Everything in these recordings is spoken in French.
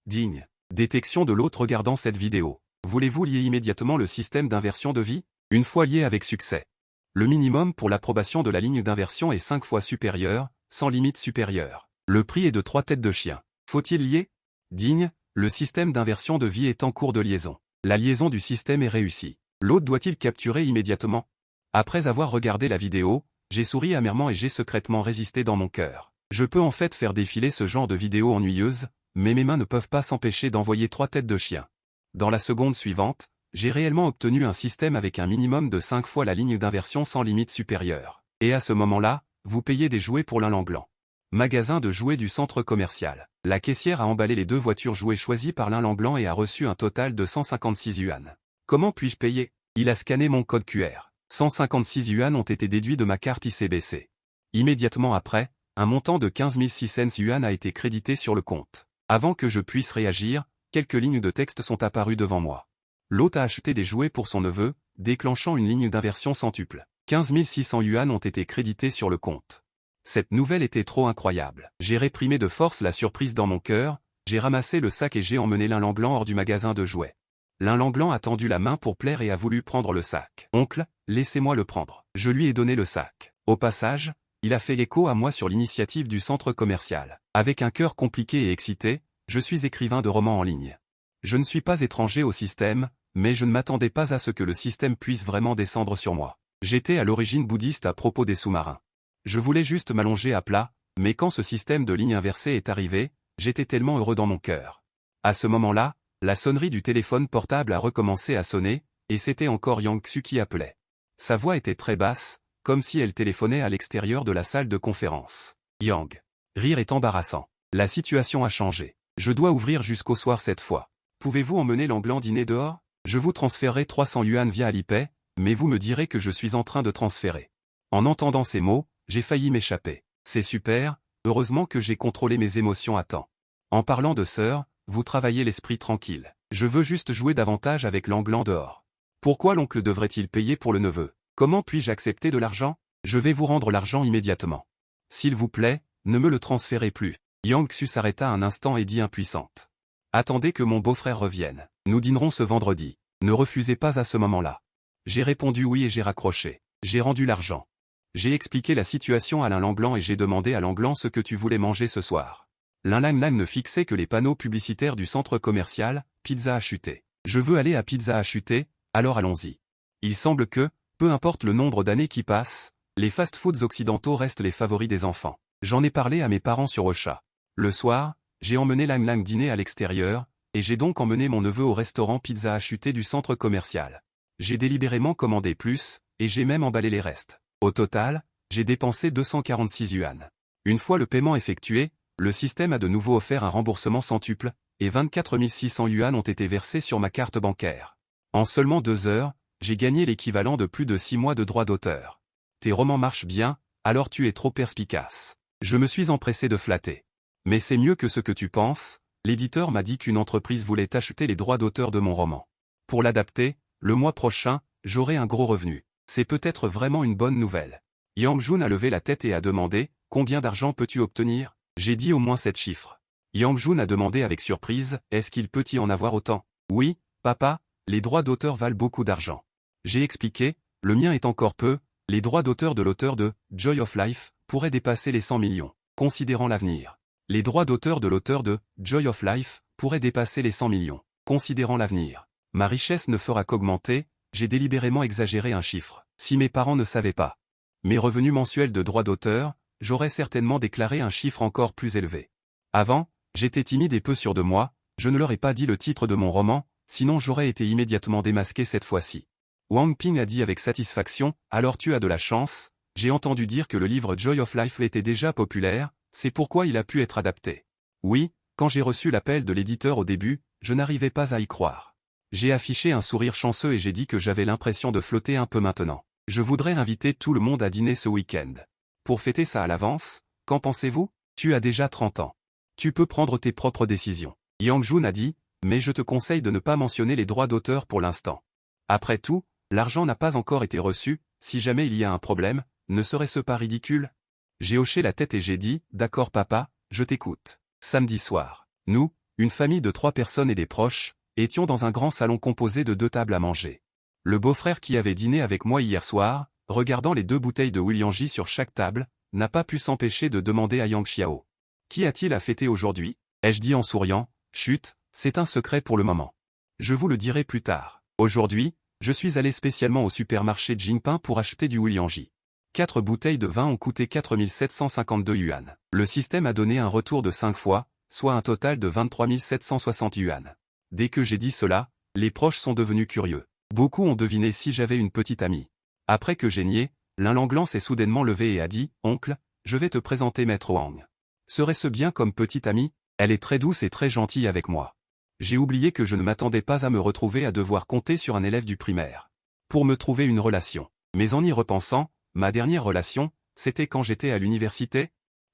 Digne. Détection de l'hôte regardant cette vidéo. Voulez-vous lier immédiatement le système d'inversion de vie? Une fois lié avec succès. Le minimum pour l'approbation de la ligne d'inversion est 5 fois supérieur, sans limite supérieure. Le prix est de 3 têtes de chien. Faut-il lier? Digne. Le système d'inversion de vie est en cours de liaison. La liaison du système est réussie. L'hôte doit-il capturer immédiatement? Après avoir regardé la vidéo, j'ai souri amèrement et j'ai secrètement résisté dans mon cœur. Je peux en fait faire défiler ce genre de vidéo ennuyeuse, mais mes mains ne peuvent pas s'empêcher d'envoyer 3 têtes de chien. Dans la seconde suivante, j'ai réellement obtenu un système avec un minimum de 5 fois la ligne d'inversion sans limite supérieure. Et à ce moment-là, vous payez des jouets pour l'In-Langlan. Magasin de jouets du centre commercial. La caissière a emballé les 2 voitures jouets choisies par l'In-Langlan et a reçu un total de 156 yuan. Comment puis-je payer? Il a scanné mon code QR. 156 yuan ont été déduits de ma carte ICBC. Immédiatement après, un montant de 15 600 yuan a été crédité sur le compte. Avant que je puisse réagir, quelques lignes de texte sont apparues devant moi. L'hôte a acheté des jouets pour son neveu, déclenchant une ligne d'inversion centuple. 15 600 yuan ont été crédités sur le compte. Cette nouvelle était trop incroyable. J'ai réprimé de force la surprise dans mon cœur, j'ai ramassé le sac et j'ai emmené l'In-Langlan hors du magasin de jouets. L'In-Langlan a tendu la main pour plaire et a voulu prendre le sac. « Oncle, laissez-moi le prendre. » Je lui ai donné le sac. Au passage, il a fait écho à moi sur l'initiative du centre commercial. Avec un cœur compliqué et excité, je suis écrivain de romans en ligne. Je ne suis pas étranger au système, mais je ne m'attendais pas à ce que le système puisse vraiment descendre sur moi. J'étais à l'origine bouddhiste à propos des sous-marins. Je voulais juste m'allonger à plat, mais quand ce système de ligne inversée est arrivé, j'étais tellement heureux dans mon cœur. À ce moment-là, la sonnerie du téléphone portable a recommencé à sonner, et c'était encore Yang Xu qui appelait. Sa voix était très basse, comme si elle téléphonait à l'extérieur de la salle de conférence. Yang. Rire est embarrassant. La situation a changé. Je dois ouvrir jusqu'au soir cette fois. Pouvez-vous emmener l'In-Langlan dîner dehors? Je vous transférerai 300 yuan via Alipay, mais vous me direz que je suis en train de transférer. En entendant ces mots, j'ai failli m'échapper. C'est super, heureusement que j'ai contrôlé mes émotions à temps. En parlant de sœur, vous travaillez l'esprit tranquille. Je veux juste jouer davantage avec l'In-Langlan dehors. Pourquoi l'oncle devrait-il payer pour le neveu? Comment puis-je accepter de l'argent? Je vais vous rendre l'argent immédiatement. S'il vous plaît, ne me le transférez plus. Yang Xu s'arrêta un instant et dit impuissante. Attendez que mon beau-frère revienne. Nous dînerons ce vendredi. Ne refusez pas à ce moment-là. J'ai répondu oui et j'ai raccroché. J'ai rendu l'argent. J'ai expliqué la situation à l'In-Langlan et j'ai demandé à l'In-Langlan ce que tu voulais manger ce soir. L'In-Langlan ne fixait que les panneaux publicitaires du centre commercial, Pizza Achuté. Je veux aller à Pizza Achuté, alors allons-y. Il semble que, peu importe le nombre d'années qui passent, les fast-foods occidentaux restent les favoris des enfants. J'en ai parlé à mes parents sur Ocha. Le soir, j'ai emmené l'In-Lang dîner à l'extérieur, et j'ai donc emmené mon neveu au restaurant Pizza Achuté du centre commercial. J'ai délibérément commandé plus, et j'ai même emballé les restes. Au total, j'ai dépensé 246 yuan. Une fois le paiement effectué, le système a de nouveau offert un remboursement centuple, et 24 600 yuan ont été versés sur ma carte bancaire. En seulement 2 heures, j'ai gagné l'équivalent de plus de 6 mois de droits d'auteur. Tes romans marchent bien, alors tu es trop perspicace. Je me suis empressé de flatter. Mais c'est mieux que ce que tu penses, l'éditeur m'a dit qu'une entreprise voulait acheter les droits d'auteur de mon roman. Pour l'adapter, le mois prochain, j'aurai un gros revenu. C'est peut-être vraiment une bonne nouvelle. Yang Jun a levé la tête et a demandé, combien d'argent peux-tu obtenir? J'ai dit au moins 7 chiffres. Yang Jun a demandé avec surprise, est-ce qu'il peut y en avoir autant? Oui, papa, les droits d'auteur valent beaucoup d'argent. J'ai expliqué, le mien est encore peu, les droits d'auteur de l'auteur de Joy of Life pourraient dépasser les 100 millions, considérant l'avenir. Les droits d'auteur de l'auteur de Joy of Life pourraient dépasser les 100 millions, considérant l'avenir. Ma richesse ne fera qu'augmenter, j'ai délibérément exagéré un chiffre. Si mes parents ne savaient pas mes revenus mensuels de droits d'auteur, j'aurais certainement déclaré un chiffre encore plus élevé. Avant, j'étais timide et peu sûr de moi, je ne leur ai pas dit le titre de mon roman, sinon j'aurais été immédiatement démasqué cette fois-ci. Wang Ping a dit avec satisfaction, alors tu as de la chance, j'ai entendu dire que le livre Joy of Life était déjà populaire, c'est pourquoi il a pu être adapté. Oui, quand j'ai reçu l'appel de l'éditeur au début, je n'arrivais pas à y croire. J'ai affiché un sourire chanceux et j'ai dit que j'avais l'impression de flotter un peu maintenant. Je voudrais inviter tout le monde à dîner ce week-end. Pour fêter ça à l'avance, qu'en pensez-vous? Tu as déjà 30 ans. Tu peux prendre tes propres décisions. Yang Jun a dit, mais je te conseille de ne pas mentionner les droits d'auteur pour l'instant. Après tout, l'argent n'a pas encore été reçu, si jamais il y a un problème, ne serait-ce pas ridicule? J'ai hoché la tête et j'ai dit, d'accord papa, je t'écoute. Samedi soir. Nous, Une famille de 3 personnes et des proches, étions dans un grand salon composé de 2 tables à manger. Le beau-frère qui avait dîné avec moi hier soir, regardant les 2 bouteilles de Wuliangji sur chaque table, n'a pas pu s'empêcher de demander à Yang Xiao. Qui a-t-il à fêter aujourd'hui? Ai-je dit en souriant, chut, c'est un secret pour le moment. Je vous le dirai plus tard. Aujourd'hui, je suis allé spécialement au supermarché Jinping pour acheter du Wuliangji. 4 bouteilles de vin ont coûté 4752 yuan. Le système a donné un retour de 5 fois, soit un total de 23 760 yuan. Dès que j'ai dit cela, les proches sont devenus curieux. Beaucoup ont deviné si j'avais une petite amie. Après que j'ai nié, l'un Langlan s'est soudainement levé et a dit, « Oncle, je vais te présenter Maître Wang. Serait-ce bien comme petite amie? Elle est très douce et très gentille avec moi. » J'ai oublié que je ne m'attendais pas à me retrouver à devoir compter sur un élève du primaire pour me trouver une relation. Mais en y repensant, ma dernière relation, c'était quand j'étais à l'université.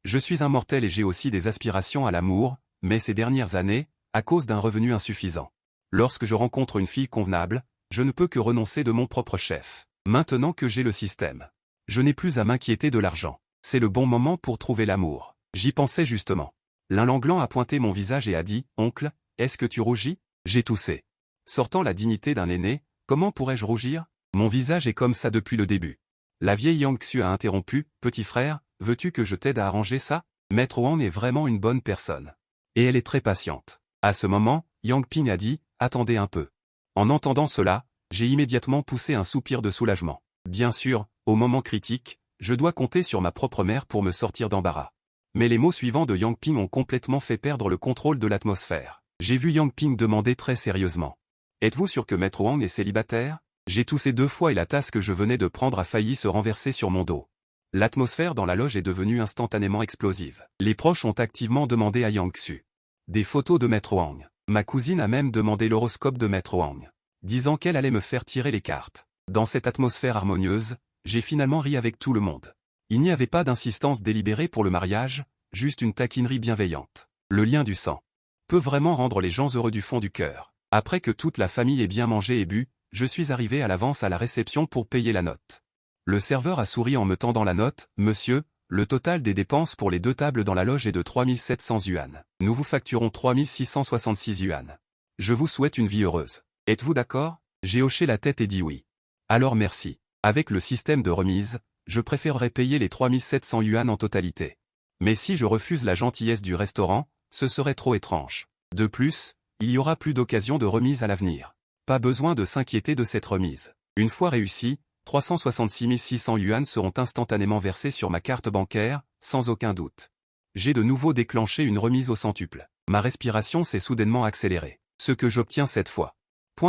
Je suis un mortel et j'ai aussi des aspirations à l'amour, mais ces dernières années, à cause d'un revenu insuffisant. Lorsque je rencontre une fille convenable, je ne peux que renoncer de mon propre chef. Maintenant que j'ai le système, je n'ai plus à m'inquiéter de l'argent. C'est le bon moment pour trouver l'amour. J'y pensais justement. L'un Langlan a pointé mon visage et a dit, « Oncle, est-ce que tu rougis ?» J'ai toussé. Sortant la dignité d'un aîné, comment pourrais-je rougir? Mon visage est comme ça depuis le début. La vieille Yang Xu a interrompu, « Petit frère, veux-tu que je t'aide à arranger ça? Maître Wang est vraiment une bonne personne. Et elle est très patiente. » À ce moment, Yang Ping a dit, « Attendez un peu. » En entendant cela, j'ai immédiatement poussé un soupir de soulagement. Bien sûr, au moment critique, je dois compter sur ma propre mère pour me sortir d'embarras. Mais les mots suivants de Yang Ping ont complètement fait perdre le contrôle de l'atmosphère. J'ai vu Yang Ping demander très sérieusement. « Êtes-vous sûr que Maître Wang est célibataire ?» J'ai toussé 2 fois et la tasse que je venais de prendre a failli se renverser sur mon dos. L'atmosphère dans la loge est devenue instantanément explosive. Les proches ont activement demandé à Yang Xu des photos de Maître Wang. Ma cousine a même demandé l'horoscope de Maître Wang, disant qu'elle allait me faire tirer les cartes. Dans cette atmosphère harmonieuse, j'ai finalement ri avec tout le monde. Il n'y avait pas d'insistance délibérée pour le mariage, juste une taquinerie bienveillante. Le lien du sang peut vraiment rendre les gens heureux du fond du cœur. Après que toute la famille ait bien mangé et bu, je suis arrivé à l'avance à la réception pour payer la note. Le serveur a souri en me tendant la note, « Monsieur, le total des dépenses pour les 2 tables dans la loge est de 3700 yuan. Nous vous facturons 3666 yuan. Je vous souhaite une vie heureuse. Êtes-vous d'accord ?» J'ai hoché la tête et dit oui. Alors merci. Avec le système de remise, je préférerais payer les 3700 yuan en totalité. Mais si je refuse la gentillesse du restaurant, ce serait trop étrange. De plus, il y aura plus d'occasion de remise à l'avenir. Pas besoin de s'inquiéter de cette remise. Une fois réussie, 366 600 yuan seront instantanément versés sur ma carte bancaire, sans aucun doute. J'ai de nouveau déclenché une remise au centuple. Ma respiration s'est soudainement accélérée. Ce que j'obtiens cette fois.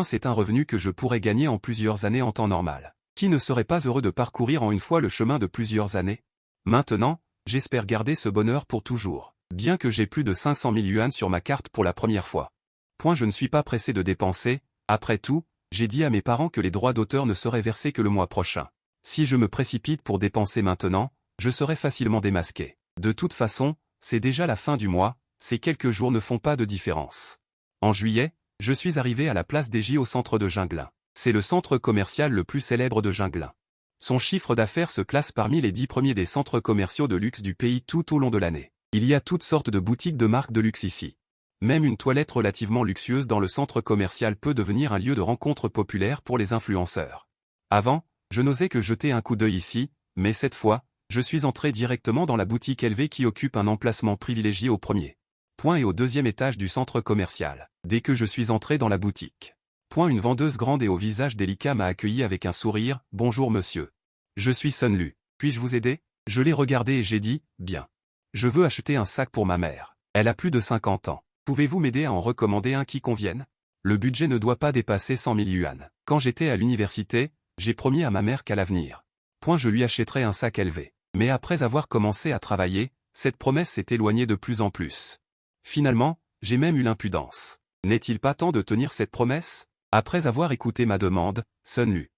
C'est un revenu que je pourrais gagner en plusieurs années en temps normal. Qui ne serait pas heureux de parcourir en une fois le chemin de plusieurs années? Maintenant, j'espère garder ce bonheur pour toujours. Bien que j'ai plus de 500 000 yuan sur ma carte pour la première fois. Je ne suis pas pressé de dépenser. Après tout, j'ai dit à mes parents que les droits d'auteur ne seraient versés que le mois prochain. Si je me précipite pour dépenser maintenant, je serai facilement démasqué. De toute façon, c'est déjà la fin du mois, ces quelques jours ne font pas de différence. En juillet, je suis arrivé à la place des J au centre de Jinglin. C'est le centre commercial le plus célèbre de Jinglin. Son chiffre d'affaires se classe parmi les 10 premiers des centres commerciaux de luxe du pays tout au long de l'année. Il y a toutes sortes de boutiques de marques de luxe ici. Même une toilette relativement luxueuse dans le centre commercial peut devenir un lieu de rencontre populaire pour les influenceurs. Avant, je n'osais que jeter un coup d'œil ici, mais cette fois, je suis entré directement dans la boutique élevée qui occupe un emplacement privilégié au premier et au 2e étage du centre commercial. Dès que je suis entré dans la boutique, une vendeuse grande et au visage délicat m'a accueilli avec un sourire, « Bonjour monsieur. Je suis Sun Lu. Puis-je vous aider ?» Je l'ai regardé et j'ai dit, « Bien. Je veux acheter un sac pour ma mère. Elle a plus de 50 ans. Pouvez-vous m'aider à en recommander un qui convienne? Le budget ne doit pas dépasser 100 000 yuan. Quand j'étais à l'université, j'ai promis à ma mère qu'à l'avenir, je lui achèterais un sac élevé. Mais après avoir commencé à travailler, cette promesse s'est éloignée de plus en plus. Finalement, j'ai même eu l'impudence. N'est-il pas temps de tenir cette promesse? Après avoir écouté ma demande, Sun Lu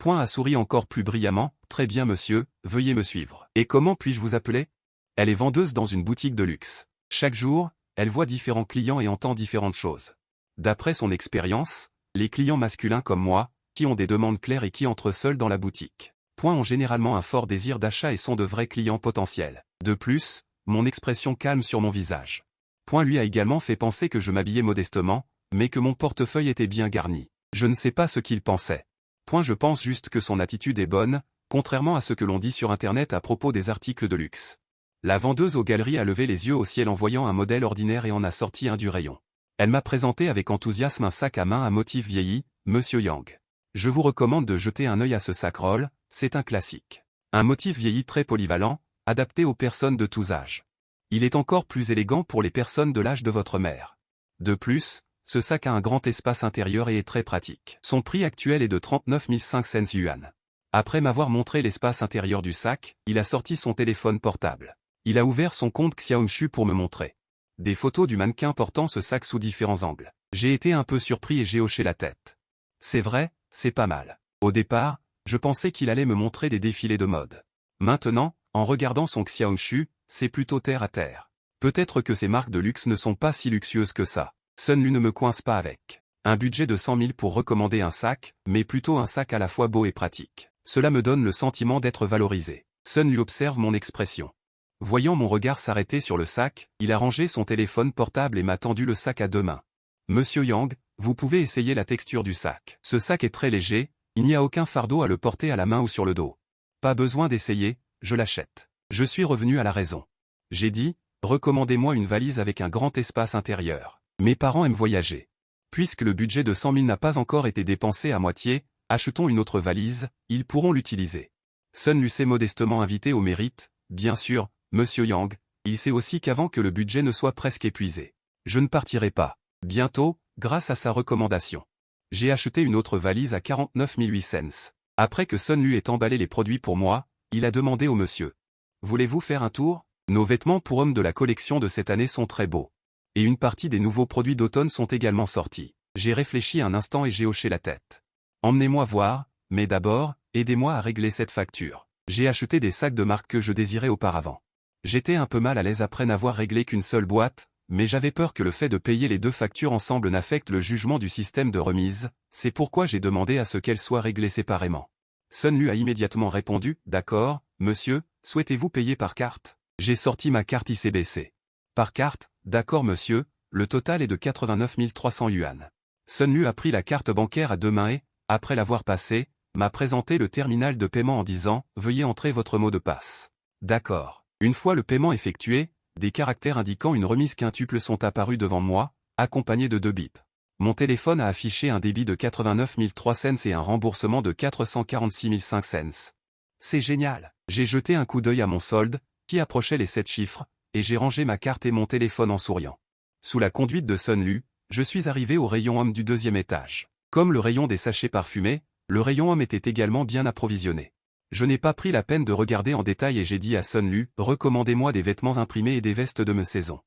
a souri encore plus brillamment, « Très bien monsieur, veuillez me suivre. Et comment puis-je vous appeler ?» Elle est vendeuse dans une boutique de luxe. Chaque jour, elle voit différents clients et entend différentes choses. D'après son expérience, les clients masculins comme moi, qui ont des demandes claires et qui entrent seuls dans la boutique, ont généralement un fort désir d'achat et sont de vrais clients potentiels. De plus, mon expression calme sur mon visage Point lui a également fait penser que je m'habillais modestement, mais que mon portefeuille était bien garni. Je ne sais pas ce qu'il pensait. Point je pense juste que son attitude est bonne, contrairement à ce que l'on dit sur internet à propos des articles de luxe. La vendeuse aux galeries a levé les yeux au ciel en voyant un modèle ordinaire et en a sorti un du rayon. Elle m'a présenté avec enthousiasme un sac à main à motif vieilli, Monsieur Yang. Je vous recommande de jeter un œil à ce sac roll, c'est un classique. Un motif vieilli très polyvalent, adapté aux personnes de tous âges. Il est encore plus élégant pour les personnes de l'âge de votre mère. De plus, ce sac a un grand espace intérieur et est très pratique. Son prix actuel est de 39 500 yuan. Après m'avoir montré l'espace intérieur du sac, il a sorti son téléphone portable. Il a ouvert son compte Xiaomi pour me montrer des photos du mannequin portant ce sac sous différents angles. J'ai été un peu surpris et j'ai hoché la tête. C'est vrai, c'est pas mal. Au départ, je pensais qu'il allait me montrer des défilés de mode. Maintenant, en regardant son Xiaomi, c'est plutôt terre à terre. Peut-être que ces marques de luxe ne sont pas si luxueuses que ça. Sunlu ne me coince pas avec un budget de 100 000 pour recommander un sac, mais plutôt un sac à la fois beau et pratique. Cela me donne le sentiment d'être valorisé. Sunlu observe mon expression. Voyant mon regard s'arrêter sur le sac, il a rangé son téléphone portable et m'a tendu le sac à deux mains. Monsieur Yang, vous pouvez essayer la texture du sac. Ce sac est très léger, il n'y a aucun fardeau à le porter à la main ou sur le dos. Pas besoin d'essayer, je l'achète. Je suis revenu à la raison. J'ai dit, recommandez-moi une valise avec un grand espace intérieur. Mes parents aiment voyager. Puisque le budget de 100 000 n'a pas encore été dépensé à moitié, achetons une autre valise, ils pourront l'utiliser. Sunlu s'est modestement invité au mérite, bien sûr, Monsieur Yang, il sait aussi qu'avant que le budget ne soit presque épuisé. Je ne partirai pas. Bientôt, grâce à sa recommandation. J'ai acheté une autre valise à 49 800. Après que Sunlu ait emballé les produits pour moi, il a demandé au monsieur. Voulez-vous faire un tour? Nos vêtements pour hommes de la collection de cette année sont très beaux. Et une partie des nouveaux produits d'automne sont également sortis. J'ai réfléchi un instant et j'ai hoché la tête. Emmenez-moi voir, mais d'abord, aidez-moi à régler cette facture. J'ai acheté des sacs de marque que je désirais auparavant. J'étais un peu mal à l'aise après n'avoir réglé qu'une seule boîte, mais j'avais peur que le fait de payer les deux factures ensemble n'affecte le jugement du système de remise, c'est pourquoi j'ai demandé à ce qu'elles soient réglées séparément. Sunlu a immédiatement répondu, d'accord, monsieur, souhaitez-vous payer par carte? J'ai sorti ma carte ICBC. Par carte, d'accord monsieur, le total est de 89 300 yuan. Sunlu a pris la carte bancaire à deux mains et, après l'avoir passée, m'a présenté le terminal de paiement en disant « Veuillez entrer votre mot de passe ». D'accord. Une fois le paiement effectué, des caractères indiquant une remise quintuple sont apparus devant moi, accompagnés de 2 bips. Mon téléphone a affiché un débit de 89 300 et un remboursement de 446 500. C'est génial. J'ai jeté un coup d'œil à mon solde, qui approchait les 7 chiffres, et j'ai rangé ma carte et mon téléphone en souriant. Sous la conduite de Sunlu, je suis arrivé au rayon homme du 2e étage. Comme le rayon des sachets parfumés, le rayon homme était également bien approvisionné. Je n'ai pas pris la peine de regarder en détail et j'ai dit à Sunlu, recommandez-moi des vêtements imprimés et des vestes de me-saison.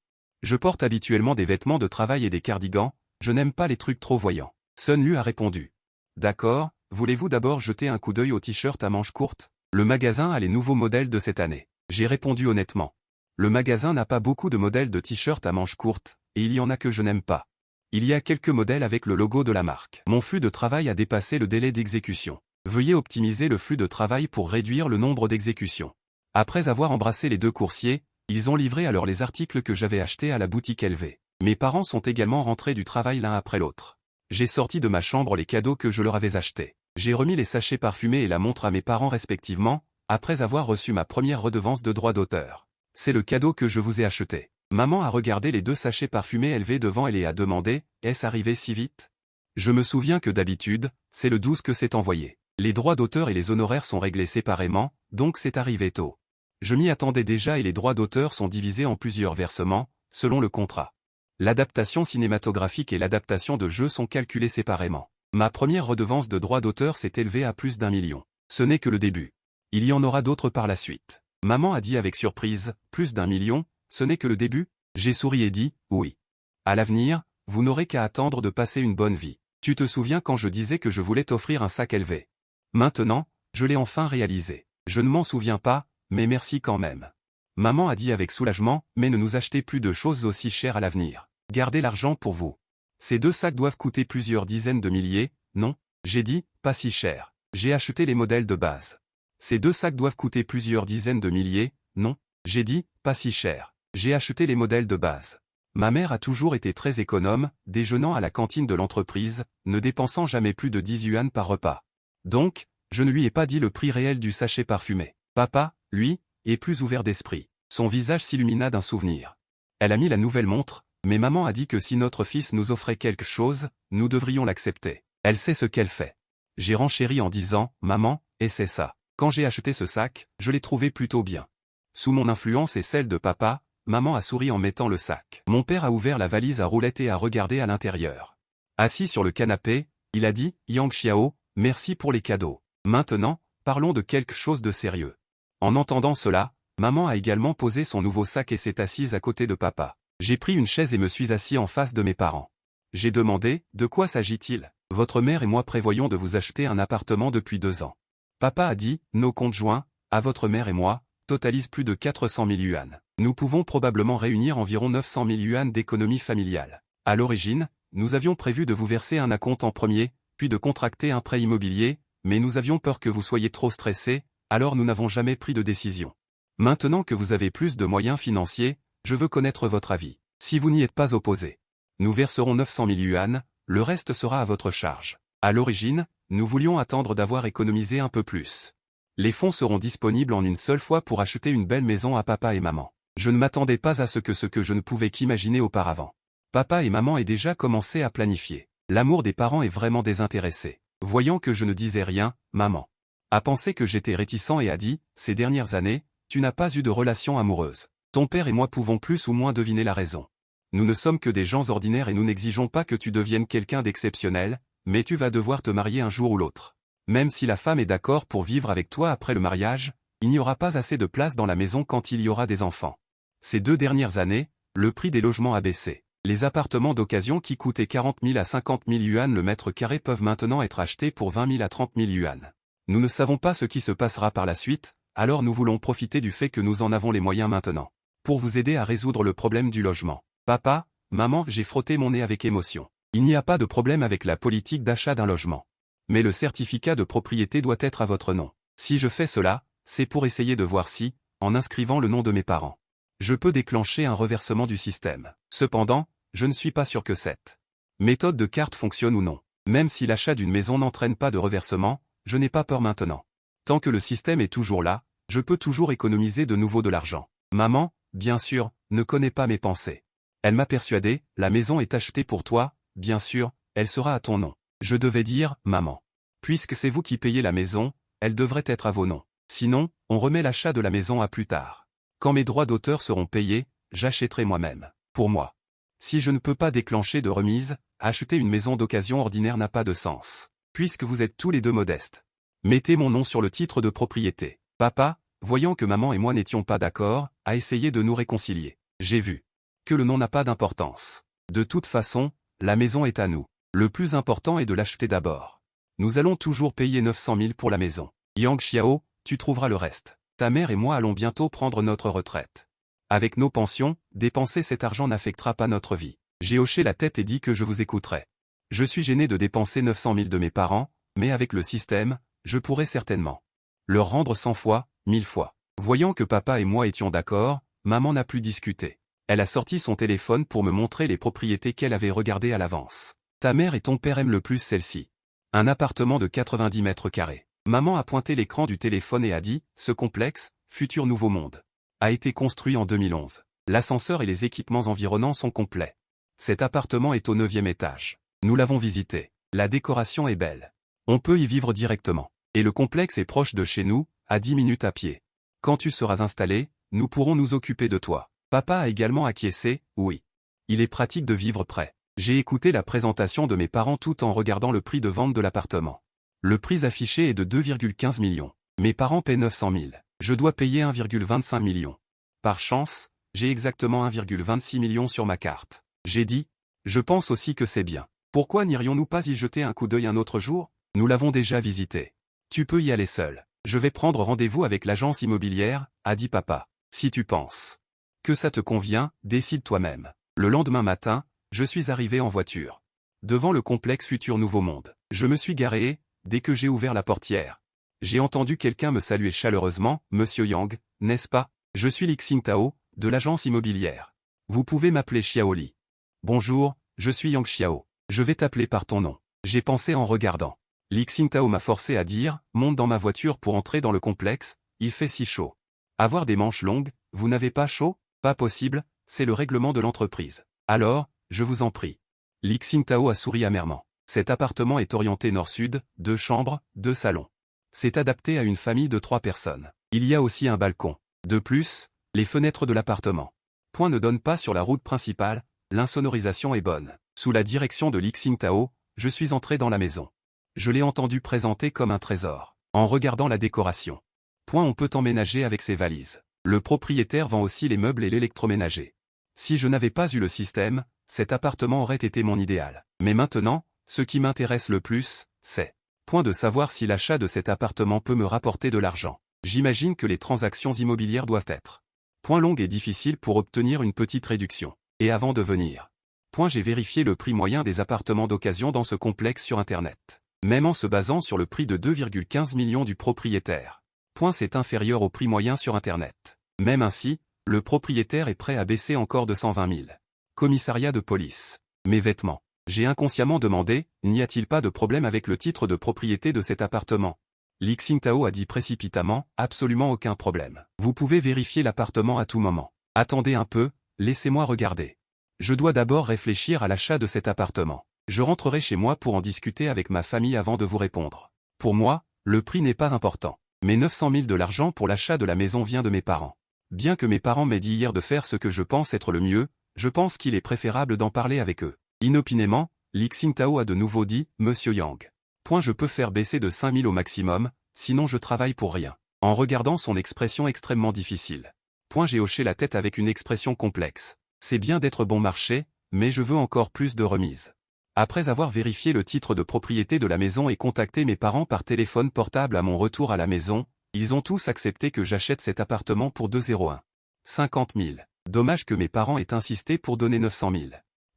Je porte habituellement des vêtements de travail et des cardigans, je n'aime pas les trucs trop voyants. Sunlu a répondu. D'accord, voulez-vous d'abord jeter un coup d'œil aux t-shirts à manches courtes? Le magasin a les nouveaux modèles de cette année. J'ai répondu honnêtement. Le magasin n'a pas beaucoup de modèles de t-shirts à manches courtes, et il y en a que je n'aime pas. Il y a quelques modèles avec le logo de la marque. Mon flux de travail a dépassé le délai d'exécution. Veuillez optimiser le flux de travail pour réduire le nombre d'exécutions. Après avoir embrassé les deux coursiers, ils ont livré alors les articles que j'avais achetés à la boutique LV. Mes parents sont également rentrés du travail l'un après l'autre. J'ai sorti de ma chambre les cadeaux que je leur avais achetés. J'ai remis les sachets parfumés et la montre à mes parents respectivement, après avoir reçu ma première redevance de droit d'auteur. C'est le cadeau que je vous ai acheté. Maman a regardé les 2 sachets parfumés LV devant elle et a demandé, est-ce arrivé si vite? Je me souviens que d'habitude, c'est le 12 que c'est envoyé. Les droits d'auteur et les honoraires sont réglés séparément, donc c'est arrivé tôt. Je m'y attendais déjà et les droits d'auteur sont divisés en plusieurs versements, selon le contrat. L'adaptation cinématographique et l'adaptation de jeu sont calculées séparément. Ma première redevance de droits d'auteur s'est élevée à plus d'1 million. Ce n'est que le début. Il y en aura d'autres par la suite. Maman a dit avec surprise, plus d'1 million, ce n'est que le début? J'ai souri et dit, oui. À l'avenir, vous n'aurez qu'à attendre de passer une bonne vie. Tu te souviens quand je disais que je voulais t'offrir un sac LV? Maintenant, je l'ai enfin réalisé. Je ne m'en souviens pas, mais merci quand même. Maman a dit avec soulagement, mais ne nous achetez plus de choses aussi chères à l'avenir. Gardez l'argent pour vous. Ces 2 sacs doivent coûter plusieurs dizaines de milliers, non? J'ai dit, pas si cher. J'ai acheté les modèles de base. Ces 2 sacs doivent coûter plusieurs dizaines de milliers, non? J'ai dit, pas si cher. J'ai acheté les modèles de base. Ma mère a toujours été très économe, déjeunant à la cantine de l'entreprise, ne dépensant jamais plus de 10 yuan par repas. Donc, je ne lui ai pas dit le prix réel du sachet parfumé. Papa, lui, est plus ouvert d'esprit. Son visage s'illumina d'un souvenir. Elle a mis la nouvelle montre, mais maman a dit que si notre fils nous offrait quelque chose, nous devrions l'accepter. Elle sait ce qu'elle fait. J'ai renchéri en disant, maman, et c'est ça. Quand j'ai acheté ce sac, je l'ai trouvé plutôt bien. Sous mon influence et celle de papa, maman a souri en mettant le sac. Mon père a ouvert la valise à roulettes et a regardé à l'intérieur. Assis sur le canapé, il a dit, Yang Xiao, merci pour les cadeaux. Maintenant, parlons de quelque chose de sérieux. En entendant cela, maman a également posé son nouveau sac et s'est assise à côté de papa. J'ai pris une chaise et me suis assis en face de mes parents. J'ai demandé, de quoi s'agit-il? Votre mère et moi prévoyons de vous acheter un appartement depuis 2 ans. Papa a dit, nos comptes joints, à votre mère et moi, totalisent plus de 400 000 yuan. Nous pouvons probablement réunir environ 900 000 yuan d'économie familiale. À l'origine, nous avions prévu de vous verser un acompte en premier, puis de contracter un prêt immobilier, mais nous avions peur que vous soyez trop stressé, alors nous n'avons jamais pris de décision. Maintenant que vous avez plus de moyens financiers, je veux connaître votre avis. Si vous n'y êtes pas opposé, nous verserons 900 000 yuan, le reste sera à votre charge. À l'origine, nous voulions attendre d'avoir économisé un peu plus. Les fonds seront disponibles en une seule fois pour acheter une belle maison à papa et maman. Je ne m'attendais pas à ce que je ne pouvais qu'imaginer auparavant. Papa et maman aient déjà commencé à planifier. L'amour des parents est vraiment désintéressé. Voyant que je ne disais rien, maman a pensé que j'étais réticent et a dit, ces dernières années, tu n'as pas eu de relation amoureuse. Ton père et moi pouvons plus ou moins deviner la raison. Nous ne sommes que des gens ordinaires et nous n'exigeons pas que tu deviennes quelqu'un d'exceptionnel, mais tu vas devoir te marier un jour ou l'autre. Même si la femme est d'accord pour vivre avec toi après le mariage, il n'y aura pas assez de place dans la maison quand il y aura des enfants. Ces 2 dernières années, le prix des logements a baissé. Les appartements d'occasion qui coûtaient 40 000 à 50 000 yuan le mètre carré peuvent maintenant être achetés pour 20 000 à 30 000 yuan. Nous ne savons pas ce qui se passera par la suite, alors nous voulons profiter du fait que nous en avons les moyens maintenant. Pour vous aider à résoudre le problème du logement. Papa, maman, j'ai frotté mon nez avec émotion. Il n'y a pas de problème avec la politique d'achat d'un logement. Mais le certificat de propriété doit être à votre nom. Si je fais cela, c'est pour essayer de voir si, en inscrivant le nom de mes parents, je peux déclencher un reversement du système. Cependant, je ne suis pas sûr que cette méthode de carte fonctionne ou non. Même si l'achat d'une maison n'entraîne pas de reversement, je n'ai pas peur maintenant. Tant que le système est toujours là, je peux toujours économiser de nouveau de l'argent. Maman, bien sûr, ne connaît pas mes pensées. Elle m'a persuadé, la maison est achetée pour toi, bien sûr, elle sera à ton nom. Je devais dire, maman. Puisque c'est vous qui payez la maison, elle devrait être à vos noms. Sinon, on remet l'achat de la maison à plus tard. Quand mes droits d'auteur seront payés, j'achèterai moi-même. Pour moi. Si je ne peux pas déclencher de remise, acheter une maison d'occasion ordinaire n'a pas de sens. Puisque vous êtes tous les deux modestes. Mettez mon nom sur le titre de propriété. Papa, voyant que maman et moi n'étions pas d'accord, a essayé de nous réconcilier. J'ai vu que le nom n'a pas d'importance. De toute façon, la maison est à nous. Le plus important est de l'acheter d'abord. Nous allons toujours payer 900 000 pour la maison. Yang Xiao, tu trouveras le reste. Ta mère et moi allons bientôt prendre notre retraite. Avec nos pensions, dépenser cet argent n'affectera pas notre vie. J'ai hoché la tête et dit que je vous écouterai. Je suis gêné de dépenser 900 000 de mes parents, mais avec le système, je pourrais certainement leur rendre 100 fois, 1000 fois. Voyant que papa et moi étions d'accord, maman n'a plus discuté. Elle a sorti son téléphone pour me montrer les propriétés qu'elle avait regardées à l'avance. Ta mère et ton père aiment le plus celle-ci. Un appartement de 90 mètres carrés. Maman a pointé l'écran du téléphone et a dit, ce complexe, Futur Nouveau Monde, a été construit en 2011. L'ascenseur et les équipements environnants sont complets. Cet appartement est au 9e étage. Nous l'avons visité. La décoration est belle. On peut y vivre directement. Et le complexe est proche de chez nous, à 10 minutes à pied. Quand tu seras installé, nous pourrons nous occuper de toi. Papa a également acquiescé, oui. Il est pratique de vivre près. J'ai écouté la présentation de mes parents tout en regardant le prix de vente de l'appartement. Le prix affiché est de 2,15 millions. Mes parents paient 900 000. Je dois payer 1,25 million. Par chance, j'ai exactement 1,26 million sur ma carte. J'ai dit, je pense aussi que c'est bien. Pourquoi n'irions-nous pas y jeter un coup d'œil un autre jour? Nous l'avons déjà visité. Tu peux y aller seul. Je vais prendre rendez-vous avec l'agence immobilière, a dit papa. Si tu penses que ça te convient, décide toi-même. Le lendemain matin, je suis arrivé en voiture. Devant le complexe Futur Nouveau Monde. Je me suis garé et, dès que j'ai ouvert la portière, j'ai entendu quelqu'un me saluer chaleureusement, Monsieur Yang, n'est-ce pas? Je suis Li Xingtao, de l'agence immobilière. Vous pouvez m'appeler Xiaoli. Bonjour, je suis Yang Xiao. Je vais t'appeler par ton nom. J'ai pensé en regardant. Li Xingtao m'a forcé à dire, monte dans ma voiture pour entrer dans le complexe, il fait si chaud. Avoir des manches longues, vous n'avez pas chaud? Pas possible, c'est le règlement de l'entreprise. Alors, je vous en prie. Li Xingtao a souri amèrement. Cet appartement est orienté nord-sud, 2 chambres, 2 salons. C'est adapté à une famille de 3 personnes. Il y a aussi un balcon. De plus, les fenêtres de l'appartement. Point ne donne pas sur la route principale, l'insonorisation est bonne. Sous la direction de Li Xingtao, je suis entré dans la maison. Je l'ai entendu présenter comme un trésor. En regardant la décoration. Point on peut emménager avec ses valises. Le propriétaire vend aussi les meubles et l'électroménager. Si je n'avais pas eu le système, cet appartement aurait été mon idéal. Mais maintenant, ce qui m'intéresse le plus, c'est point de savoir si l'achat de cet appartement peut me rapporter de l'argent. J'imagine que les transactions immobilières doivent être point longues et difficiles pour obtenir une petite réduction. Et avant de venir, point j'ai vérifié le prix moyen des appartements d'occasion dans ce complexe sur Internet. Même en se basant sur le prix de 2,15 millions du propriétaire. Point c'est inférieur au prix moyen sur Internet. Même ainsi, le propriétaire est prêt à baisser encore de 120 000. Commissariat de police. Mes vêtements. J'ai inconsciemment demandé, n'y a-t-il pas de problème avec le titre de propriété de cet appartement? Li Xingtao a dit précipitamment, absolument aucun problème. Vous pouvez vérifier l'appartement à tout moment. Attendez un peu, laissez-moi regarder. Je dois d'abord réfléchir à l'achat de cet appartement. Je rentrerai chez moi pour en discuter avec ma famille avant de vous répondre. Pour moi, le prix n'est pas important. Mais 900 000 de l'argent pour l'achat de la maison vient de mes parents. Bien que mes parents m'aient dit hier de faire ce que je pense être le mieux, je pense qu'il est préférable d'en parler avec eux. Inopinément, Li Xingtao a de nouveau dit, Monsieur Yang. Point je peux faire baisser de 5 000 au maximum, sinon je travaille pour rien. En regardant son expression extrêmement difficile. Point j'ai hoché la tête avec une expression complexe. C'est bien d'être bon marché, mais je veux encore plus de remise. Après avoir vérifié le titre de propriété de la maison et contacté mes parents par téléphone portable à mon retour à la maison, ils ont tous accepté que j'achète cet appartement pour 201 50 000. Dommage que mes parents aient insisté pour donner 900 000.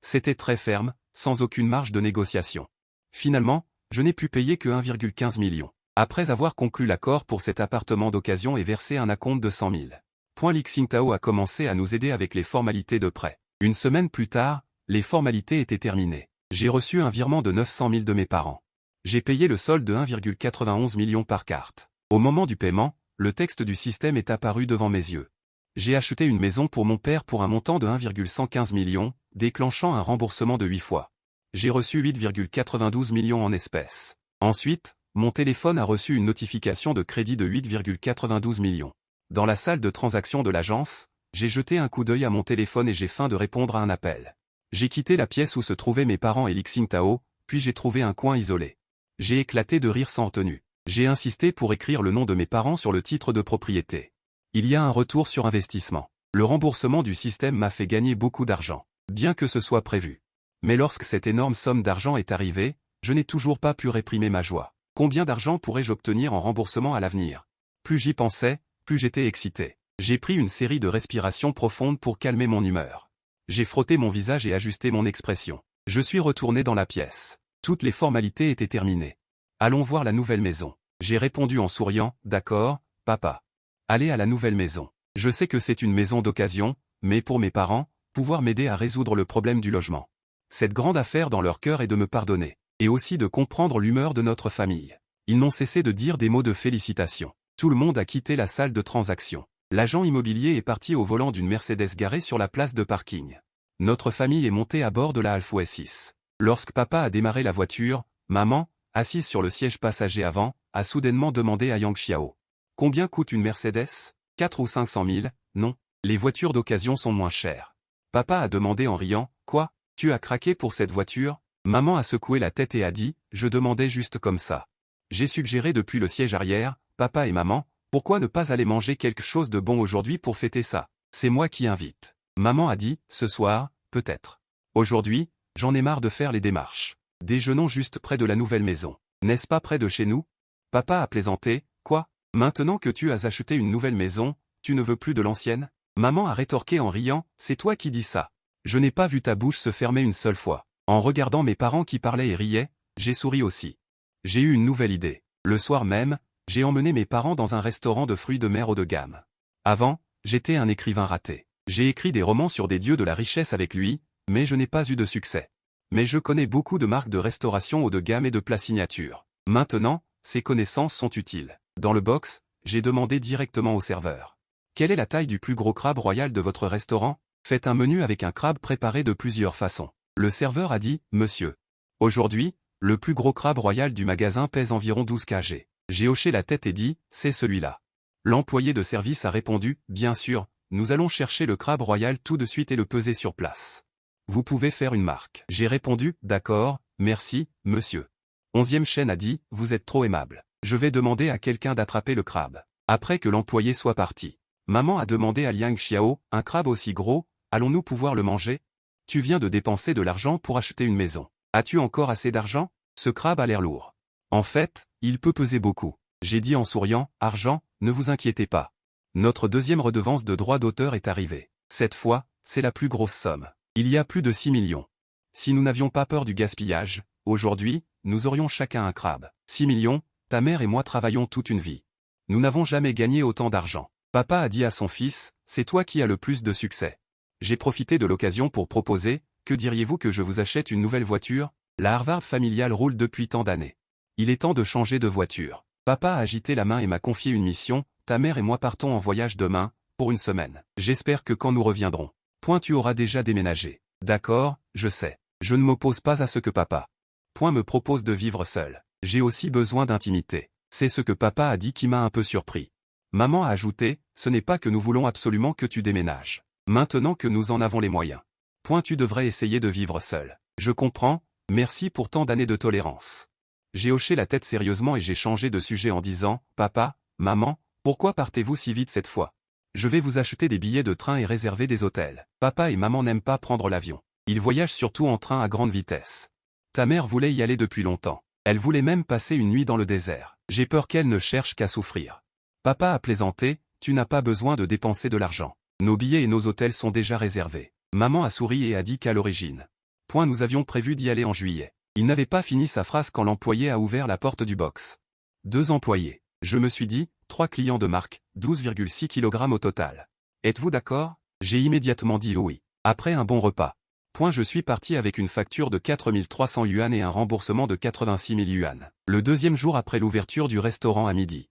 C'était très ferme, sans aucune marge de négociation. Finalement, je n'ai pu payer que 1,15 million. Après avoir conclu l'accord pour cet appartement d'occasion et versé un acompte de 100 000. Li Xingtao a commencé à nous aider avec les formalités de prêt. Une semaine plus tard, les formalités étaient terminées. J'ai reçu un virement de 900 000 de mes parents. J'ai payé le solde de 1,91 million par carte. Au moment du paiement, le texte du système est apparu devant mes yeux. J'ai acheté une maison pour mon père pour un montant de 1,115 million, déclenchant un remboursement de 8 fois. J'ai reçu 8,92 millions en espèces. Ensuite, mon téléphone a reçu une notification de crédit de 8,92 millions. Dans la salle de transaction de l'agence, j'ai jeté un coup d'œil à mon téléphone et j'ai faim de répondre à un appel. J'ai quitté la pièce où se trouvaient mes parents et Li Xingtao, puis j'ai trouvé un coin isolé. J'ai éclaté de rire sans retenue. J'ai insisté pour écrire le nom de mes parents sur le titre de propriété. Il y a un retour sur investissement. Le remboursement du système m'a fait gagner beaucoup d'argent, bien que ce soit prévu. Mais lorsque cette énorme somme d'argent est arrivée, je n'ai toujours pas pu réprimer ma joie. Combien d'argent pourrais-je obtenir en remboursement à l'avenir? Plus j'y pensais, plus j'étais excité. J'ai pris une série de respirations profondes pour calmer mon humeur. J'ai frotté mon visage et ajusté mon expression. Je suis retourné dans la pièce. Toutes les formalités étaient terminées. Allons voir la nouvelle maison. J'ai répondu en souriant, d'accord, papa. Allez à la nouvelle maison. Je sais que c'est une maison d'occasion, mais pour mes parents, pouvoir m'aider à résoudre le problème du logement. Cette grande affaire dans leur cœur est de me pardonner, et aussi de comprendre l'humeur de notre famille. Ils n'ont cessé de dire des mots de félicitations. Tout le monde a quitté la salle de transaction. L'agent immobilier est parti au volant d'une Mercedes garée sur la place de parking. Notre famille est montée à bord de la Alfa 6. Lorsque papa a démarré la voiture, maman, assise sur le siège passager avant, a soudainement demandé à Yang Xiao. Combien coûte une Mercedes? 4 ou 500 000, non. Les voitures d'occasion sont moins chères. Papa a demandé en riant, quoi? Tu as craqué pour cette voiture? Maman a secoué la tête et a dit, je demandais juste comme ça. J'ai suggéré depuis le siège arrière, papa et maman, pourquoi ne pas aller manger quelque chose de bon aujourd'hui pour fêter ça? C'est moi qui invite. Maman a dit, ce soir, peut-être. Aujourd'hui, j'en ai marre de faire les démarches. Déjeunons juste près de la nouvelle maison. N'est-ce pas près de chez nous? Papa a plaisanté, quoi? Maintenant que tu as acheté une nouvelle maison, tu ne veux plus de l'ancienne? Maman a rétorqué en riant, c'est toi qui dis ça. Je n'ai pas vu ta bouche se fermer une seule fois. En regardant mes parents qui parlaient et riaient, j'ai souri aussi. J'ai eu une nouvelle idée. Le soir même, j'ai emmené mes parents dans un restaurant de fruits de mer haut de gamme. Avant, j'étais un écrivain raté. J'ai écrit des romans sur des dieux de la richesse avec lui, mais je n'ai pas eu de succès. Mais je connais beaucoup de marques de restauration haut de gamme et de plats signature. Maintenant, ces connaissances sont utiles. Dans le box, j'ai demandé directement au serveur. Quelle est la taille du plus gros crabe royal de votre restaurant? Faites un menu avec un crabe préparé de plusieurs façons. Le serveur a dit, monsieur. Aujourd'hui, le plus gros crabe royal du magasin pèse environ 12 kg. J'ai hoché la tête et dit, c'est celui-là. L'employé de service a répondu, bien sûr, nous allons chercher le crabe royal tout de suite et le peser sur place. Vous pouvez faire une marque. J'ai répondu, d'accord, merci, monsieur. 11e chaîne a dit, vous êtes trop aimable. Je vais demander à quelqu'un d'attraper le crabe. Après que l'employé soit parti. Maman a demandé à Liang Xiao, un crabe aussi gros, allons-nous pouvoir le manger? Tu viens de dépenser de l'argent pour acheter une maison. As-tu encore assez d'argent? Ce crabe a l'air lourd. En fait, il peut peser beaucoup. J'ai dit en souriant, argent, ne vous inquiétez pas. Notre deuxième redevance de droit d'auteur est arrivée. Cette fois, c'est la plus grosse somme. Il y a plus de 6 millions. Si nous n'avions pas peur du gaspillage, aujourd'hui, nous aurions chacun un crabe. 6 millions, ta mère et moi travaillons toute une vie. Nous n'avons jamais gagné autant d'argent. Papa a dit à son fils, c'est toi qui as le plus de succès. J'ai profité de l'occasion pour proposer, que diriez-vous que je vous achète une nouvelle voiture? La Harvard familiale roule depuis tant d'années. Il est temps de changer de voiture. Papa a agité la main et m'a confié une mission, ta mère et moi partons en voyage demain, pour une semaine. J'espère que quand nous reviendrons, tu auras déjà déménagé. D'accord, je sais. Je ne m'oppose pas à ce que papa. Me propose de vivre seul. J'ai aussi besoin d'intimité. C'est ce que papa a dit qui m'a un peu surpris. Maman a ajouté, ce n'est pas que nous voulons absolument que tu déménages. Maintenant que nous en avons les moyens. Tu devrais essayer de vivre seul. Je comprends, merci pour tant d'années de tolérance. J'ai hoché la tête sérieusement et j'ai changé de sujet en disant, papa, maman, pourquoi partez-vous si vite cette fois? Je vais vous acheter des billets de train et réserver des hôtels. Papa et maman n'aiment pas prendre l'avion. Ils voyagent surtout en train à grande vitesse. Ta mère voulait y aller depuis longtemps. Elle voulait même passer une nuit dans le désert. J'ai peur qu'elle ne cherche qu'à souffrir. Papa a plaisanté, tu n'as pas besoin de dépenser de l'argent. Nos billets et nos hôtels sont déjà réservés. Maman a souri et a dit qu'à l'origine. Nous avions prévu d'y aller en juillet. Il n'avait pas fini sa phrase quand l'employé a ouvert la porte du box. 2 employés. Je me suis dit, 3 clients de marque, 12,6 kg au total. Êtes-vous d'accord? J'ai immédiatement dit oui. Après un bon repas. Je suis parti avec une facture de 4300 yuan et un remboursement de 86 000 yuan. Le deuxième jour après l'ouverture du restaurant à midi.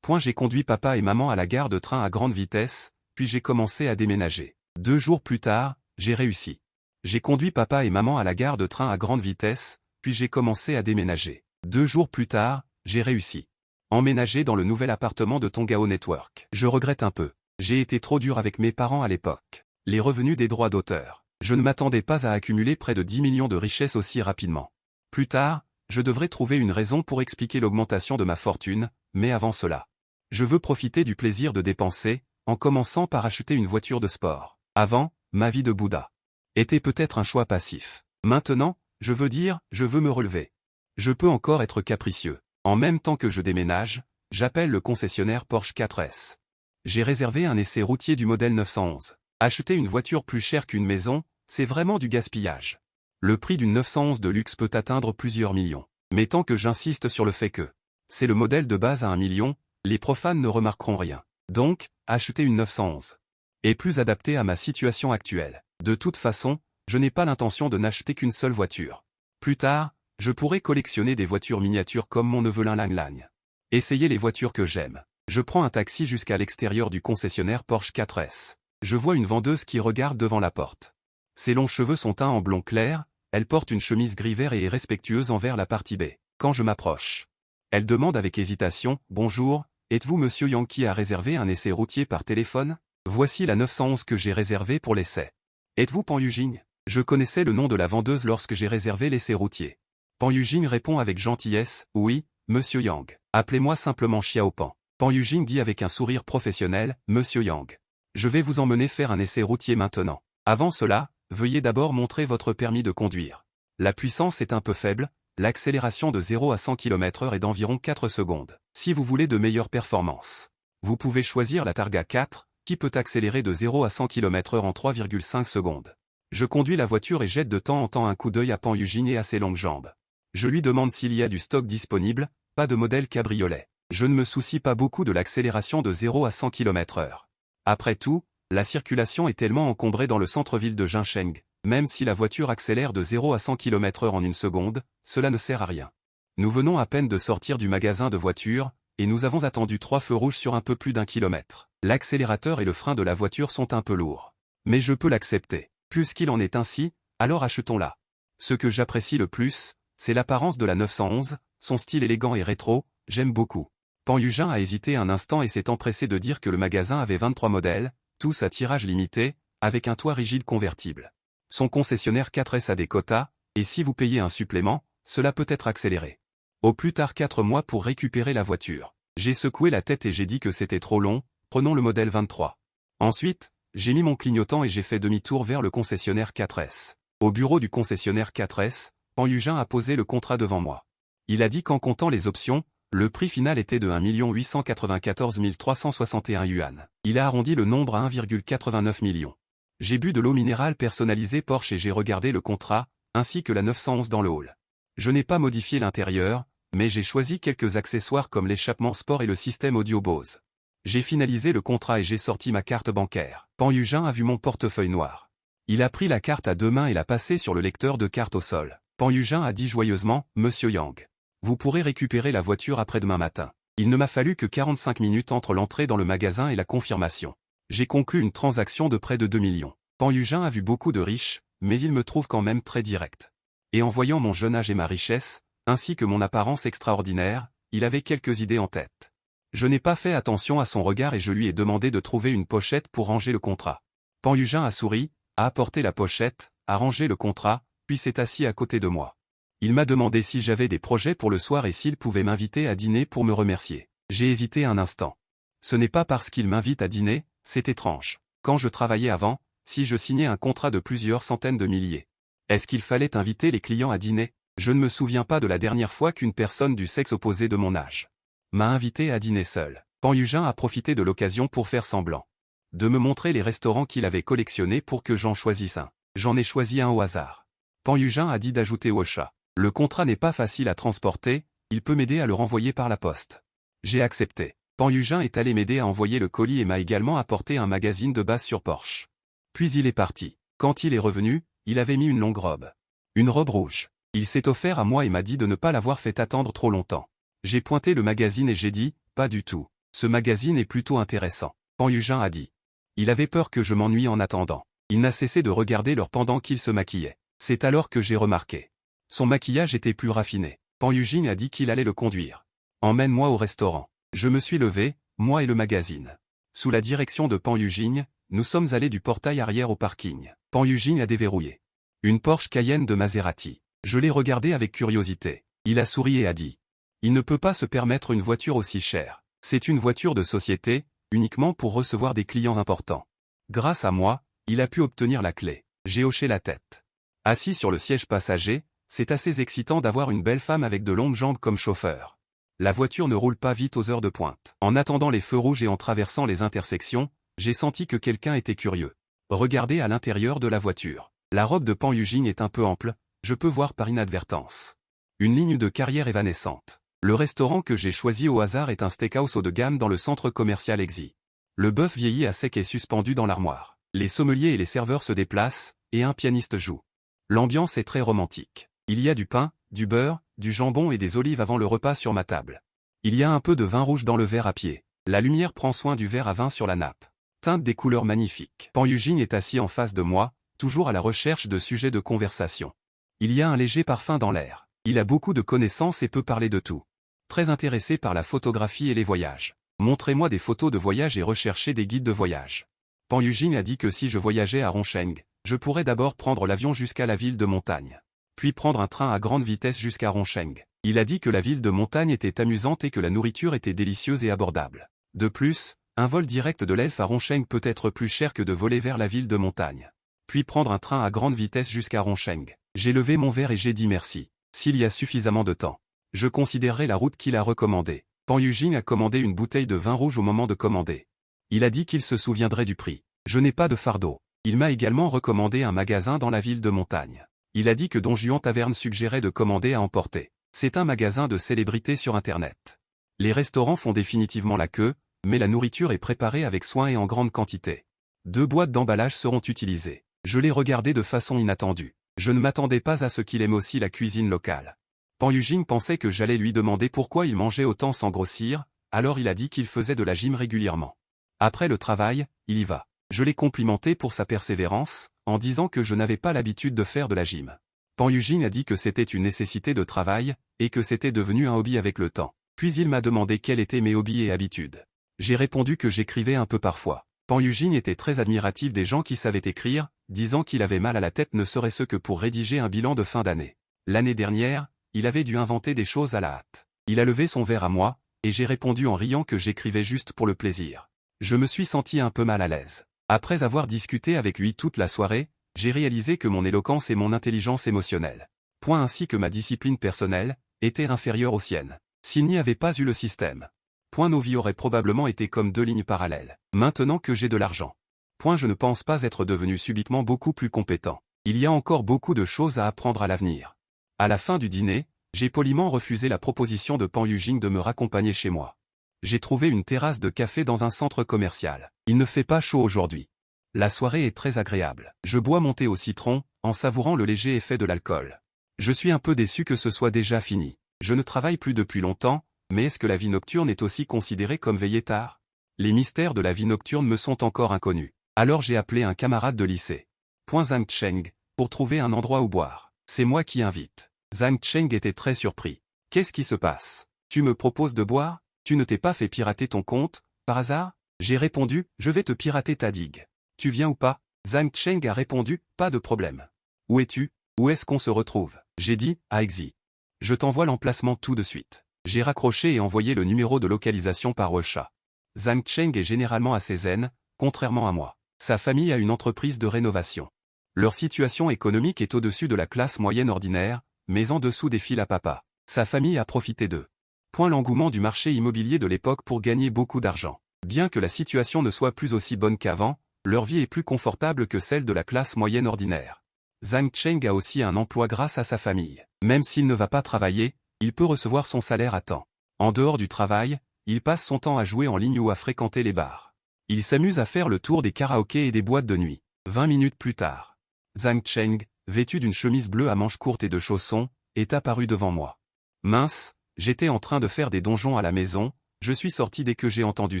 J'ai conduit papa et maman à la gare de train à grande vitesse, puis j'ai commencé à déménager. 2 jours plus tard, j'ai réussi. J'ai conduit papa et maman à la gare de train à grande vitesse, puis j'ai commencé à déménager. 2 jours plus tard, j'ai réussi. Emménager dans le nouvel appartement de Tongao Network. Je regrette un peu. J'ai été trop dur avec mes parents à l'époque. Les revenus des droits d'auteur. Je ne m'attendais pas à accumuler près de 10 millions de richesses aussi rapidement. Plus tard, je devrais trouver une raison pour expliquer l'augmentation de ma fortune, mais avant cela. Je veux profiter du plaisir de dépenser, en commençant par acheter une voiture de sport. Avant, ma vie de Bouddha était peut-être un choix passif. Maintenant, je veux me relever. Je peux encore être capricieux. En même temps que je déménage, j'appelle le concessionnaire Porsche 4S. J'ai réservé un essai routier du modèle 911. Acheter une voiture plus chère qu'une maison, c'est vraiment du gaspillage. Le prix d'une 911 de luxe peut atteindre plusieurs millions. Mais tant que j'insiste sur le fait que c'est le modèle de base à 1 million, les profanes ne remarqueront rien. Donc, acheter une 911 est plus adapté à ma situation actuelle. De toute façon, je n'ai pas l'intention de n'acheter qu'une seule voiture. Plus tard, je pourrai collectionner des voitures miniatures comme mon neveu Lang Lang. Essayer les voitures que j'aime. Je prends un taxi jusqu'à l'extérieur du concessionnaire Porsche 4S. Je vois une vendeuse qui regarde devant la porte. Ses longs cheveux sont teints en blond clair, elle porte une chemise gris vert et est respectueuse envers la partie B. Quand je m'approche, elle demande avec hésitation, « Bonjour, êtes-vous monsieur Yang qui a réservé un essai routier par téléphone? Voici la 911 que j'ai réservée pour l'essai. Êtes-vous Pan Yujing ?» Je connaissais le nom de la vendeuse lorsque j'ai réservé l'essai routier. Pan Yujing répond avec gentillesse, « Oui, monsieur Yang. Appelez-moi simplement Xiao Pan. » Pan Yujing dit avec un sourire professionnel, « Monsieur Yang. Je vais vous emmener faire un essai routier maintenant. Avant cela, veuillez d'abord montrer votre permis de conduire. La puissance est un peu faible, l'accélération de 0 à 100 km/h est d'environ 4 secondes. Si vous voulez de meilleures performances, vous pouvez choisir la Targa 4, qui peut accélérer de 0 à 100 km/h en 3,5 secondes. Je conduis la voiture et jette de temps en temps un coup d'œil à Pan Yujing et à ses longues jambes. Je lui demande s'il y a du stock disponible, pas de modèle cabriolet. Je ne me soucie pas beaucoup de l'accélération de 0 à 100 km/h. Après tout, la circulation est tellement encombrée dans le centre-ville de Jincheng, Même si la voiture accélère de 0 à 100 km/h en une seconde, cela ne sert à rien. Nous venons à peine de sortir du magasin de voitures, et nous avons attendu 3 feux rouges sur un peu plus d'1 kilomètre. L'accélérateur et le frein de la voiture sont un peu lourds. Mais je peux l'accepter. Puisqu'il en est ainsi, alors achetons-la. Ce que j'apprécie le plus, c'est l'apparence de la 911, son style élégant et rétro, j'aime beaucoup. Pan Yujin a hésité un instant et s'est empressé de dire que le magasin avait 23 modèles, tous à tirage limité, avec un toit rigide convertible. Son concessionnaire 4S a des quotas, et si vous payez un supplément, cela peut être accéléré. Au plus tard 4 mois pour récupérer la voiture. J'ai secoué la tête et j'ai dit que c'était trop long, prenons le modèle 23. Ensuite, j'ai mis mon clignotant et j'ai fait demi-tour vers le concessionnaire 4S. Au bureau du concessionnaire 4S, Pan Yujin a posé le contrat devant moi. Il a dit qu'en comptant les options, le prix final était de 1 894 361 yuan. Il a arrondi le nombre à 1,89 million. J'ai bu de l'eau minérale personnalisée Porsche et j'ai regardé le contrat, ainsi que la 911 dans le hall. Je n'ai pas modifié l'intérieur, mais j'ai choisi quelques accessoires comme l'échappement sport et le système audio Bose. J'ai finalisé le contrat et j'ai sorti ma carte bancaire. Pan Yujin a vu mon portefeuille noir. Il a pris la carte à 2 mains et l'a passée sur le lecteur de carte au sol. Pan Yujin a dit joyeusement, « Monsieur Yang, vous pourrez récupérer la voiture après-demain matin. » Il ne m'a fallu que 45 minutes entre l'entrée dans le magasin et la confirmation. J'ai conclu une transaction de près de 2 millions. Pan Yujin a vu beaucoup de riches, mais il me trouve quand même très direct. Et en voyant mon jeune âge et ma richesse, ainsi que mon apparence extraordinaire, il avait quelques idées en tête. Je n'ai pas fait attention à son regard et je lui ai demandé de trouver une pochette pour ranger le contrat. Pan Yujin a souri, a apporté la pochette, a rangé le contrat, puis s'est assis à côté de moi. Il m'a demandé si j'avais des projets pour le soir et s'il pouvait m'inviter à dîner pour me remercier. J'ai hésité un instant. Ce n'est pas parce qu'il m'invite à dîner, c'est étrange. Quand je travaillais avant, si je signais un contrat de plusieurs centaines de milliers. Est-ce qu'il fallait inviter les clients à dîner? Je ne me souviens pas de la dernière fois qu'une personne du sexe opposé de mon âge m'a invité à dîner seul. Pan Yujin a profité de l'occasion pour faire semblant de me montrer les restaurants qu'il avait collectionnés pour que j'en choisisse un. J'en ai choisi un au hasard. Pan Yujin a dit d'ajouter au chat. Le contrat n'est pas facile à transporter, il peut m'aider à le renvoyer par la poste. J'ai accepté. Pan Yujin est allé m'aider à envoyer le colis et m'a également apporté un magazine de base sur Porsche. Puis il est parti. Quand il est revenu, il avait mis une longue robe. Une robe rouge. Il s'est offert à moi et m'a dit de ne pas l'avoir fait attendre trop longtemps. J'ai pointé le magazine et j'ai dit, pas du tout. Ce magazine est plutôt intéressant. Pan Yujin a dit. Il avait peur que je m'ennuie en attendant. Il n'a cessé de regarder l'heure pendant qu'il se maquillait. C'est alors que j'ai remarqué. Son maquillage était plus raffiné. Pan Yujin a dit qu'il allait le conduire. Emmène-moi au restaurant. Je me suis levé, moi et le magazine. Sous la direction de Pan Yujin, nous sommes allés du portail arrière au parking. Pan Yujin a déverrouillé. Une Porsche Cayenne de Maserati. Je l'ai regardé avec curiosité. Il a souri et a dit. Il ne peut pas se permettre une voiture aussi chère. C'est une voiture de société, uniquement pour recevoir des clients importants. Grâce à moi, il a pu obtenir la clé. J'ai hoché la tête. Assis sur le siège passager, c'est assez excitant d'avoir une belle femme avec de longues jambes comme chauffeur. La voiture ne roule pas vite aux heures de pointe. En attendant les feux rouges et en traversant les intersections, j'ai senti que quelqu'un était curieux. Regardez à l'intérieur de la voiture. La robe de Pan Yujin est un peu ample, je peux voir par inadvertance. Une ligne de carrière évanescente. Le restaurant que j'ai choisi au hasard est un steakhouse haut de gamme dans le centre commercial Exi. Le bœuf vieilli à sec est suspendu dans l'armoire. Les sommeliers et les serveurs se déplacent, et un pianiste joue. L'ambiance est très romantique. Il y a du pain, du beurre, du jambon et des olives avant le repas sur ma table. Il y a un peu de vin rouge dans le verre à pied. La lumière prend soin du verre à vin sur la nappe. Teinte des couleurs magnifiques. Pan Yujin est assis en face de moi, toujours à la recherche de sujets de conversation. Il y a un léger parfum dans l'air. Il a beaucoup de connaissances et peut parler de tout. Très intéressé par la photographie et les voyages. Montrez-moi des photos de voyage et recherchez des guides de voyage. Pan Yujin a dit que si je voyageais à Rongsheng, je pourrais d'abord prendre l'avion jusqu'à la ville de montagne. Puis prendre un train à grande vitesse jusqu'à Rongsheng. Il a dit que la ville de montagne était amusante et que la nourriture était délicieuse et abordable. De plus, un vol direct de l'Elf à Rongsheng peut être plus cher que de voler vers la ville de montagne. Puis prendre un train à grande vitesse jusqu'à Rongsheng. J'ai levé mon verre et j'ai dit merci. S'il y a suffisamment de temps, je considérerai la route qu'il a recommandée. Pan Yujin a commandé une bouteille de vin rouge au moment de commander. Il a dit qu'il se souviendrait du prix. Je n'ai pas de fardeau. Il m'a également recommandé un magasin dans la ville de montagne. Il a dit que Don Juan Taverne suggérait de commander à emporter. C'est un magasin de célébrités sur Internet. Les restaurants font définitivement la queue, mais la nourriture est préparée avec soin et en grande quantité. 2 boîtes d'emballage seront utilisées. Je l'ai regardé de façon inattendue. Je ne m'attendais pas à ce qu'il aime aussi la cuisine locale. Pan Yujing pensait que j'allais lui demander pourquoi il mangeait autant sans grossir, alors il a dit qu'il faisait de la gym régulièrement. Après le travail, il y va. Je l'ai complimenté pour sa persévérance, en disant que je n'avais pas l'habitude de faire de la gym. Pan Yujing a dit que c'était une nécessité de travail, et que c'était devenu un hobby avec le temps. Puis il m'a demandé quels étaient mes hobbies et habitudes. J'ai répondu que j'écrivais un peu parfois. Pan Yujing était très admiratif des gens qui savaient écrire, disant qu'il avait mal à la tête ne serait-ce que pour rédiger un bilan de fin d'année. L'année dernière, il avait dû inventer des choses à la hâte. Il a levé son verre à moi, et j'ai répondu en riant que j'écrivais juste pour le plaisir. Je me suis senti un peu mal à l'aise. Après avoir discuté avec lui toute la soirée, j'ai réalisé que mon éloquence et mon intelligence émotionnelle, point ainsi que ma discipline personnelle, étaient inférieures aux siennes. S'il n'y avait pas eu le système, point nos vies auraient probablement été comme deux lignes parallèles. Maintenant que j'ai de l'argent, point je ne pense pas être devenu subitement beaucoup plus compétent. Il y a encore beaucoup de choses à apprendre à l'avenir. À la fin du dîner, j'ai poliment refusé la proposition de Pan Yujing de me raccompagner chez moi. J'ai trouvé une terrasse de café dans un centre commercial. Il ne fait pas chaud aujourd'hui. La soirée est très agréable. Je bois mon thé au citron, en savourant le léger effet de l'alcool. Je suis un peu déçu que ce soit déjà fini. Je ne travaille plus depuis longtemps, mais est-ce que la vie nocturne est aussi considérée comme veiller tard? Les mystères de la vie nocturne me sont encore inconnus. Alors j'ai appelé un camarade de lycée. Zhang Cheng, pour trouver un endroit où boire. C'est moi qui invite. Zhang Cheng était très surpris. Qu'est-ce qui se passe? Tu me proposes de boire? Tu ne t'es pas fait pirater ton compte, par hasard? J'ai répondu, je vais te pirater ta digue. Tu viens ou pas? Zhang Cheng a répondu, pas de problème. Où es-tu? Où est-ce qu'on se retrouve? J'ai dit, à Exi. Je t'envoie l'emplacement tout de suite. J'ai raccroché et envoyé le numéro de localisation par WeChat. Zhang Cheng est généralement assez zen, contrairement à moi. Sa famille a une entreprise de rénovation. Leur situation économique est au-dessus de la classe moyenne ordinaire, mais en dessous des fils à papa. Sa famille a profité d'eux. Point l'engouement du marché immobilier de l'époque pour gagner beaucoup d'argent. Bien que la situation ne soit plus aussi bonne qu'avant, leur vie est plus confortable que celle de la classe moyenne ordinaire. Zhang Cheng a aussi un emploi grâce à sa famille. Même s'il ne va pas travailler, il peut recevoir son salaire à temps. En dehors du travail, il passe son temps à jouer en ligne ou à fréquenter les bars. Il s'amuse à faire le tour des karaokés et des boîtes de nuit. 20 minutes plus tard, Zhang Cheng, vêtu d'une chemise bleue à manches courtes et de chaussons, est apparu devant moi. Mince, j'étais en train de faire des donjons à la maison, je suis sorti dès que j'ai entendu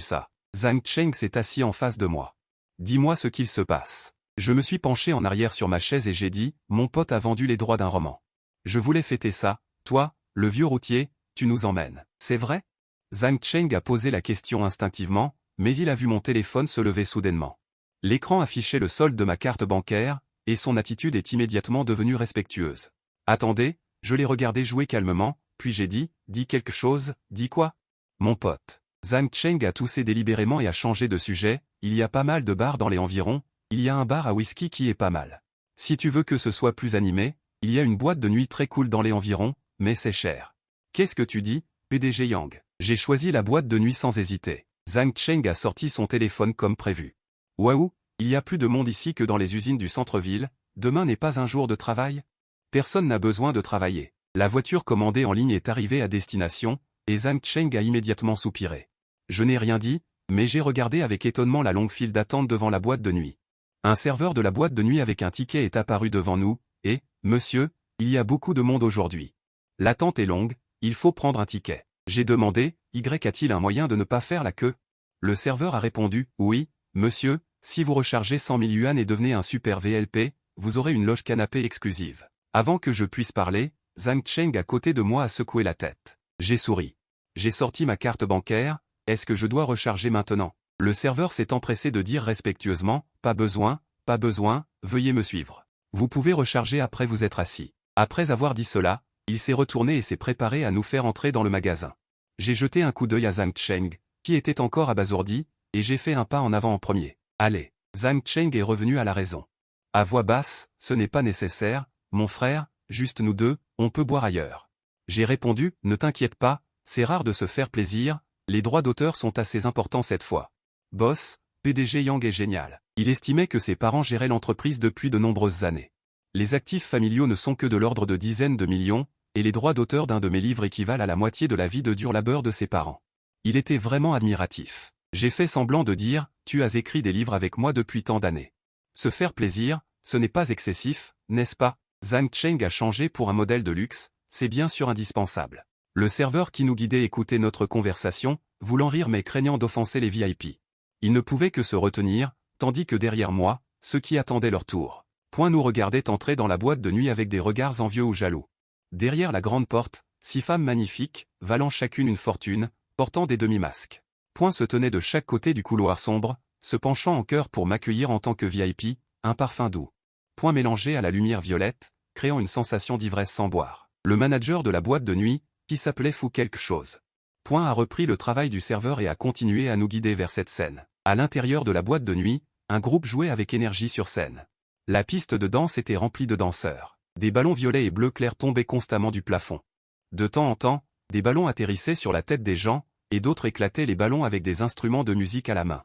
ça. Zhang Cheng s'est assis en face de moi. Dis-moi ce qu'il se passe. Je me suis penché en arrière sur ma chaise et j'ai dit, mon pote a vendu les droits d'un roman. Je voulais fêter ça, toi, le vieux routier, tu nous emmènes. C'est vrai? Zhang Cheng a posé la question instinctivement, mais il a vu mon téléphone se lever soudainement. L'écran affichait le solde de ma carte bancaire, et son attitude est immédiatement devenue respectueuse. Attendez, je l'ai regardé jouer calmement, puis j'ai dit, dis quelque chose, dis quoi? Mon pote. Zhang Cheng a toussé délibérément et a changé de sujet, il y a pas mal de bars dans les environs, il y a un bar à whisky qui est pas mal. Si tu veux que ce soit plus animé, il y a une boîte de nuit très cool dans les environs, mais c'est cher. Qu'est-ce que tu dis, PDG Yang? J'ai choisi la boîte de nuit sans hésiter. Zhang Cheng a sorti son téléphone comme prévu. Waouh, il y a plus de monde ici que dans les usines du centre-ville, demain n'est pas un jour de travail? Personne n'a besoin de travailler. La voiture commandée en ligne est arrivée à destination, et Zhang Cheng a immédiatement soupiré. Je n'ai rien dit, mais j'ai regardé avec étonnement la longue file d'attente devant la boîte de nuit. Un serveur de la boîte de nuit avec un ticket est apparu devant nous, et, monsieur, il y a beaucoup de monde aujourd'hui. L'attente est longue, il faut prendre un ticket. J'ai demandé, a-t-il un moyen de ne pas faire la queue? Le serveur a répondu, oui, monsieur, si vous rechargez 100 000 yuan et devenez un super VLP, vous aurez une loge canapé exclusive. Avant que je puisse parler, Zhang Cheng à côté de moi a secoué la tête. J'ai souri. J'ai sorti ma carte bancaire, est-ce que je dois recharger maintenant? Le serveur s'est empressé de dire respectueusement, pas besoin, veuillez me suivre. Vous pouvez recharger après vous être assis. Après avoir dit cela, il s'est retourné et s'est préparé à nous faire entrer dans le magasin. J'ai jeté un coup d'œil à Zhang Cheng, qui était encore abasourdi, et j'ai fait un pas en avant en premier. Allez, Zhang Cheng est revenu à la raison. À voix basse, ce n'est pas nécessaire, mon frère, juste nous deux, on peut boire ailleurs. J'ai répondu, ne t'inquiète pas, c'est rare de se faire plaisir, les droits d'auteur sont assez importants cette fois. Boss, PDG Yang est génial. Il estimait que ses parents géraient l'entreprise depuis de nombreuses années. Les actifs familiaux ne sont que de l'ordre de dizaines de millions, et les droits d'auteur d'un de mes livres équivalent à la moitié de la vie de dur labeur de ses parents. Il était vraiment admiratif. J'ai fait semblant de dire, tu as écrit des livres avec moi depuis tant d'années. Se faire plaisir, ce n'est pas excessif, n'est-ce pas? Zhang Cheng a changé pour un modèle de luxe, c'est bien sûr indispensable. Le serveur qui nous guidait écoutait notre conversation, voulant rire mais craignant d'offenser les VIP. Il ne pouvait que se retenir, tandis que derrière moi, ceux qui attendaient leur tour. Point nous regardaient entrer dans la boîte de nuit avec des regards envieux ou jaloux. Derrière la grande porte, 6 femmes magnifiques, valant chacune une fortune, portant des demi-masques. Point se tenait de chaque côté du couloir sombre, se penchant en chœur pour m'accueillir en tant que VIP, un parfum doux. Point mélangé à la lumière violette, créant une sensation d'ivresse sans boire. Le manager de la boîte de nuit, qui s'appelait Fou quelque chose. Point a repris le travail du serveur et a continué à nous guider vers cette scène. À l'intérieur de la boîte de nuit, un groupe jouait avec énergie sur scène. La piste de danse était remplie de danseurs. Des ballons violets et bleus clairs tombaient constamment du plafond. De temps en temps, des ballons atterrissaient sur la tête des gens, et d'autres éclataient les ballons avec des instruments de musique à la main.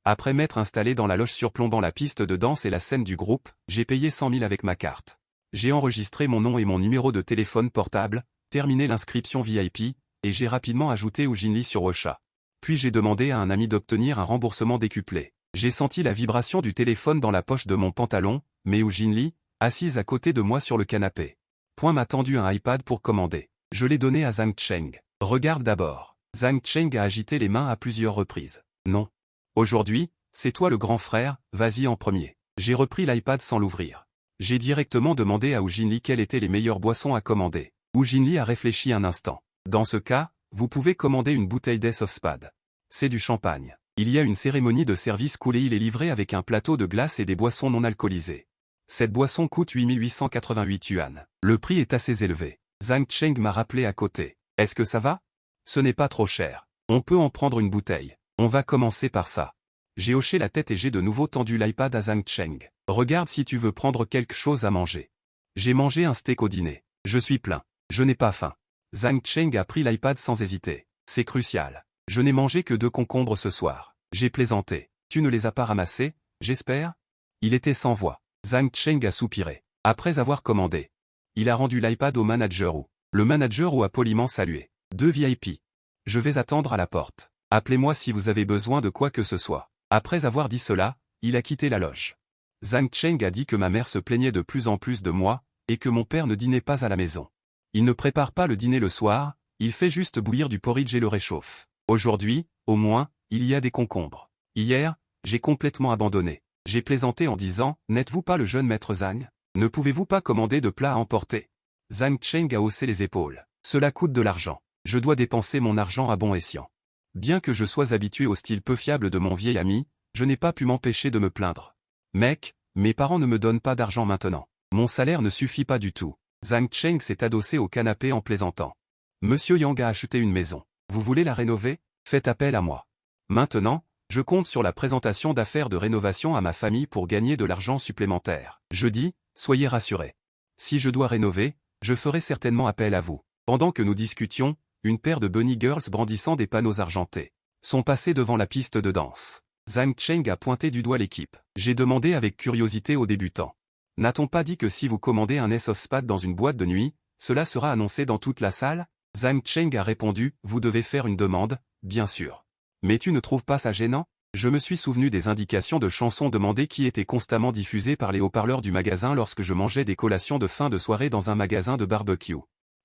Après m'être installé dans la loge surplombant la piste de danse et la scène du groupe, j'ai payé 100 000 avec ma carte. J'ai enregistré mon nom et mon numéro de téléphone portable, terminé l'inscription VIP, et j'ai rapidement ajouté Ujinli sur Ocha. Puis j'ai demandé à un ami d'obtenir un remboursement décuplé. J'ai senti la vibration du téléphone dans la poche de mon pantalon, mais Ujinli, assise à côté de moi sur le canapé. Point m'a tendu un iPad pour commander. Je l'ai donné à Zhang Cheng. Regarde d'abord. Zhang Cheng a agité les mains à plusieurs reprises. Non. Aujourd'hui, c'est toi le grand frère, vas-y en premier. J'ai repris l'iPad sans l'ouvrir. J'ai directement demandé à Ujinli quelles étaient les meilleures boissons à commander. Ujinli a réfléchi un instant. Dans ce cas, vous pouvez commander une bouteille d'Ace of Spades. C'est du champagne. Il y a une cérémonie de service cool et il est livré avec un plateau de glace et des boissons non alcoolisées. Cette boisson coûte 8888 yuan. Le prix est assez élevé. Zhang Cheng m'a rappelé à côté. Est-ce que ça va? Ce n'est pas trop cher. On peut en prendre une bouteille. On va commencer par ça. J'ai hoché la tête et j'ai de nouveau tendu l'iPad à Zhang Cheng. Regarde si tu veux prendre quelque chose à manger. J'ai mangé un steak au dîner. Je suis plein. Je n'ai pas faim. Zhang Cheng a pris l'iPad sans hésiter. C'est crucial. Je n'ai mangé que 2 concombres ce soir. J'ai plaisanté. Tu ne les as pas ramassés, j'espère? Il était sans voix. Zhang Cheng a soupiré. Après avoir commandé. Il a rendu l'iPad au manager ou. Le manager ou a poliment salué. 2 VIP. Je vais attendre à la porte. Appelez-moi si vous avez besoin de quoi que ce soit. Après avoir dit cela, il a quitté la loge. Zhang Cheng a dit que ma mère se plaignait de plus en plus de moi, et que mon père ne dînait pas à la maison. Il ne prépare pas le dîner le soir, il fait juste bouillir du porridge et le réchauffe. Aujourd'hui, au moins, il y a des concombres. Hier, j'ai complètement abandonné. J'ai plaisanté en disant, n'êtes-vous pas le jeune maître Zhang? Ne pouvez-vous pas commander de plats à emporter? Zhang Cheng a haussé les épaules. Cela coûte de l'argent. Je dois dépenser mon argent à bon escient. Bien que je sois habitué au style peu fiable de mon vieil ami, je n'ai pas pu m'empêcher de me plaindre. Mec, mes parents ne me donnent pas d'argent maintenant. Mon salaire ne suffit pas du tout. Zhang Cheng s'est adossé au canapé en plaisantant. Monsieur Yang a acheté une maison. Vous voulez la rénover? Faites appel à moi. Maintenant, je compte sur la présentation d'affaires de rénovation à ma famille pour gagner de l'argent supplémentaire. Je dis, soyez rassurés. Si je dois rénover, je ferai certainement appel à vous. Pendant que nous discutions, une paire de bunny girls brandissant des panneaux argentés sont passées devant la piste de danse. Zhang Cheng a pointé du doigt l'équipe. J'ai demandé avec curiosité aux débutants. N'a-t-on pas dit que si vous commandez un Ace of Spades dans une boîte de nuit, cela sera annoncé dans toute la salle? Zhang Cheng a répondu, vous devez faire une demande, bien sûr. Mais tu ne trouves pas ça gênant? Je me suis souvenu des indications de chansons demandées qui étaient constamment diffusées par les haut-parleurs du magasin lorsque je mangeais des collations de fin de soirée dans un magasin de barbecue.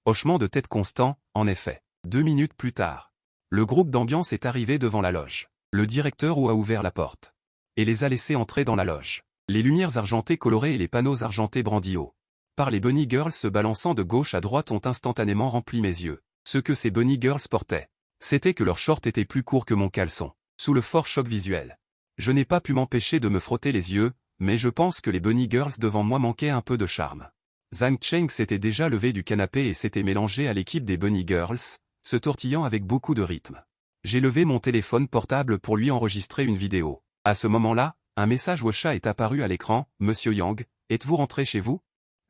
Hochement de tête constant, en effet. 2 minutes plus tard. Le groupe d'ambiance est arrivé devant la loge. Le directeur a ouvert la porte. Et les a laissés entrer dans la loge. Les lumières argentées colorées et les panneaux argentés brandis haut par les bunny girls se balançant de gauche à droite ont instantanément rempli mes yeux. Ce que ces bunny girls portaient, c'était que leur short était plus court que mon caleçon. Sous le fort choc visuel, je n'ai pas pu m'empêcher de me frotter les yeux, mais je pense que les bunny girls devant moi manquaient un peu de charme. Zhang Cheng s'était déjà levé du canapé et s'était mélangé à l'équipe des bunny girls, se tortillant avec beaucoup de rythme. J'ai levé mon téléphone portable pour lui enregistrer une vidéo. À ce moment-là, un message Wosha est apparu à l'écran. Monsieur Yang, êtes-vous rentré chez vous?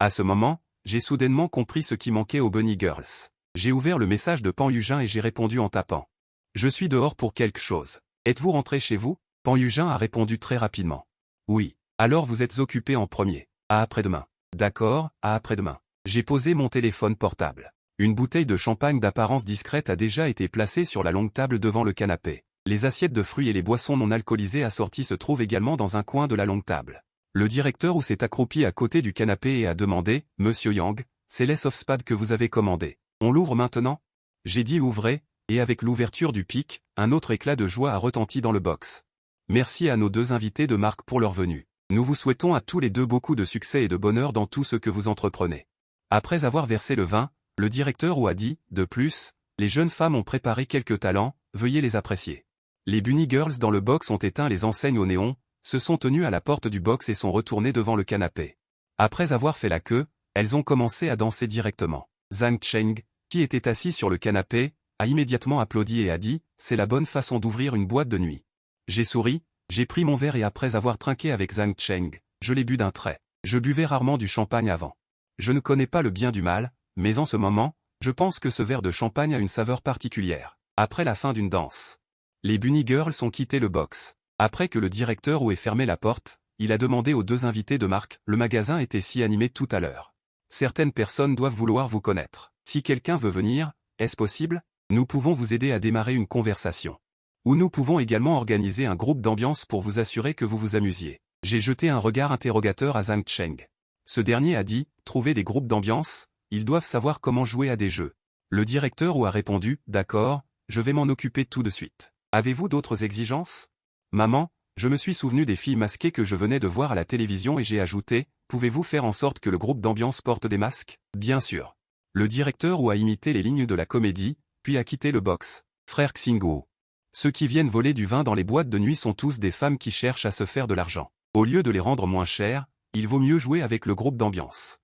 À ce moment, j'ai soudainement compris ce qui manquait aux bunny girls. J'ai ouvert le message de Pan Yujin et j'ai répondu en tapant. Je suis dehors pour quelque chose. Êtes-vous rentré chez vous? Pan Yujin a répondu très rapidement. Oui. Alors vous êtes occupé en premier. À après-demain. D'accord, à après-demain. J'ai posé mon téléphone portable. Une bouteille de champagne d'apparence discrète a déjà été placée sur la longue table devant le canapé. Les assiettes de fruits et les boissons non alcoolisées assorties se trouvent également dans un coin de la longue table. Le directeur s'est accroupi à côté du canapé et a demandé, « Monsieur Yang, c'est l'Ace of Spades que vous avez commandé. On l'ouvre maintenant ?» J'ai dit « Ouvrez », et avec l'ouverture du pic, un autre éclat de joie a retenti dans le box. Merci à nos deux invités de marque pour leur venue. Nous vous souhaitons à tous les deux beaucoup de succès et de bonheur dans tout ce que vous entreprenez. Après avoir versé le vin, le directeur a dit, de plus, les jeunes femmes ont préparé quelques talents, veuillez les apprécier. Les Bunny Girls dans le box ont éteint les enseignes au néon, se sont tenues à la porte du box et sont retournées devant le canapé. Après avoir fait la queue, elles ont commencé à danser directement. Zhang Cheng, qui était assis sur le canapé, a immédiatement applaudi et a dit, c'est la bonne façon d'ouvrir une boîte de nuit. J'ai souri, j'ai pris mon verre et après avoir trinqué avec Zhang Cheng, je l'ai bu d'un trait. Je buvais rarement du champagne avant. Je ne connais pas le bien du mal, mais en ce moment, je pense que ce verre de champagne a une saveur particulière. Après la fin d'une danse, les Bunny Girls ont quitté le box. Après que le directeur ait fermé la porte, il a demandé aux deux invités de marque, le magasin était si animé tout à l'heure. Certaines personnes doivent vouloir vous connaître. Si quelqu'un veut venir, est-ce possible? Nous pouvons vous aider à démarrer une conversation. Ou nous pouvons également organiser un groupe d'ambiance pour vous assurer que vous vous amusiez. J'ai jeté un regard interrogateur à Zhang Cheng. Ce dernier a dit, trouver des groupes d'ambiance, ils doivent savoir comment jouer à des jeux. Le directeur a répondu, d'accord, je vais m'en occuper tout de suite. Avez-vous d'autres exigences? Maman, je me suis souvenu des filles masquées que je venais de voir à la télévision et j'ai ajouté, pouvez-vous faire en sorte que le groupe d'ambiance porte des masques? Bien sûr. Le directeur a imité les lignes de la comédie, puis a quitté le box. Frère Xingguo. Ceux qui viennent voler du vin dans les boîtes de nuit sont tous des femmes qui cherchent à se faire de l'argent. Au lieu de les rendre moins chers, il vaut mieux jouer avec le groupe d'ambiance.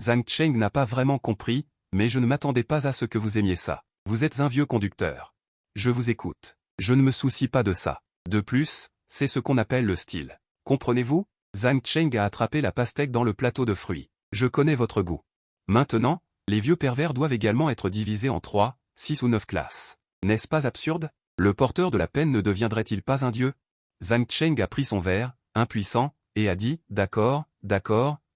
Zhang Cheng n'a pas vraiment compris, mais je ne m'attendais pas à ce que vous aimiez ça. Vous êtes un vieux conducteur. Je vous écoute. Je ne me soucie pas de ça. De plus, c'est ce qu'on appelle le style. Comprenez-vous? Zhang Cheng a attrapé la pastèque dans le plateau de fruits. Je connais votre goût. Maintenant, les vieux pervers doivent également être divisés en 3, 6 ou 9 classes. N'est-ce pas absurde? Le porteur de la peine ne deviendrait-il pas un dieu? Zhang Cheng a pris son verre, impuissant, et a dit, d'accord,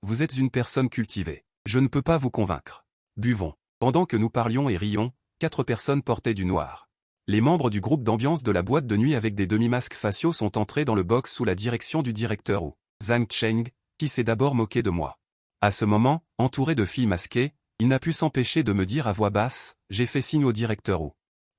vous êtes une personne cultivée. Je ne peux pas vous convaincre. Buvons. Pendant que nous parlions et rions, 4 personnes portaient du noir. Les membres du groupe d'ambiance de la boîte de nuit avec des demi-masques faciaux sont entrés dans le box sous la direction du directeur Zhang Cheng, qui s'est d'abord moqué de moi. À ce moment, entouré de filles masquées, il n'a pu s'empêcher de me dire à voix basse, j'ai fait signe au directeur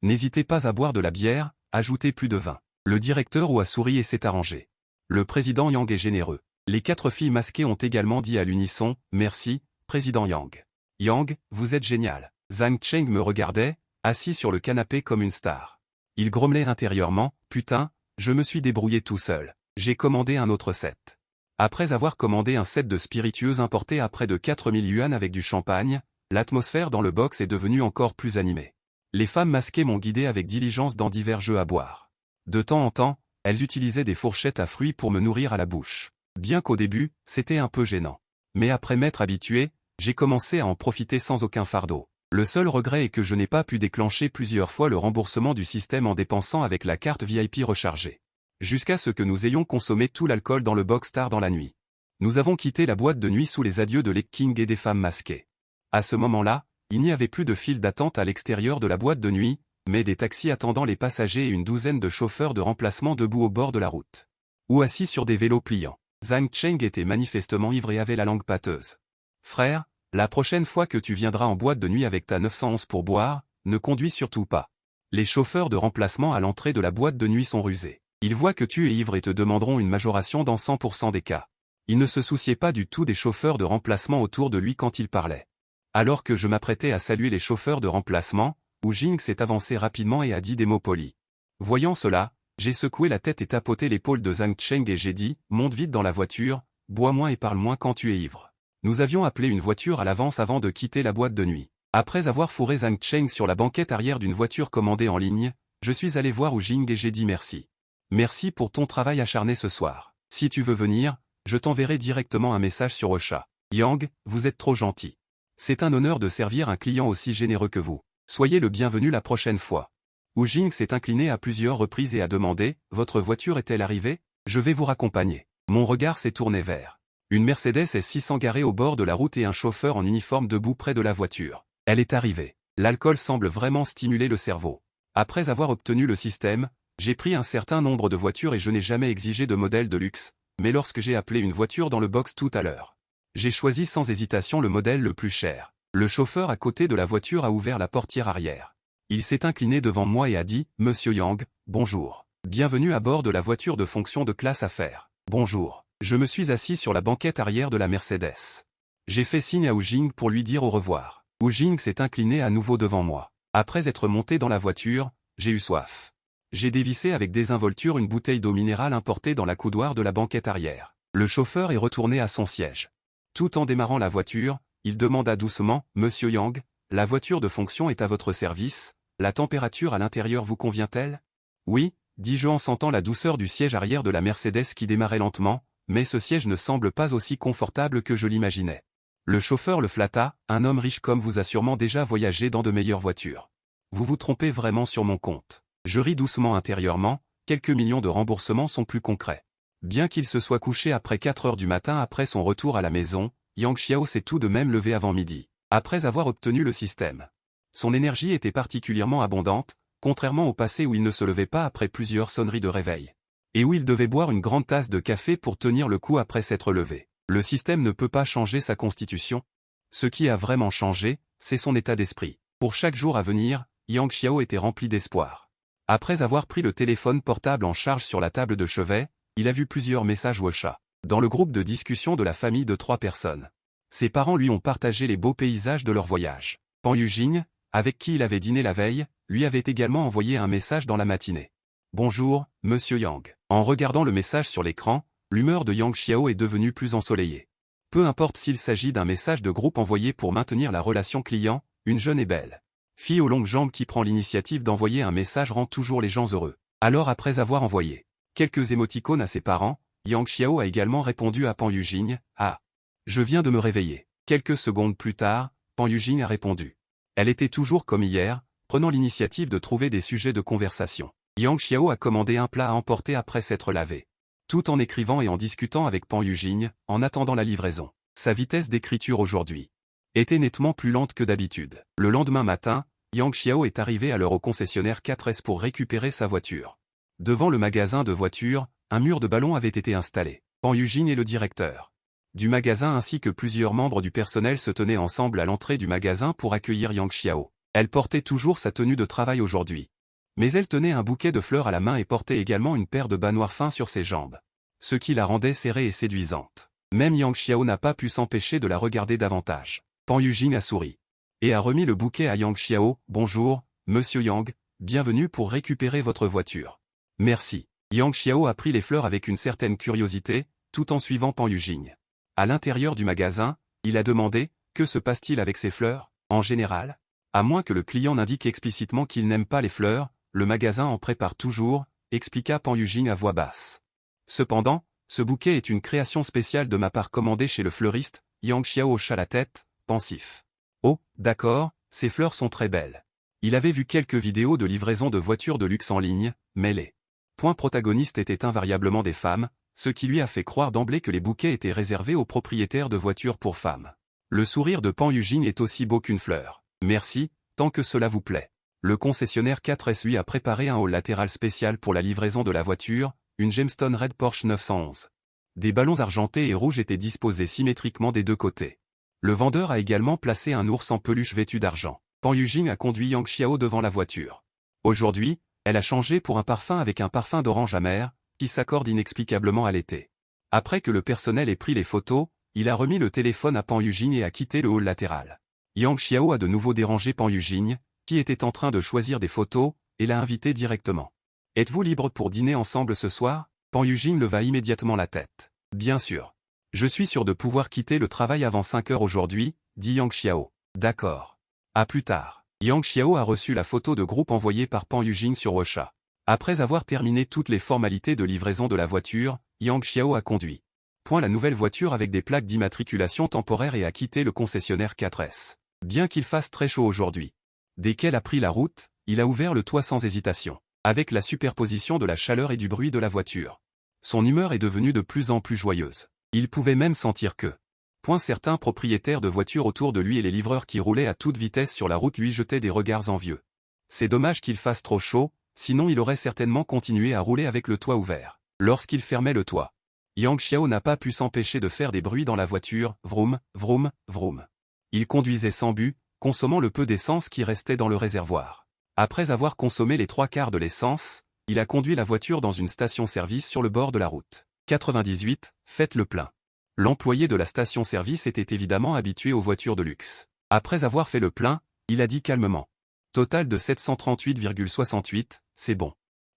N'hésitez pas à boire de la bière, ajoutez plus de vin. Le directeur a souri et s'est arrangé. Le président Yang est généreux. Les 4 filles masquées ont également dit à l'unisson, merci, président Yang. Yang, vous êtes génial. Zhang Cheng me regardait, assis sur le canapé comme une star. Il grommelait intérieurement, putain, je me suis débrouillé tout seul. J'ai commandé un autre set. Après avoir commandé un set de spiritueux importé à près de 4000 yuan avec du champagne, l'atmosphère dans le box est devenue encore plus animée. Les femmes masquées m'ont guidé avec diligence dans divers jeux à boire. De temps en temps, elles utilisaient des fourchettes à fruits pour me nourrir à la bouche. Bien qu'au début, c'était un peu gênant. Mais après m'être habitué, j'ai commencé à en profiter sans aucun fardeau. Le seul regret est que je n'ai pas pu déclencher plusieurs fois le remboursement du système en dépensant avec la carte VIP rechargée. Jusqu'à ce que nous ayons consommé tout l'alcool dans le box tard dans la nuit. Nous avons quitté la boîte de nuit sous les adieux de Lek King et des femmes masquées. À ce moment-là, il n'y avait plus de file d'attente à l'extérieur de la boîte de nuit, mais des taxis attendant les passagers et une douzaine de chauffeurs de remplacement debout au bord de la route. Ou assis sur des vélos pliants. Zhang Cheng était manifestement ivre et avait la langue pâteuse. Frère, la prochaine fois que tu viendras en boîte de nuit avec ta 911 pour boire, ne conduis surtout pas. Les chauffeurs de remplacement à l'entrée de la boîte de nuit sont rusés. Ils voient que tu es ivre et te demanderont une majoration dans 100% des cas. Il ne se souciait pas du tout des chauffeurs de remplacement autour de lui quand il parlait. Alors que je m'apprêtais à saluer les chauffeurs de remplacement, Wu Jing s'est avancé rapidement et a dit des mots polis. Voyant cela, j'ai secoué la tête et tapoté l'épaule de Zhang Cheng et j'ai dit, monte vite dans la voiture, bois moins et parle moins quand tu es ivre. Nous avions appelé une voiture à l'avance avant de quitter la boîte de nuit. Après avoir fourré Zhang Cheng sur la banquette arrière d'une voiture commandée en ligne, je suis allé voir Wu Jing et j'ai dit merci. Merci pour ton travail acharné ce soir. Si tu veux venir, je t'enverrai directement un message sur Ocha. Yang, vous êtes trop gentil. C'est un honneur de servir un client aussi généreux que vous. Soyez le bienvenu la prochaine fois. Wu Jing s'est incliné à plusieurs reprises et a demandé, votre voiture est-elle arrivée? Je vais vous raccompagner. Mon regard s'est tourné vers une Mercedes S600 garée au bord de la route et un chauffeur en uniforme debout près de la voiture. Elle est arrivée. L'alcool semble vraiment stimuler le cerveau. Après avoir obtenu le système, j'ai pris un certain nombre de voitures et je n'ai jamais exigé de modèle de luxe, mais lorsque j'ai appelé une voiture dans le box tout à l'heure, j'ai choisi sans hésitation le modèle le plus cher. Le chauffeur à côté de la voiture a ouvert la portière arrière. Il s'est incliné devant moi et a dit « Monsieur Yang, bonjour. Bienvenue à bord de la voiture de fonction de classe affaires. Bonjour. » Je me suis assis sur la banquette arrière de la Mercedes. J'ai fait signe à Hu Jing pour lui dire au revoir. Hu Jing s'est incliné à nouveau devant moi. Après être monté dans la voiture, j'ai eu soif. J'ai dévissé avec désinvolture une bouteille d'eau minérale importée dans la coudoir de la banquette arrière. Le chauffeur est retourné à son siège. Tout en démarrant la voiture, il demanda doucement « Monsieur Yang, la voiture de fonction est à votre service, la température à l'intérieur vous convient-elle » ? « Oui » dis-je en sentant la douceur du siège arrière de la Mercedes qui démarrait lentement, mais ce siège ne semble pas aussi confortable que je l'imaginais. Le chauffeur le flatta, « Un homme riche comme vous a sûrement déjà voyagé dans de meilleures voitures. Vous vous trompez vraiment sur mon compte. » Je ris doucement intérieurement, quelques millions de remboursements sont plus concrets. Bien qu'il se soit couché après 4 heures du matin après son retour à la maison, Yang Xiao s'est tout de même levé avant midi, après avoir obtenu le système. Son énergie était particulièrement abondante, contrairement au passé où il ne se levait pas après plusieurs sonneries de réveil. Et où il devait boire une grande tasse de café pour tenir le coup après s'être levé. Le système ne peut pas changer sa constitution. Ce qui a vraiment changé, c'est son état d'esprit. Pour chaque jour à venir, Yang Xiao était rempli d'espoir. Après avoir pris le téléphone portable en charge sur la table de chevet, il a vu plusieurs messages WhatsApp. Dans le groupe de discussion de la famille de 3 personnes. Ses parents lui ont partagé les beaux paysages de leur voyage. Pan Yujing, avec qui il avait dîné la veille, lui avait également envoyé un message dans la matinée. « Bonjour, Monsieur Yang. » En regardant le message sur l'écran, l'humeur de Yang Xiao est devenue plus ensoleillée. Peu importe s'il s'agit d'un message de groupe envoyé pour maintenir la relation client, une jeune et belle fille aux longues jambes qui prend l'initiative d'envoyer un message rend toujours les gens heureux. Alors après avoir envoyé quelques émoticônes à ses parents, Yang Xiao a également répondu à Pan Yujing, « Ah, je viens de me réveiller. » Quelques secondes plus tard, Pan Yujing a répondu. Elle était toujours comme hier, prenant l'initiative de trouver des sujets de conversation. Yang Xiao a commandé un plat à emporter après s'être lavé. Tout en écrivant et en discutant avec Pan Yujing, en attendant la livraison. Sa vitesse d'écriture aujourd'hui était nettement plus lente que d'habitude. Le lendemain matin, Yang Xiao est arrivé à l'heure au concessionnaire 4S pour récupérer sa voiture. Devant le magasin de voitures, un mur de ballon avait été installé. Pan Yujing et le directeur du magasin ainsi que plusieurs membres du personnel se tenaient ensemble à l'entrée du magasin pour accueillir Yang Xiao. Elle portait toujours sa tenue de travail aujourd'hui. Mais elle tenait un bouquet de fleurs à la main et portait également une paire de bas noirs fins sur ses jambes. Ce qui la rendait serrée et séduisante. Même Yang Xiao n'a pas pu s'empêcher de la regarder davantage. Pan Yujing a souri. Et a remis le bouquet à Yang Xiao. « Bonjour, Monsieur Yang, bienvenue pour récupérer votre voiture. » « Merci. » Yang Xiao a pris les fleurs avec une certaine curiosité, tout en suivant Pan Yujing. À l'intérieur du magasin, il a demandé « Que se passe-t-il avec ces fleurs, en général ?» À moins que le client n'indique explicitement qu'il n'aime pas les fleurs, le magasin en prépare toujours, expliqua Pan Yujing à voix basse. Cependant, ce bouquet est une création spéciale de ma part commandée chez le fleuriste. Yang Xiao hocha la tête, pensif. Oh, d'accord, ces fleurs sont très belles. Il avait vu quelques vidéos de livraison de voitures de luxe en ligne, mais les points protagonistes étaient invariablement des femmes, ce qui lui a fait croire d'emblée que les bouquets étaient réservés aux propriétaires de voitures pour femmes. Le sourire de Pan Yujing est aussi beau qu'une fleur. Merci, tant que cela vous plaît. Le concessionnaire 4S lui a préparé un hall latéral spécial pour la livraison de la voiture, une Gemstone Red Porsche 911. Des ballons argentés et rouges étaient disposés symétriquement des deux côtés. Le vendeur a également placé un ours en peluche vêtu d'argent. Pan Yujing a conduit Yang Xiao devant la voiture. Aujourd'hui, elle a changé pour un parfum avec un parfum d'orange amer, qui s'accorde inexplicablement à l'été. Après que le personnel ait pris les photos, il a remis le téléphone à Pan Yujing et a quitté le hall latéral. Yang Xiao a de nouveau dérangé Pan Yujing, qui était en train de choisir des photos, et l'a invité directement. « Êtes-vous libre pour dîner ensemble ce soir ?» Pan Yujing leva immédiatement la tête. « Bien sûr. Je suis sûr de pouvoir quitter le travail avant 5 heures aujourd'hui, » dit Yang Xiao. « D'accord. À plus tard. » Yang Xiao a reçu la photo de groupe envoyée par Pan Yujing sur WhatsApp. Après avoir terminé toutes les formalités de livraison de la voiture, Yang Xiao a conduit. La nouvelle voiture avec des plaques d'immatriculation temporaire et a quitté le concessionnaire 4S. Bien qu'il fasse très chaud aujourd'hui. Dès qu'elle a pris la route, il a ouvert le toit sans hésitation. Avec la superposition de la chaleur et du bruit de la voiture. Son humeur est devenue de plus en plus joyeuse. Il pouvait même sentir que certains propriétaires de voitures autour de lui et les livreurs qui roulaient à toute vitesse sur la route lui jetaient des regards envieux. C'est dommage qu'il fasse trop chaud, sinon il aurait certainement continué à rouler avec le toit ouvert. Lorsqu'il fermait le toit, Yang Xiao n'a pas pu s'empêcher de faire des bruits dans la voiture, vroom, vroom, vroom. Il conduisait sans but, consommant le peu d'essence qui restait dans le réservoir. Après avoir consommé les 3/4 de l'essence, il a conduit la voiture dans une station-service sur le bord de la route. 98, faites le plein. L'employé de la station-service était évidemment habitué aux voitures de luxe. Après avoir fait le plein, il a dit calmement. Total de 738,68, c'est bon.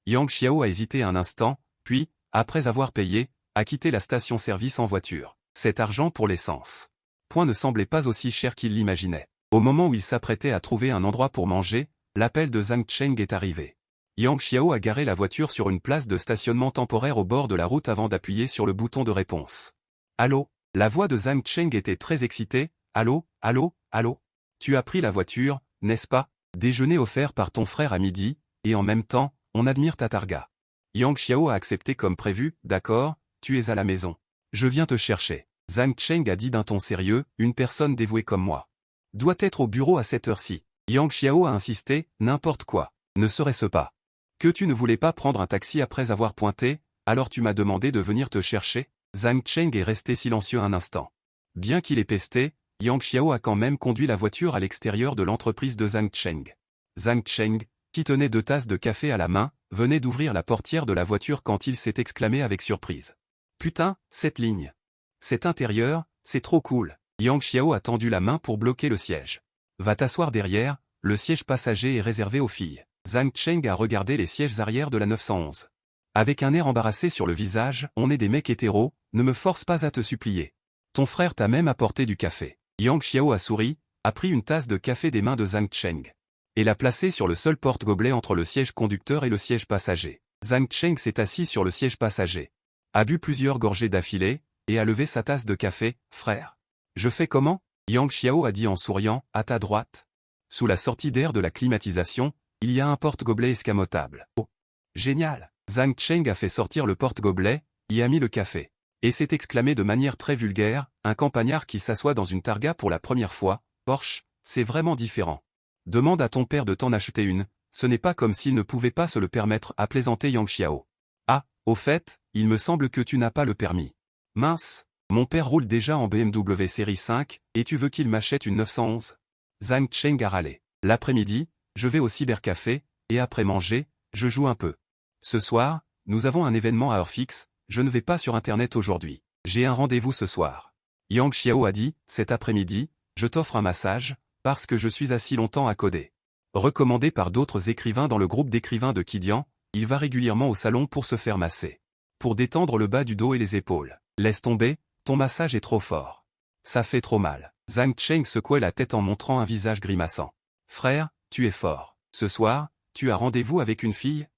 Yang Xiao a hésité un instant, puis, après avoir payé, a quitté la station-service en voiture. Cet argent pour l'essence. Point ne semblait pas aussi cher qu'il l'imaginait. Au moment où il s'apprêtait à trouver un endroit pour manger, l'appel de Zhang Cheng est arrivé. Yang Xiao a garé la voiture sur une place de stationnement temporaire au bord de la route avant d'appuyer sur le bouton de réponse. Allô? La voix de Zhang Cheng était très excitée. Allô, allô, allô? Tu as pris la voiture, n'est-ce pas? Déjeuner offert par ton frère à midi, et en même temps, on admire ta targa. Yang Xiao a accepté comme prévu. D'accord, tu es à la maison. Je viens te chercher. Zhang Cheng a dit d'un ton sérieux, une personne dévouée comme moi doit être au bureau à cette heure-ci. Yang Xiao a insisté, n'importe quoi. Ne serait-ce pas que tu ne voulais pas prendre un taxi après avoir pointé, alors tu m'as demandé de venir te chercher? Zhang Cheng est resté silencieux un instant. Bien qu'il ait pesté, Yang Xiao a quand même conduit la voiture à l'extérieur de l'entreprise de Zhang Cheng. Zhang Cheng, qui tenait 2 tasses de café à la main, venait d'ouvrir la portière de la voiture quand il s'est exclamé avec surprise. Putain, cette ligne. Cet intérieur, c'est trop cool. Yang Xiao a tendu la main pour bloquer le siège. Va t'asseoir derrière, le siège passager est réservé aux filles. Zhang Cheng a regardé les sièges arrière de la 911. Avec un air embarrassé sur le visage, on est des mecs hétéros, ne me force pas à te supplier. Ton frère t'a même apporté du café. Yang Xiao a souri, a pris une tasse de café des mains de Zhang Cheng et l'a placée sur le seul porte-gobelet entre le siège conducteur et le siège passager. Zhang Cheng s'est assis sur le siège passager, a bu plusieurs gorgées d'affilée, et a levé sa tasse de café. Frère. Je fais comment? Yang Xiao a dit en souriant, à ta droite. Sous la sortie d'air de la climatisation, il y a un porte-gobelet escamotable. Oh. Génial. Zhang Cheng a fait sortir le porte-gobelet, y a mis le café, et s'est exclamé de manière très vulgaire, un campagnard qui s'assoit dans une targa pour la première fois, Porsche, c'est vraiment différent. Demande à ton père de t'en acheter une, ce n'est pas comme s'il ne pouvait pas se le permettre, a plaisanté Yang Xiao. Ah, au fait, il me semble que tu n'as pas le permis. Mince, mon père roule déjà en BMW série 5, et tu veux qu'il m'achète une 911? Zhang Cheng a râlé. L'après-midi, je vais au cybercafé, et après manger, je joue un peu. Ce soir, nous avons un événement à heure fixe, je ne vais pas sur internet aujourd'hui. J'ai un rendez-vous ce soir. Yang Xiao a dit, cet après-midi, je t'offre un massage, parce que je suis assis longtemps à coder. Recommandé par d'autres écrivains dans le groupe d'écrivains de Kidian, il va régulièrement au salon pour se faire masser. Pour détendre le bas du dos et les épaules. Laisse tomber, ton massage est trop fort. Ça fait trop mal. Zhang Cheng secouait la tête en montrant un visage grimaçant. Frère, tu es fort. Ce soir, tu as rendez-vous avec une fille?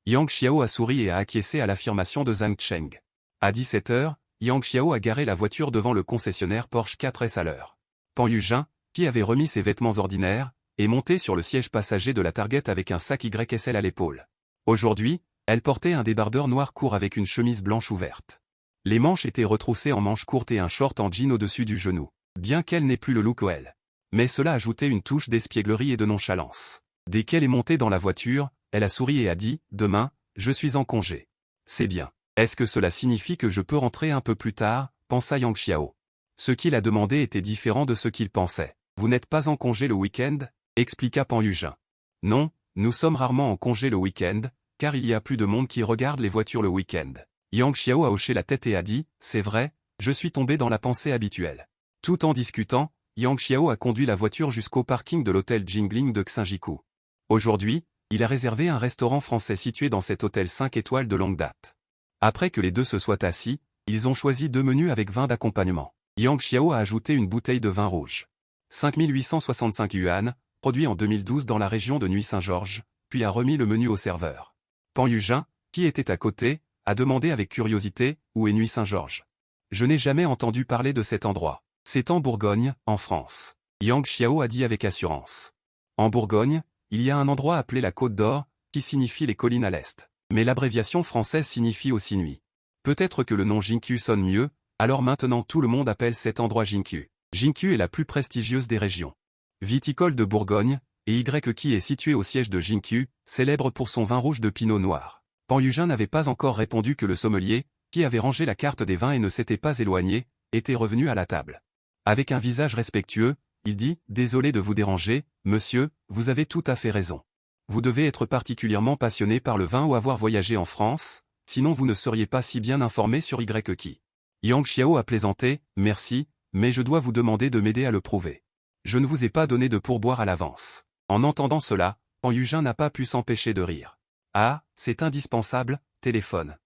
Yang Xiao a souri et a acquiescé à l'affirmation de Zhang Cheng. À 17h, Yang Xiao a garé la voiture devant le concessionnaire Porsche 4S à l'heure. Pan Yujin, qui avait remis ses vêtements ordinaires, est montée sur le siège passager de la Target avec un sac YSL à l'épaule. Aujourd'hui, elle portait un débardeur noir court avec une chemise blanche ouverte. Les manches étaient retroussées en manches courtes et un short en jean au-dessus du genou. Bien qu'elle n'ait plus le look OL. Mais cela ajoutait une touche d'espièglerie et de nonchalance. Dès qu'elle est montée dans la voiture, elle a souri et a dit, demain, je suis en congé. C'est bien. Est-ce que cela signifie que je peux rentrer un peu plus tard, pensa Yang Xiao. Ce qu'il a demandé était différent de ce qu'il pensait. Vous n'êtes pas en congé le week-end? Expliqua Pan Yujin. Non, nous sommes rarement en congé le week-end, car il y a plus de monde qui regarde les voitures le week-end. Yang Xiao a hoché la tête et a dit, c'est vrai, je suis tombé dans la pensée habituelle. Tout en discutant, Yang Xiao a conduit la voiture jusqu'au parking de l'hôtel Jingling de Xinjiku. Aujourd'hui, il a réservé un restaurant français situé dans cet hôtel 5 étoiles de longue date. Après que les deux se soient assis, ils ont choisi 2 menus avec vin d'accompagnement. Yang Xiao a ajouté une bouteille de vin rouge. 5865 yuan, produit en 2012 dans la région de Nuits-Saint-Georges, puis a remis le menu au serveur. Pan Yujin, qui était à côté, a demandé avec curiosité, où est Nuits-Saint-Georges? Je n'ai jamais entendu parler de cet endroit. C'est en Bourgogne, en France. Yang Xiao a dit avec assurance. En Bourgogne, il y a un endroit appelé la Côte d'Or, qui signifie les collines à l'est. Mais l'abréviation française signifie aussi nuit. Peut-être que le nom Jingqiu sonne mieux, alors maintenant tout le monde appelle cet endroit Jingqiu. Jingqiu est la plus prestigieuse des régions viticoles de Bourgogne, et qui est situé au siège de Jingqiu, célèbre pour son vin rouge de pinot noir. Pan Yujin n'avait pas encore répondu que le sommelier, qui avait rangé la carte des vins et ne s'était pas éloigné, était revenu à la table. Avec un visage respectueux, il dit « Désolé de vous déranger, monsieur, vous avez tout à fait raison. Vous devez être particulièrement passionné par le vin ou avoir voyagé en France, sinon vous ne seriez pas si bien informé sur Y qui. » Yang Xiao a plaisanté « Merci, mais je dois vous demander de m'aider à le prouver. Je ne vous ai pas donné de pourboire à l'avance. » En entendant cela, Pan Yujin n'a pas pu s'empêcher de rire. « Ah, c'est indispensable, téléphone.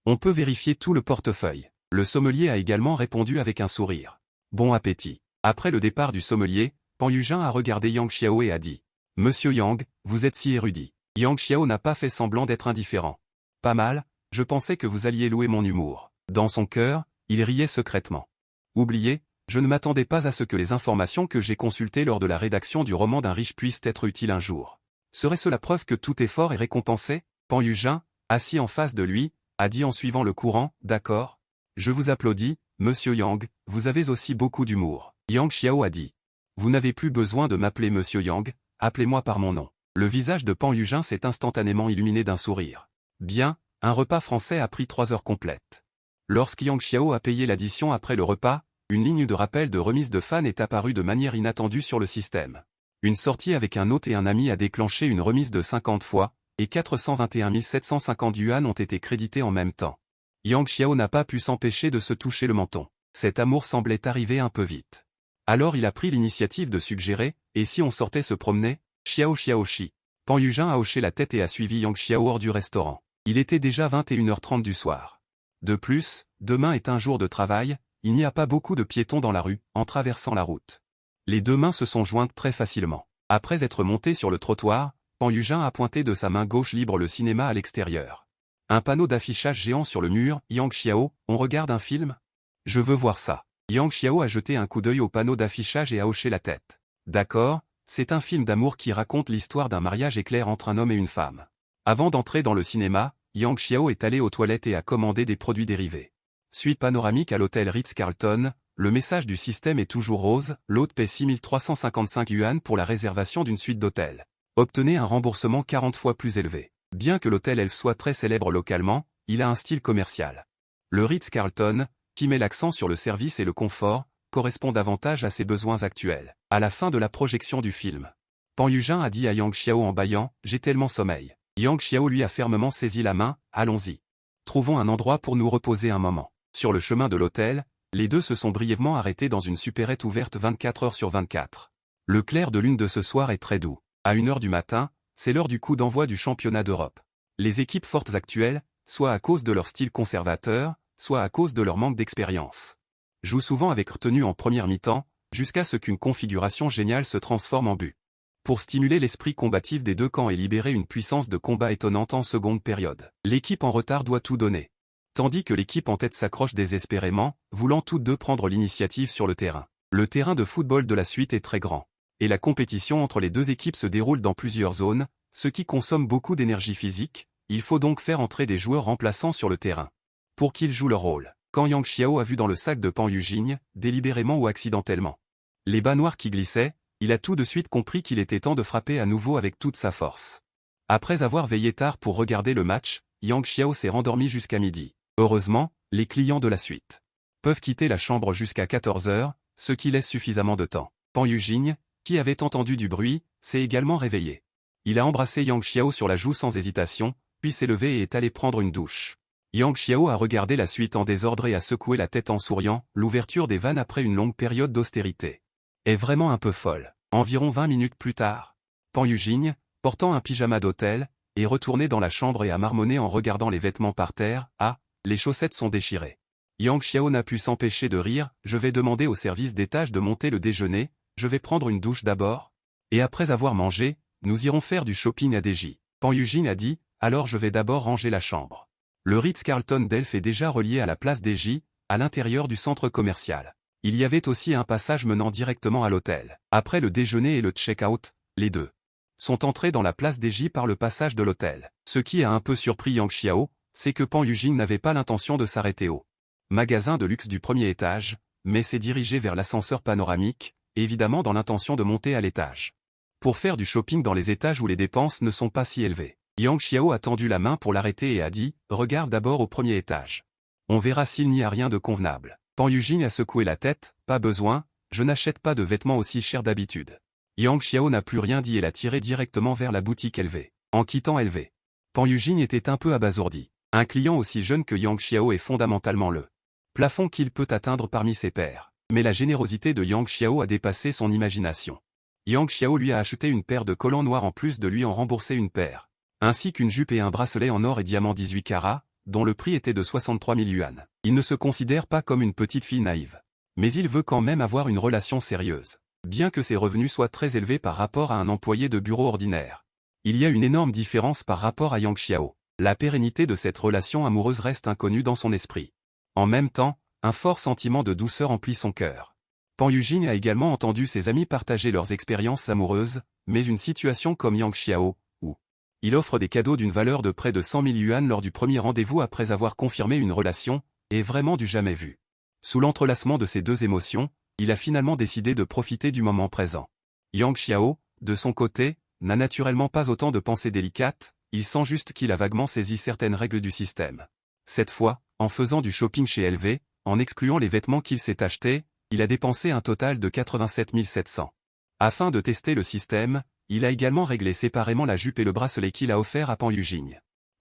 On peut vérifier tout le portefeuille. » Le sommelier a également répondu avec un sourire. « Bon appétit. » Après le départ du sommelier, Pan Yujin a regardé Yang Xiao et a dit « Monsieur Yang, vous êtes si érudit. » Yang Xiao n'a pas fait semblant d'être indifférent. « Pas mal, je pensais que vous alliez louer mon humour. » Dans son cœur, il riait secrètement. « Oubliez, je ne m'attendais pas à ce que les informations que j'ai consultées lors de la rédaction du roman d'un riche puissent être utiles un jour. Serait-ce la preuve que tout effort est récompensé ?» Pan Yujin, assis en face de lui, a dit en suivant le courant « D'accord. Je vous applaudis, monsieur Yang, vous avez aussi beaucoup d'humour. » Yang Xiao a dit « Vous n'avez plus besoin de m'appeler monsieur Yang, appelez-moi par mon nom. » Le visage de Pan Yujin s'est instantanément illuminé d'un sourire. Bien, un repas français a pris 3 heures complètes. Lorsque Yang Xiao a payé l'addition après le repas, une ligne de rappel de remise de fans est apparue de manière inattendue sur le système. Une sortie avec un hôte et un ami a déclenché une remise de 50 fois, et 421 750 yuan ont été crédités en même temps. Yang Xiao n'a pas pu s'empêcher de se toucher le menton. Cet amour semblait arriver un peu vite. Alors il a pris l'initiative de suggérer, et si on sortait se promener, Xiao Xiaoxi. Pan Yujin a hoché la tête et a suivi Yang Xiao hors du restaurant. Il était déjà 21h30 du soir. De plus, demain est un jour de travail, il n'y a pas beaucoup de piétons dans la rue, en traversant la route. Les deux mains se sont jointes très facilement. Après être monté sur le trottoir, Pan Yujin a pointé de sa main gauche libre le cinéma à l'extérieur. Un panneau d'affichage géant sur le mur, Yang Xiao, on regarde un film ? Je veux voir ça. Yang Xiao a jeté un coup d'œil au panneau d'affichage et a hoché la tête. D'accord, c'est un film d'amour qui raconte l'histoire d'un mariage éclair entre un homme et une femme. Avant d'entrer dans le cinéma, Yang Xiao est allé aux toilettes et a commandé des produits dérivés. Suite panoramique à l'hôtel Ritz-Carlton, le message du système est toujours rose, l'hôte paie 6355 yuan pour la réservation d'une suite d'hôtel. Obtenez un remboursement 40 fois plus élevé. Bien que l'hôtel Elf soit très célèbre localement, il a un style commercial. Le Ritz-Carlton, qui met l'accent sur le service et le confort, correspond davantage à ses besoins actuels. À la fin de la projection du film, Pan Yujin a dit à Yang Xiao en bâillant « J'ai tellement sommeil ». Yang Xiao lui a fermement saisi la main « Allons-y. Trouvons un endroit pour nous reposer un moment ». Sur le chemin de l'hôtel, les deux se sont brièvement arrêtés dans une supérette ouverte 24 heures sur 24. Le clair de lune de ce soir est très doux. À 1h du matin, c'est l'heure du coup d'envoi du championnat d'Europe. Les équipes fortes actuelles, soit à cause de leur style conservateur, soit à cause de leur manque d'expérience, jouent souvent avec retenue en première mi-temps, jusqu'à ce qu'une configuration géniale se transforme en but. Pour stimuler l'esprit combatif des deux camps et libérer une puissance de combat étonnante en seconde période, l'équipe en retard doit tout donner. Tandis que l'équipe en tête s'accroche désespérément, voulant toutes deux prendre l'initiative sur le terrain. Le terrain de football de la suite est très grand. Et la compétition entre les deux équipes se déroule dans plusieurs zones, ce qui consomme beaucoup d'énergie physique, il faut donc faire entrer des joueurs remplaçants sur le terrain. Pour qu'ils jouent leur rôle. Quand Yang Xiao a vu dans le sac de Pan Yujin, délibérément ou accidentellement, les bas noirs qui glissaient, il a tout de suite compris qu'il était temps de frapper à nouveau avec toute sa force. Après avoir veillé tard pour regarder le match, Yang Xiao s'est rendormi jusqu'à midi. Heureusement, les clients de la suite peuvent quitter la chambre jusqu'à 14 heures, ce qui laisse suffisamment de temps. Pan Yujin, qui avait entendu du bruit, s'est également réveillé. Il a embrassé Yang Xiao sur la joue sans hésitation, puis s'est levé et est allé prendre une douche. Yang Xiao a regardé la suite en désordre et a secoué la tête en souriant, l'ouverture des vannes après une longue période d'austérité est vraiment un peu folle. Environ 20 minutes plus tard, Pan Yujin, portant un pyjama d'hôtel, est retourné dans la chambre et a marmonné en regardant les vêtements par terre. Ah, les chaussettes sont déchirées. Yang Xiao n'a pu s'empêcher de rire. Je vais demander au service d'étage de monter le déjeuner, je vais prendre une douche d'abord. Et après avoir mangé, nous irons faire du shopping à DJ. Pan Yujin a dit, alors je vais d'abord ranger la chambre. Le Ritz-Carlton d'Elf est déjà relié à la place DJ, à l'intérieur du centre commercial. Il y avait aussi un passage menant directement à l'hôtel. Après le déjeuner et le check-out, les deux sont entrés dans la place DJ par le passage de l'hôtel. Ce qui a un peu surpris Yang Xiao, c'est que Pan Yujin n'avait pas l'intention de s'arrêter au magasin de luxe du premier étage, mais s'est dirigé vers l'ascenseur panoramique, évidemment dans l'intention de monter à l'étage. Pour faire du shopping dans les étages où les dépenses ne sont pas si élevées. Yang Xiao a tendu la main pour l'arrêter et a dit « Regarde d'abord au premier étage. On verra s'il n'y a rien de convenable. Pan Yujin a secoué la tête, pas besoin, je n'achète pas de vêtements aussi chers d'habitude. Yang Xiao n'a plus rien dit et l'a tiré directement vers la boutique LV. En quittant LV, Pan Yujin était un peu abasourdi. Un client aussi jeune que Yang Xiao est fondamentalement le plafond qu'il peut atteindre parmi ses pairs. Mais la générosité de Yang Xiao a dépassé son imagination. Yang Xiao lui a acheté une paire de collants noirs en plus de lui en rembourser une paire, ainsi qu'une jupe et un bracelet en or et diamant 18 carats, dont le prix était de 63 000 yuan. Il ne se considère pas comme une petite fille naïve. Mais il veut quand même avoir une relation sérieuse, bien que ses revenus soient très élevés par rapport à un employé de bureau ordinaire. Il y a une énorme différence par rapport à Yang Xiao. La pérennité de cette relation amoureuse reste inconnue dans son esprit. En même temps, un fort sentiment de douceur emplit son cœur. Pan Yujin a également entendu ses amis partager leurs expériences amoureuses, mais une situation comme Yang Xiao, où il offre des cadeaux d'une valeur de près de 100 000 yuan lors du premier rendez-vous après avoir confirmé une relation, est vraiment du jamais vu. Sous l'entrelacement de ces deux émotions, il a finalement décidé de profiter du moment présent. Yang Xiao, de son côté, n'a naturellement pas autant de pensées délicates, il sent juste qu'il a vaguement saisi certaines règles du système. Cette fois, en faisant du shopping chez LV, en excluant les vêtements qu'il s'est achetés, il a dépensé un total de 87 700. Afin de tester le système, il a également réglé séparément la jupe et le bracelet qu'il a offert à Pan Yujin.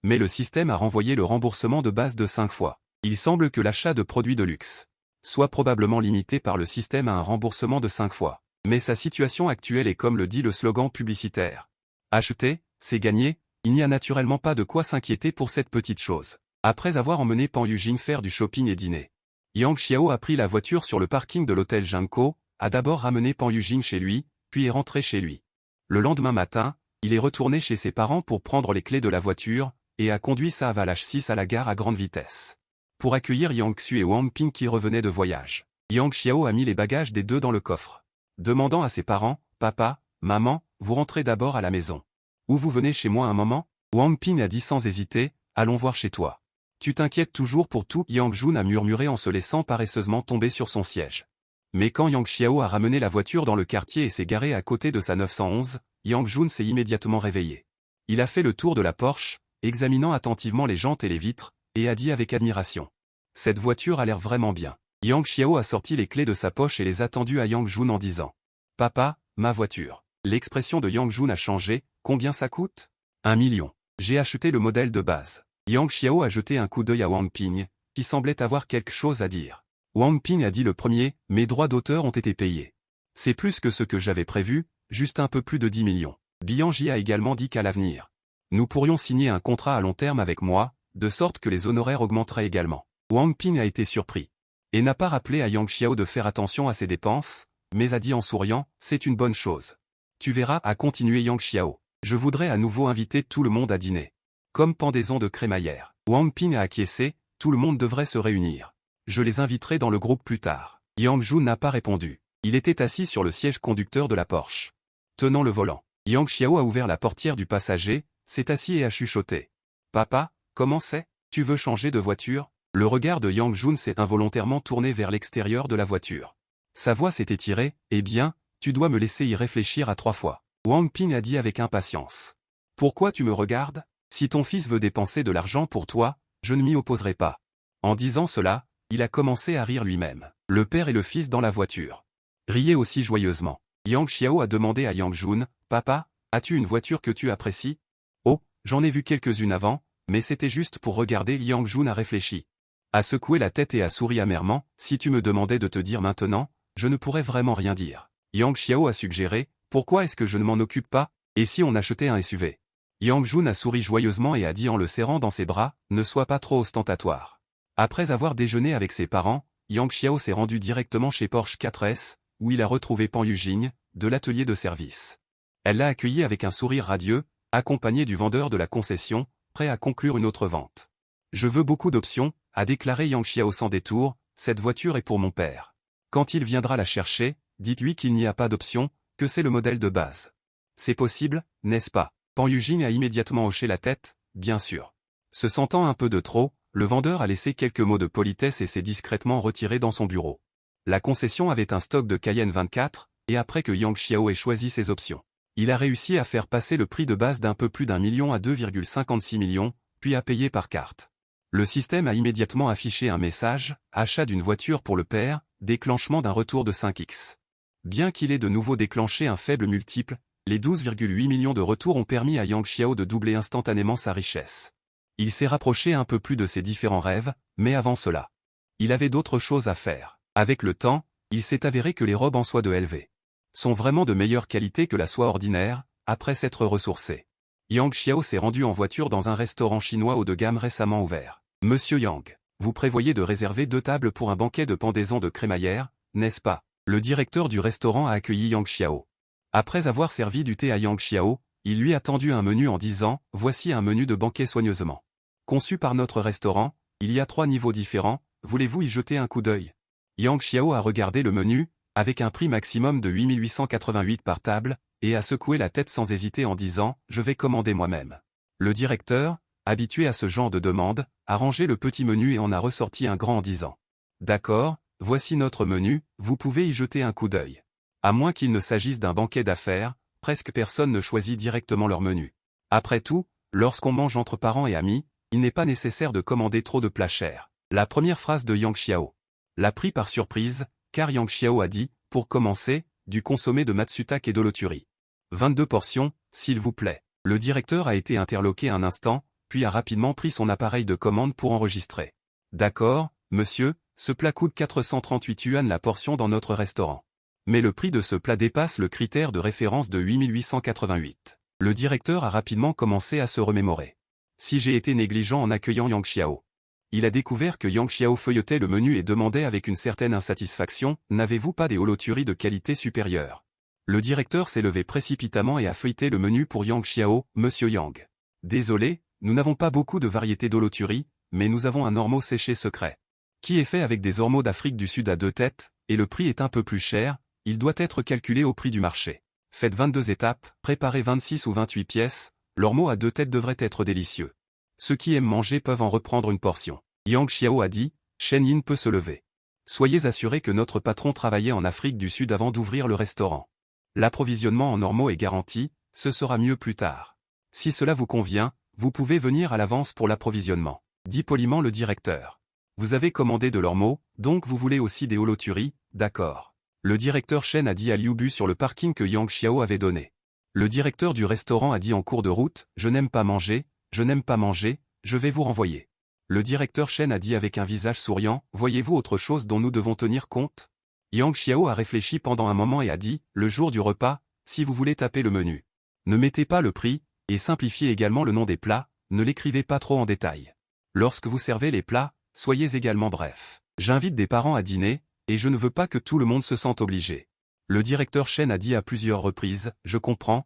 Mais le système a renvoyé le remboursement de base de 5 fois. Il semble que l'achat de produits de luxe soit probablement limité par le système à un remboursement de 5 fois. Mais sa situation actuelle est comme le dit le slogan publicitaire. Acheter, c'est gagner, il n'y a naturellement pas de quoi s'inquiéter pour cette petite chose. Après avoir emmené Pan Yujin faire du shopping et dîner, Yang Xiao a pris la voiture sur le parking de l'hôtel Jinko, a d'abord ramené Pan Yujin chez lui, puis est rentré chez lui. Le lendemain matin, il est retourné chez ses parents pour prendre les clés de la voiture, et a conduit sa Avalanche 6 à la gare à grande vitesse. Pour accueillir Yang Xu et Wang Ping qui revenaient de voyage. Yang Xiao a mis les bagages des deux dans le coffre, demandant à ses parents, « Papa, maman, vous rentrez d'abord à la maison. Ou vous venez chez moi un moment ?» Wang Ping a dit sans hésiter, « Allons voir chez toi. » Tu t'inquiètes toujours pour tout, Yang Jun a murmuré en se laissant paresseusement tomber sur son siège. Mais quand Yang Xiao a ramené la voiture dans le quartier et s'est garé à côté de sa 911, Yang Jun s'est immédiatement réveillé. Il a fait le tour de la Porsche, examinant attentivement les jantes et les vitres, et a dit avec admiration. Cette voiture a l'air vraiment bien. Yang Xiao a sorti les clés de sa poche et les a tendues à Yang Jun en disant. Papa, ma voiture. L'expression de Yang Jun a changé, combien ça coûte? 1 million. J'ai acheté le modèle de base. Yang Xiao a jeté un coup d'œil à Wang Ping, qui semblait avoir quelque chose à dire. Wang Ping a dit le premier, mes droits d'auteur ont été payés. C'est plus que ce que j'avais prévu, juste un peu plus de 10 millions. Bianji a également dit qu'à l'avenir, nous pourrions signer un contrat à long terme avec moi, de sorte que les honoraires augmenteraient également. Wang Ping a été surpris. Et n'a pas rappelé à Yang Xiao de faire attention à ses dépenses, mais a dit en souriant, c'est une bonne chose. Tu verras, a continué Yang Xiao. Je voudrais à nouveau inviter tout le monde à dîner. Comme pendaison de crémaillère. Wang Ping a acquiescé, tout le monde devrait se réunir. Je les inviterai dans le groupe plus tard. Yang Jun n'a pas répondu. Il était assis sur le siège conducteur de la Porsche, tenant le volant. Yang Xiao a ouvert la portière du passager, s'est assis et a chuchoté. Papa, comment c'est? Tu veux changer de voiture? Le regard de Yang Jun s'est involontairement tourné vers l'extérieur de la voiture. Sa voix s'est étirée, eh bien, tu dois me laisser y réfléchir à 3 fois. Wang Ping a dit avec impatience. Pourquoi tu me regardes? Si ton fils veut dépenser de l'argent pour toi, je ne m'y opposerai pas. En disant cela, il a commencé à rire lui-même. Le père et le fils dans la voiture riaient aussi joyeusement. Yang Xiao a demandé à Yang Jun, Papa, as-tu une voiture que tu apprécies? Oh, j'en ai vu quelques-unes avant, mais c'était juste pour regarder. Yang Jun a réfléchi. A secoué la tête et a souri amèrement, si tu me demandais de te dire maintenant, je ne pourrais vraiment rien dire. Yang Xiao a suggéré, pourquoi est-ce que je ne m'en occupe pas? Et si on achetait un SUV? Yang Jun a souri joyeusement et a dit en le serrant dans ses bras, ne sois pas trop ostentatoire. Après avoir déjeuné avec ses parents, Yang Xiao s'est rendu directement chez Porsche 4S, où il a retrouvé Pan Yujin, de l'atelier de service. Elle l'a accueilli avec un sourire radieux, accompagné du vendeur de la concession, prêt à conclure une autre vente. Je veux beaucoup d'options, a déclaré Yang Xiao sans détour, cette voiture est pour mon père. Quand il viendra la chercher, dites-lui qu'il n'y a pas d'option, que c'est le modèle de base. C'est possible, n'est-ce pas? Pan Yujin a immédiatement hoché la tête, bien sûr. Se sentant un peu de trop, le vendeur a laissé quelques mots de politesse et s'est discrètement retiré dans son bureau. La concession avait un stock de Cayenne 24, et après que Yang Xiao ait choisi ses options, il a réussi à faire passer le prix de base d'un peu plus d'1 million à 2,56 millions, puis à payer par carte. Le système a immédiatement affiché un message, achat d'une voiture pour le père, déclenchement d'un retour de 5x. Bien qu'il ait de nouveau déclenché un faible multiple, les 12,8 millions de retours ont permis à Yang Xiao de doubler instantanément sa richesse. Il s'est rapproché un peu plus de ses différents rêves, mais avant cela, il avait d'autres choses à faire. Avec le temps, il s'est avéré que les robes en soie de LV sont vraiment de meilleure qualité que la soie ordinaire, après s'être ressourcé. Yang Xiao s'est rendu en voiture dans un restaurant chinois haut de gamme récemment ouvert. Monsieur Yang, vous prévoyez de réserver 2 tables pour un banquet de pendaison de crémaillère, n'est-ce pas? Le directeur du restaurant a accueilli Yang Xiao. Après avoir servi du thé à Yang Xiao, il lui a tendu un menu en disant « Voici un menu de banquet soigneusement conçu par notre restaurant, il y a 3 niveaux différents, voulez-vous y jeter un coup d'œil ?» Yang Xiao a regardé le menu, avec un prix maximum de 8888 par table, et a secoué la tête sans hésiter en disant « Je vais commander moi-même ». Le directeur, habitué à ce genre de demande, a rangé le petit menu et en a ressorti un grand en disant « D'accord, voici notre menu, vous pouvez y jeter un coup d'œil. » À moins qu'il ne s'agisse d'un banquet d'affaires, presque personne ne choisit directement leur menu. Après tout, lorsqu'on mange entre parents et amis, il n'est pas nécessaire de commander trop de plats chers. La première phrase de Yang Xiao l'a pris par surprise, car Yang Xiao a dit, pour commencer, du consommé de matsutake et d'oloturi. 22 portions, s'il vous plaît. Le directeur a été interloqué un instant, puis a rapidement pris son appareil de commande pour enregistrer. D'accord, monsieur, ce plat coûte 438 yuan la portion dans notre restaurant. Mais le prix de ce plat dépasse le critère de référence de 8888. Le directeur a rapidement commencé à se remémorer. Si j'ai été négligent en accueillant Yang Xiao. Il a découvert que Yang Xiao feuilletait le menu et demandait avec une certaine insatisfaction, « N'avez-vous pas des holoturies de qualité supérieure ?» Le directeur s'est levé précipitamment et a feuilleté le menu pour Yang Xiao, « Monsieur Yang. Désolé, nous n'avons pas beaucoup de variétés d'holoturies, mais nous avons un ormeau séché secret, qui est fait avec des ormeaux d'Afrique du Sud à 2 têtes, et le prix est un peu plus cher, il doit être calculé au prix du marché. Faites 22 étapes, préparez 26 ou 28 pièces, l'ormeau à 2 têtes devrait être délicieux. Ceux qui aiment manger peuvent en reprendre une portion. » Yang Xiao a dit, Shen Yin peut se lever. Soyez assurés que notre patron travaillait en Afrique du Sud avant d'ouvrir le restaurant. L'approvisionnement en ormeaux est garanti, ce sera mieux plus tard. Si cela vous convient, vous pouvez venir à l'avance pour l'approvisionnement, dit poliment le directeur. Vous avez commandé de l'ormeau, donc vous voulez aussi des holoturies, d'accord. Le directeur Shen a dit à Liu Bu sur le parking que Yang Xiao avait donné. Le directeur du restaurant a dit en cours de route, je n'aime pas manger, je vais vous renvoyer. Le directeur Shen a dit avec un visage souriant, voyez-vous autre chose dont nous devons tenir compte? Yang Xiao a réfléchi pendant un moment et a dit, le jour du repas, si vous voulez taper le menu, ne mettez pas le prix, et simplifiez également le nom des plats, ne l'écrivez pas trop en détail. Lorsque vous servez les plats, soyez également bref. J'invite des parents à dîner, et je ne veux pas que tout le monde se sente obligé. Le directeur Shen a dit à plusieurs reprises, je comprends,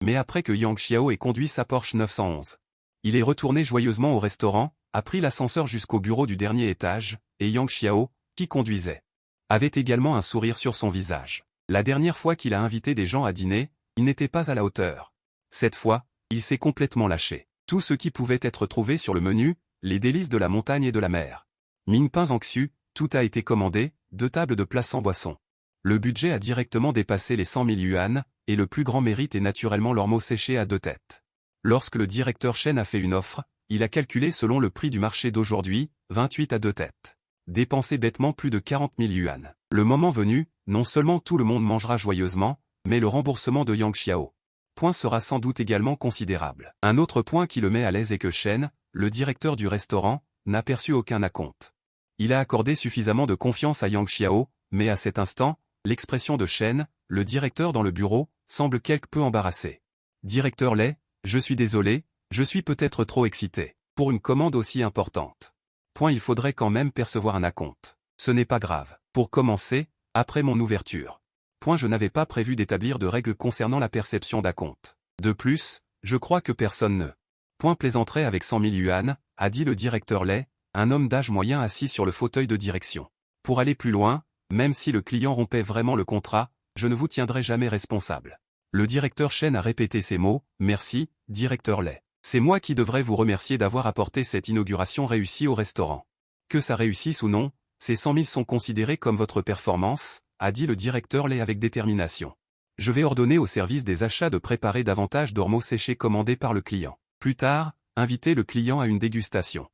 mais après que Yang Xiao ait conduit sa Porsche 911. Il est retourné joyeusement au restaurant, a pris l'ascenseur jusqu'au bureau du dernier étage, et Yang Xiao, qui conduisait, avait également un sourire sur son visage. La dernière fois qu'il a invité des gens à dîner, il n'était pas à la hauteur. Cette fois, il s'est complètement lâché. Tout ce qui pouvait être trouvé sur le menu, les délices de la montagne et de la mer. Ming pain Zangxu, tout a été commandé, 2 tables de plats sans boisson. Le budget a directement dépassé les 100 000 yuan, et le plus grand mérite est naturellement l'ormeau séché à 2 têtes. Lorsque le directeur Shen a fait une offre, il a calculé selon le prix du marché d'aujourd'hui, 28 à 2 têtes. Dépensé bêtement plus de 40 000 yuan. Le moment venu, non seulement tout le monde mangera joyeusement, mais le remboursement de Yang Xiao sera sans doute également considérable. Un autre point qui le met à l'aise est que Shen, le directeur du restaurant, n'a perçu aucun acompte. Il a accordé suffisamment de confiance à Yang Xiao, mais à cet instant, l'expression de Shen, le directeur dans le bureau, semble quelque peu embarrassé. Directeur Lei, je suis désolé, je suis peut-être trop excité. Pour une commande aussi importante. Il faudrait quand même percevoir un acompte. Ce n'est pas grave. Pour commencer, après mon ouverture. Je n'avais pas prévu d'établir de règles concernant la perception d'acompte. De plus, je crois que personne ne plaisanterait avec 100 000 yuan, a dit le directeur Lei, un homme d'âge moyen assis sur le fauteuil de direction. Pour aller plus loin, même si le client rompait vraiment le contrat, je ne vous tiendrai jamais responsable. Le directeur Shen a répété ces mots, merci, directeur Lei. C'est moi qui devrais vous remercier d'avoir apporté cette inauguration réussie au restaurant. Que ça réussisse ou non, ces 100 000 sont considérés comme votre performance, a dit le directeur Lei avec détermination. Je vais ordonner au service des achats de préparer davantage d'ormeaux séchés commandés par le client. Plus tard, invitez le client à une dégustation.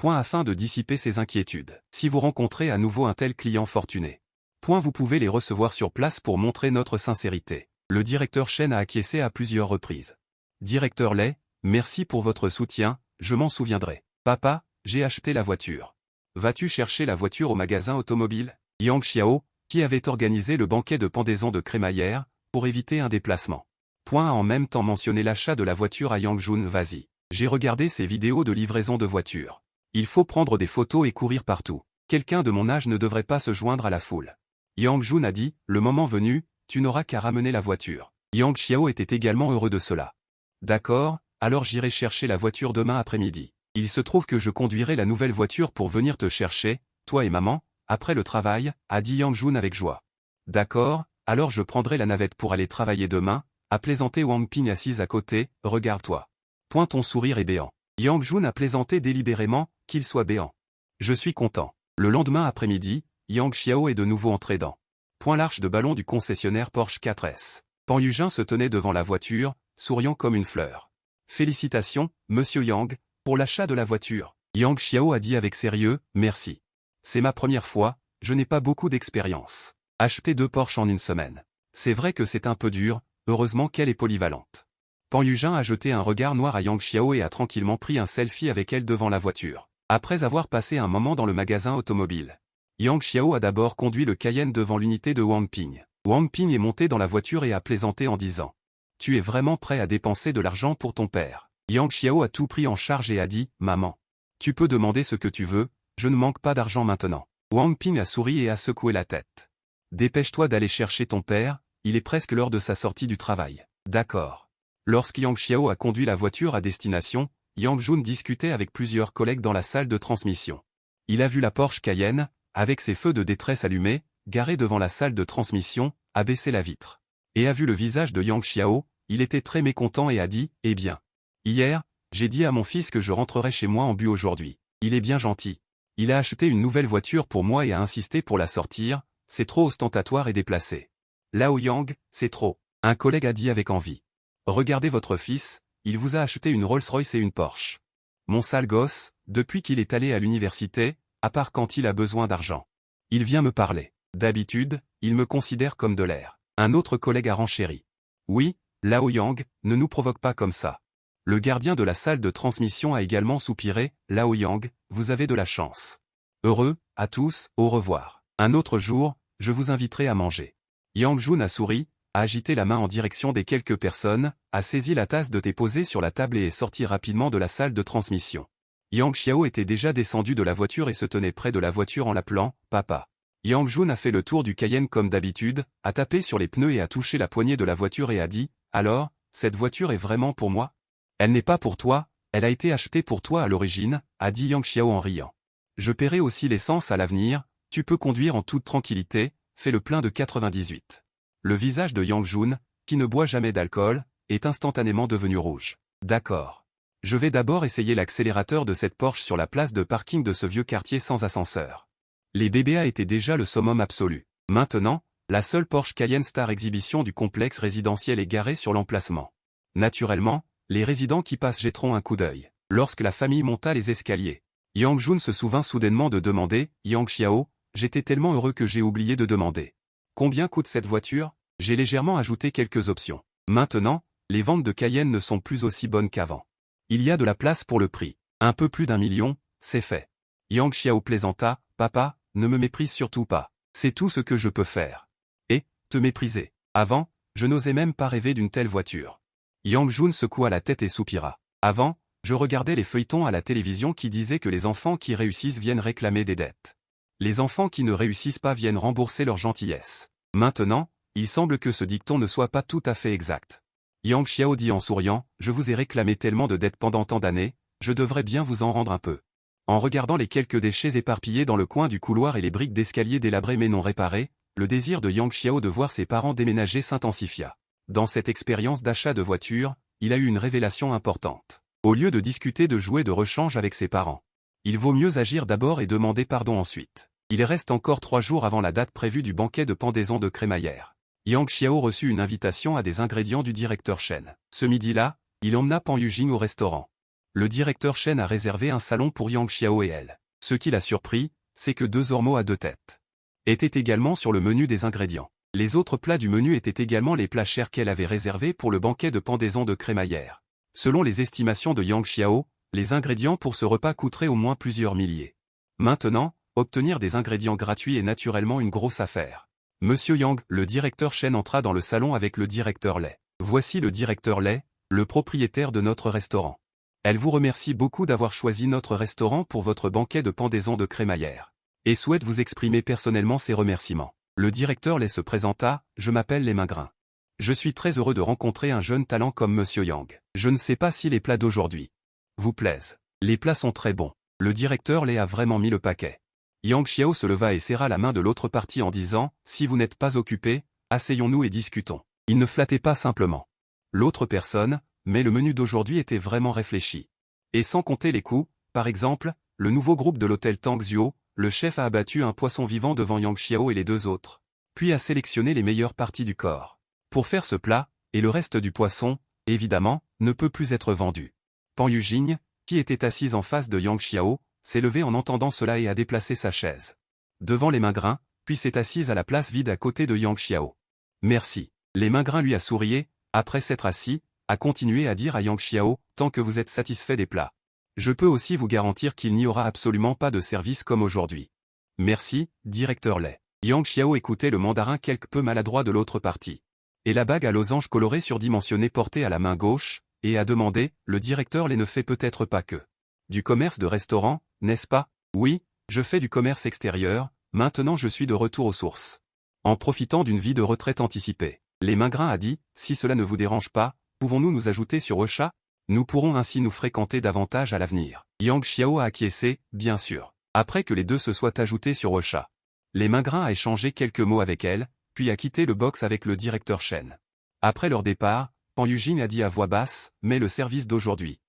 Afin de dissiper ses inquiétudes. Si vous rencontrez à nouveau un tel client fortuné. Vous pouvez les recevoir sur place pour montrer notre sincérité. Le directeur Chen a acquiescé à plusieurs reprises. Directeur Lei, merci pour votre soutien, je m'en souviendrai. Papa, j'ai acheté la voiture. Vas-tu chercher la voiture au magasin automobile? Yang Xiao, qui avait organisé le banquet de pendaison de crémaillère, pour éviter un déplacement. A en même temps mentionné l'achat de la voiture à Yang Jun. Vas-y. J'ai regardé ces vidéos de livraison de voitures. Il faut prendre des photos et courir partout. Quelqu'un de mon âge ne devrait pas se joindre à la foule. Yang Jun a dit, le moment venu, tu n'auras qu'à ramener la voiture. Yang Xiao était également heureux de cela. D'accord, alors j'irai chercher la voiture demain après-midi. Il se trouve que je conduirai la nouvelle voiture pour venir te chercher, toi et maman, après le travail, a dit Yang Jun avec joie. D'accord, alors je prendrai la navette pour aller travailler demain, a plaisanté Wang Ping assise à côté, regarde-toi. Ton sourire est béant. Yang Jun a plaisanté délibérément, qu'il soit béant. Je suis content. Le lendemain après-midi, Yang Xiao est de nouveau entré dans l'arche de ballon du concessionnaire Porsche 4S. Pan Yujin se tenait devant la voiture, souriant comme une fleur. Félicitations, monsieur Yang, pour l'achat de la voiture. Yang Xiao a dit avec sérieux, merci. C'est ma première fois, je n'ai pas beaucoup d'expérience. Acheter 2 Porsche en une semaine. C'est vrai que c'est un peu dur, heureusement qu'elle est polyvalente. Pan Yujin a jeté un regard noir à Yang Xiao et a tranquillement pris un selfie avec elle devant la voiture. Après avoir passé un moment dans le magasin automobile. Yang Xiao a d'abord conduit le Cayenne devant l'unité de Wang Ping. Wang Ping est monté dans la voiture et a plaisanté en disant « Tu es vraiment prêt à dépenser de l'argent pour ton père ?» Yang Xiao a tout pris en charge et a dit « Maman, tu peux demander ce que tu veux, je ne manque pas d'argent maintenant. » Wang Ping a souri et a secoué la tête. « Dépêche-toi d'aller chercher ton père, il est presque l'heure de sa sortie du travail. » D'accord. Lorsque Yang Xiao a conduit la voiture à destination, Yang Jun discutait avec plusieurs collègues dans la salle de transmission. Il a vu la Porsche Cayenne, avec ses feux de détresse allumés, garée devant la salle de transmission, a baissé la vitre. Et a vu le visage de Yang Xiao, il était très mécontent et a dit « Eh bien, hier, j'ai dit à mon fils que je rentrerai chez moi en bus aujourd'hui. Il est bien gentil. Il a acheté une nouvelle voiture pour moi et a insisté pour la sortir, c'est trop ostentatoire et déplacé. Lao Yang, c'est trop. » Un collègue a dit avec envie. « Regardez votre fils, il vous a acheté une Rolls-Royce et une Porsche. Mon sale gosse, depuis qu'il est allé à l'université, à part quand il a besoin d'argent. Il vient me parler. D'habitude, il me considère comme de l'air. » Un autre collègue a renchéri. « Oui, Lao Yang, ne nous provoque pas comme ça. » Le gardien de la salle de transmission a également soupiré. « Lao Yang, vous avez de la chance. Heureux, à tous, au revoir. Un autre jour, je vous inviterai à manger. » Yang Jun a souri, a agité la main en direction des quelques personnes, a saisi la tasse de thé posée sur la table et est sorti rapidement de la salle de transmission. Yang Xiao était déjà descendu de la voiture et se tenait près de la voiture en l'appelant « Papa ». Yang Jun a fait le tour du Cayenne comme d'habitude, a tapé sur les pneus et a touché la poignée de la voiture et a dit « Alors, cette voiture est vraiment pour moi ?»« Elle n'est pas pour toi, elle a été achetée pour toi à l'origine », a dit Yang Xiao en riant. « Je paierai aussi l'essence à l'avenir, tu peux conduire en toute tranquillité, fais le plein de 98. » Le visage de Yang Jun, qui ne boit jamais d'alcool, est instantanément devenu rouge. « D'accord. Je vais d'abord essayer l'accélérateur de cette Porsche sur la place de parking de ce vieux quartier sans ascenseur. » Les BBA étaient déjà le summum absolu. Maintenant, la seule Porsche Cayenne Star Exhibition du complexe résidentiel est garée sur l'emplacement. Naturellement, les résidents qui passent jetteront un coup d'œil. Lorsque la famille monta les escaliers, Yang Jun se souvint soudainement de demander « Yang Xiao, j'étais tellement heureux que j'ai oublié de demander. Combien coûte cette voiture ?» J'ai légèrement ajouté quelques options. Maintenant, les ventes de Cayenne ne sont plus aussi bonnes qu'avant. Il y a de la place pour le prix. Un peu plus d'1 million, c'est fait. Yang Xiao plaisanta, « Papa, ne me méprise surtout pas. C'est tout ce que je peux faire. » Et, te mépriser. Avant, je n'osais même pas rêver d'une telle voiture. Yang Jun secoua la tête et soupira. Avant, je regardais les feuilletons à la télévision qui disaient que les enfants qui réussissent viennent réclamer des dettes. Les enfants qui ne réussissent pas viennent rembourser leur gentillesse. Maintenant, il semble que ce dicton ne soit pas tout à fait exact. Yang Xiao dit en souriant, « Je vous ai réclamé tellement de dettes pendant tant d'années, je devrais bien vous en rendre un peu. » En regardant les quelques déchets éparpillés dans le coin du couloir et les briques d'escalier délabrées mais non réparées, le désir de Yang Xiao de voir ses parents déménager s'intensifia. Dans cette expérience d'achat de voiture, il a eu une révélation importante. Au lieu de discuter de jouets de rechange avec ses parents, il vaut mieux agir d'abord et demander pardon ensuite. Il reste encore 3 jours avant la date prévue du banquet de pendaison de crémaillère. Yang Xiao reçut une invitation à des ingrédients du directeur Chen. Ce midi-là, il emmena Pan Yujing au restaurant. Le directeur Shen a réservé un salon pour Yang Xiao et elle. Ce qui l'a surpris, c'est que 2 ormeaux à 2 têtes étaient également sur le menu des ingrédients. Les autres plats du menu étaient également les plats chers qu'elle avait réservés pour le banquet de pendaison de crémaillère. Selon les estimations de Yang Xiao, les ingrédients pour ce repas coûteraient au moins plusieurs milliers. Maintenant, obtenir des ingrédients gratuits est naturellement une grosse affaire. Monsieur Yang, le directeur Shen entra dans le salon avec le directeur Lei. Voici le directeur Lei, le propriétaire de notre restaurant. Elle vous remercie beaucoup d'avoir choisi notre restaurant pour votre banquet de pendaison de crémaillère. Et souhaite vous exprimer personnellement ses remerciements. Le directeur Lei se présenta, je m'appelle Lei Mingrin. Je suis très heureux de rencontrer un jeune talent comme Monsieur Yang. Je ne sais pas si les plats d'aujourd'hui vous plaisent. Les plats sont très bons. Le directeur Lei a vraiment mis le paquet. Yang Xiao se leva et serra la main de l'autre partie en disant, si vous n'êtes pas occupé, asseyons-nous et discutons. Il ne flattait pas simplement l'autre personne, mais le menu d'aujourd'hui était vraiment réfléchi. Et sans compter les coûts, par exemple, le nouveau groupe de l'hôtel Tangzhuo, le chef a abattu un poisson vivant devant Yang Xiao et les 2 autres, puis a sélectionné les meilleures parties du corps pour faire ce plat, et le reste du poisson, évidemment, ne peut plus être vendu. Pan Yujing, qui était assise en face de Yang Xiao, s'est levé en entendant cela et a déplacé sa chaise devant les Mingrin, puis s'est assise à la place vide à côté de Yang Xiao. Merci. Les Mingrin lui a sourié, après s'être assis, a continué à dire à Yang Xiao, tant que vous êtes satisfait des plats. Je peux aussi vous garantir qu'il n'y aura absolument pas de service comme aujourd'hui. Merci, directeur Lei. Yang Xiao écoutait le mandarin quelque peu maladroit de l'autre partie. Et la bague à losange colorée surdimensionnée portée à la main gauche, et a demandé, le directeur Lei ne fait peut-être pas que du commerce de restaurant, n'est-ce pas? Oui, je fais du commerce extérieur, maintenant je suis de retour aux sources. En profitant d'une vie de retraite anticipée. Les Mingrin a dit, si cela ne vous dérange pas, pouvons-nous nous ajouter sur Ocha? Nous pourrons ainsi nous fréquenter davantage à l'avenir. Yang Xiao a acquiescé, bien sûr. Après que les 2 se soient ajoutés sur Ocha. Les Mingrin a échangé quelques mots avec elle, puis a quitté le box avec le directeur Shen. Après leur départ, Pan Yujing a dit à voix basse, mais le service d'aujourd'hui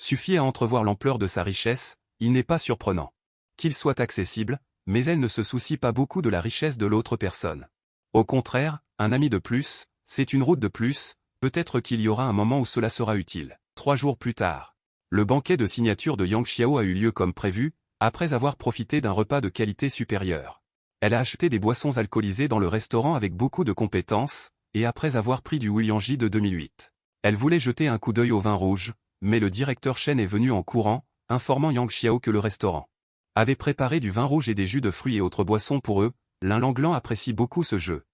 suffit à entrevoir l'ampleur de sa richesse, il n'est pas surprenant qu'il soit accessible, mais elle ne se soucie pas beaucoup de la richesse de l'autre personne. Au contraire, un ami de plus, c'est une route de plus, peut-être qu'il y aura un moment où cela sera utile. 3 jours plus tard, le banquet de signature de Yang Xiao a eu lieu comme prévu, après avoir profité d'un repas de qualité supérieure. Elle a acheté des boissons alcoolisées dans le restaurant avec beaucoup de compétences, et après avoir pris du Wuliangji de 2008. Elle voulait jeter un coup d'œil au vin rouge, mais le directeur Shen est venu en courant, informant Yang Xiao que le restaurant avait préparé du vin rouge et des jus de fruits et autres boissons pour eux. L'un Langlan apprécie beaucoup ce jeu.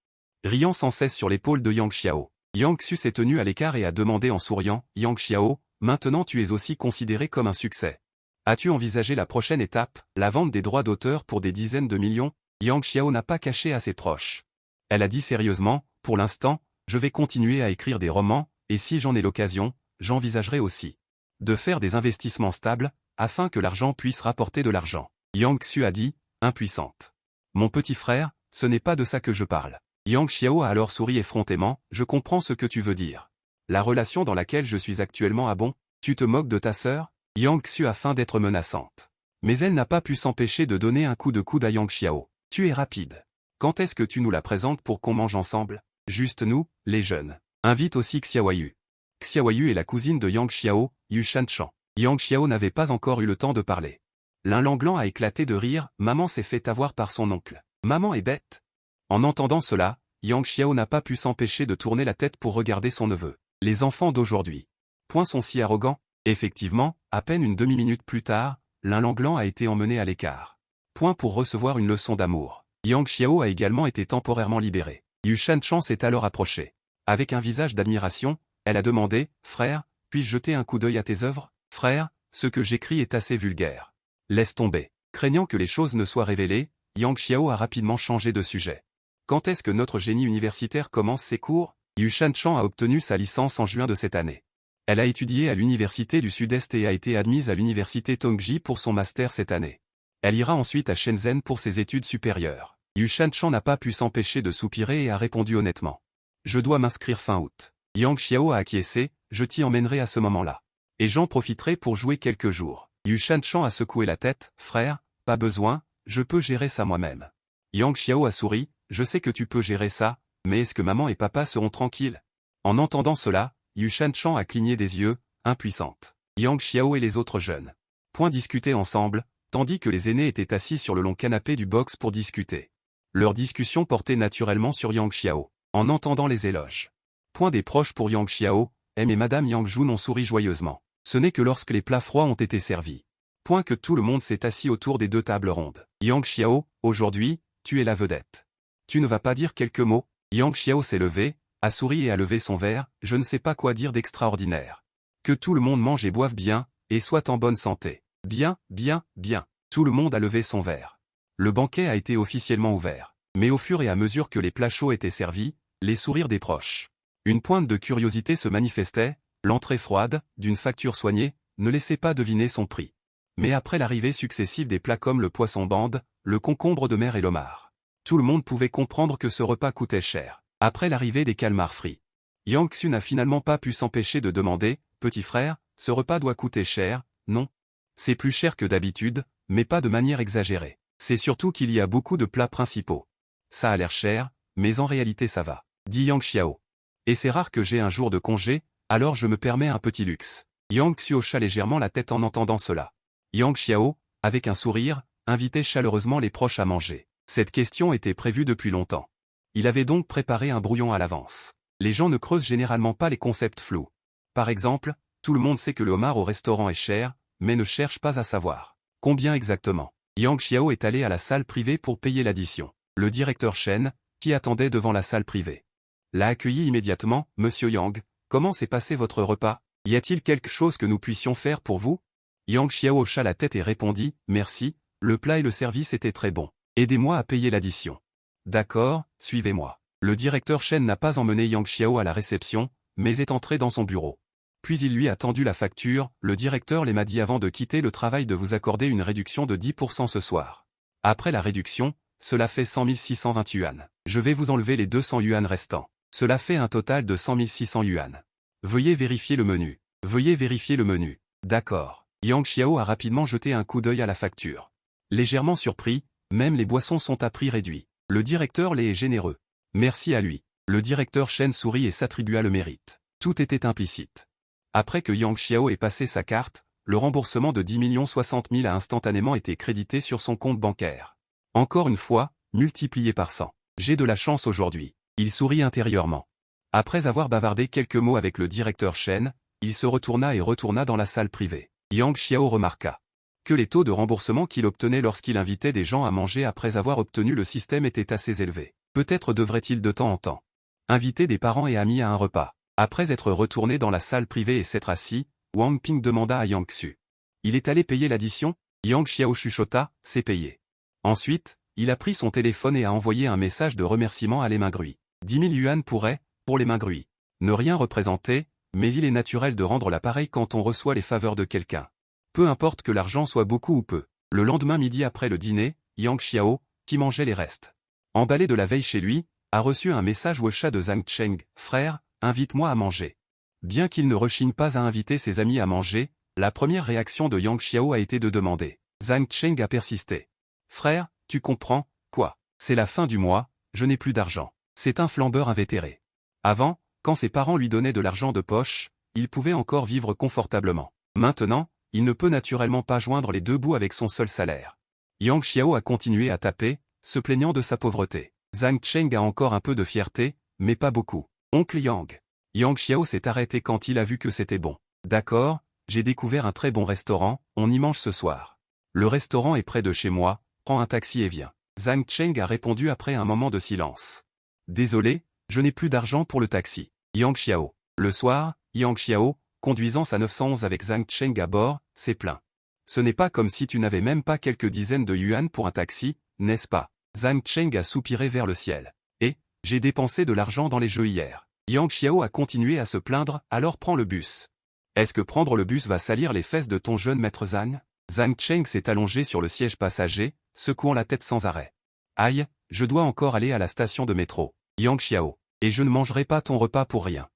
Riant sans cesse sur l'épaule de Yang Xiao, Yang Xu s'est tenu à l'écart et a demandé en souriant, Yang Xiao, maintenant tu es aussi considéré comme un succès. As-tu envisagé la prochaine étape, la vente des droits d'auteur pour des dizaines de millions? Yang Xiao n'a pas caché à ses proches. Elle a dit sérieusement, pour l'instant, je vais continuer à écrire des romans, et si j'en ai l'occasion, j'envisagerai aussi de faire des investissements stables, afin que l'argent puisse rapporter de l'argent. Yang Xu a dit, impuissante. Mon petit frère, ce n'est pas de ça que je parle. Yang Xiao a alors souri effrontément, je comprends ce que tu veux dire. La relation dans laquelle je suis actuellement a bon, tu te moques de ta sœur? Yang Xu a feint d'être menaçante. Mais elle n'a pas pu s'empêcher de donner un coup de coude à Yang Xiao. Tu es rapide. Quand est-ce que tu nous la présentes pour qu'on mange ensemble? Juste nous, les jeunes. Invite aussi Xiaoyu. Xiaoyu est la cousine de Yang Xiao, Yu Shanchan. Yang Xiao n'avait pas encore eu le temps de parler. L'un Langlan a éclaté de rire, maman s'est fait avoir par son oncle. Maman est bête. En entendant cela, Yang Xiao n'a pas pu s'empêcher de tourner la tête pour regarder son neveu. Les enfants d'aujourd'hui. Point sont si arrogants. Effectivement, à peine une demi-minute plus tard, l'un Langlan a été emmené à l'écart. Point pour recevoir une leçon d'amour. Yang Xiao a également été temporairement libéré. Yu Shanchan s'est alors approché. Avec un visage d'admiration, elle a demandé, frère, puis-je jeter un coup d'œil à tes œuvres? Frère, ce que j'écris est assez vulgaire. Laisse tomber. Craignant que les choses ne soient révélées, Yang Xiao a rapidement changé de sujet. Quand est-ce que notre génie universitaire commence ses cours? Yu Shanchan a obtenu sa licence en juin de cette année. Elle a étudié à l'Université du Sud-Est et a été admise à l'Université Tongji pour son master cette année. Elle ira ensuite à Shenzhen pour ses études supérieures. Yu Shanchan n'a pas pu s'empêcher de soupirer et a répondu honnêtement. Je dois m'inscrire fin août. Yang Xiao a acquiescé, je t'y emmènerai à ce moment-là. Et j'en profiterai pour jouer quelques jours. Yu Shanchan a secoué la tête, frère, pas besoin, je peux gérer ça moi-même. Yang Xiao a souri, je sais que tu peux gérer ça, mais est-ce que maman et papa seront tranquilles? En entendant cela, Yu Shanchan a cligné des yeux, impuissante. Yang Xiao et les autres jeunes. Point discutaient ensemble, tandis que les aînés étaient assis sur le long canapé du box pour discuter. Leur discussion portait naturellement sur Yang Xiao, en entendant les éloges. Point des proches pour Yang Xiao, M et Madame Yang Jun ont souri joyeusement. Ce n'est que lorsque les plats froids ont été servis. Point que tout le monde s'est assis autour des deux tables rondes. Yang Xiao, aujourd'hui, tu es la vedette. Tu ne vas pas dire quelques mots? Yang Xiao s'est levé, a souri et a levé son verre, je ne sais pas quoi dire d'extraordinaire. Que tout le monde mange et boive bien, et soit en bonne santé. Bien, bien, bien. Tout le monde a levé son verre. Le banquet a été officiellement ouvert. Mais au fur et à mesure que les plats chauds étaient servis, les sourires des proches. Une pointe de curiosité se manifestait, l'entrée froide, d'une facture soignée, ne laissait pas deviner son prix. Mais après l'arrivée successive des plats comme le poisson bande, le concombre de mer et l'homard, tout le monde pouvait comprendre que ce repas coûtait cher. Après l'arrivée des calmars frits, Yang Xu n'a finalement pas pu s'empêcher de demander, « Petit frère, ce repas doit coûter cher, non? C'est plus cher que d'habitude, mais pas de manière exagérée. C'est surtout qu'il y a beaucoup de plats principaux. Ça a l'air cher, mais en réalité ça va, dit Yang Xiao. Et c'est rare que j'ai un jour de congé, alors je me permets un petit luxe. Yang Xu hocha légèrement la tête en entendant cela. Yang Xiao, avec un sourire, invitait chaleureusement les proches à manger. Cette question était prévue depuis longtemps. Il avait donc préparé un brouillon à l'avance. Les gens ne creusent généralement pas les concepts flous. Par exemple, tout le monde sait que le homard au restaurant est cher, mais ne cherche pas à savoir combien exactement. Yang Xiao est allé à la salle privée pour payer l'addition. Le directeur Shen, qui attendait devant la salle privée, l'a accueilli immédiatement. « Monsieur Yang, comment s'est passé votre repas? Y a-t-il quelque chose que nous puissions faire pour vous ?» Yang Xiao hocha la tête et répondit, « Merci, le plat et le service étaient très bons. Aidez-moi à payer l'addition. » « D'accord, suivez-moi. » Le directeur Shen n'a pas emmené Yang Xiao à la réception, mais est entré dans son bureau. Puis il lui a tendu la facture. « Le directeur m'a dit avant de quitter le travail de vous accorder une réduction de 10% ce soir. Après la réduction, cela fait 100 620 yuan. Je vais vous enlever les 200 yuan restants. Cela fait un total de 100 600 yuan. Veuillez vérifier le menu. Veuillez vérifier le menu. » D'accord. Yang Xiao a rapidement jeté un coup d'œil à la facture. Légèrement surpris, même les boissons sont à prix réduit. Le directeur Lé est généreux. Merci à lui. Le directeur Shen sourit et s'attribua le mérite. Tout était implicite. Après que Yang Xiao ait passé sa carte, le remboursement de 10 060 000 a instantanément été crédité sur son compte bancaire. Encore une fois, multiplié par 100. J'ai de la chance aujourd'hui. Il sourit intérieurement. Après avoir bavardé quelques mots avec le directeur Shen, il se retourna et retourna dans la salle privée. Yang Xiao remarqua que les taux de remboursement qu'il obtenait lorsqu'il invitait des gens à manger après avoir obtenu le système étaient assez élevés. Peut-être devrait-il de temps en temps inviter des parents et amis à un repas. Après être retourné dans la salle privée et s'être assis, Wang Ping demanda à Yang Xu. Il est allé payer l'addition? Yang Xiao chuchota, c'est payé. Ensuite, il a pris son téléphone et a envoyé un message de remerciement à les mains gruies. 10 000 yuan pour les mains gruies. Ne rien représenter, mais il est naturel de rendre l'appareil quand on reçoit les faveurs de quelqu'un. Peu importe que l'argent soit beaucoup ou peu. Le lendemain midi après le dîner, Yang Xiao, qui mangeait les restes emballés de la veille chez lui, a reçu un message WeChat de Zhang Cheng. « Frère, invite-moi à manger. » Bien qu'il ne rechigne pas à inviter ses amis à manger, la première réaction de Yang Xiao a été de demander. Zhang Cheng a persisté. « Frère, tu comprends, quoi? C'est la fin du mois, je n'ai plus d'argent. » C'est un flambeur invétéré. Avant, quand ses parents lui donnaient de l'argent de poche, il pouvait encore vivre confortablement. Maintenant, il ne peut naturellement pas joindre les deux bouts avec son seul salaire. Yang Xiao a continué à taper, se plaignant de sa pauvreté. Zhang Cheng a encore un peu de fierté, mais pas beaucoup. Oncle Yang. Yang Xiao s'est arrêté quand il a vu que c'était bon. D'accord, j'ai découvert un très bon restaurant, on y mange ce soir. Le restaurant est près de chez moi, prends un taxi et viens. Zhang Cheng a répondu après un moment de silence. Désolé, je n'ai plus d'argent pour le taxi. Yang Xiao. Le soir, Yang Xiao, conduisant sa 911 avec Zhang Cheng à bord, s'est plaint. Ce n'est pas comme si tu n'avais même pas quelques dizaines de yuan pour un taxi, n'est-ce pas? Zhang Cheng a soupiré vers le ciel. Et, j'ai dépensé de l'argent dans les jeux hier. Yang Xiao a continué à se plaindre, alors prends le bus. Est-ce que prendre le bus va salir les fesses de ton jeune maître Zhang? Zhang Cheng s'est allongé sur le siège passager, secouant la tête sans arrêt. Aïe, je dois encore aller à la station de métro. Yang Xiao. Et je ne mangerai pas ton repas pour rien.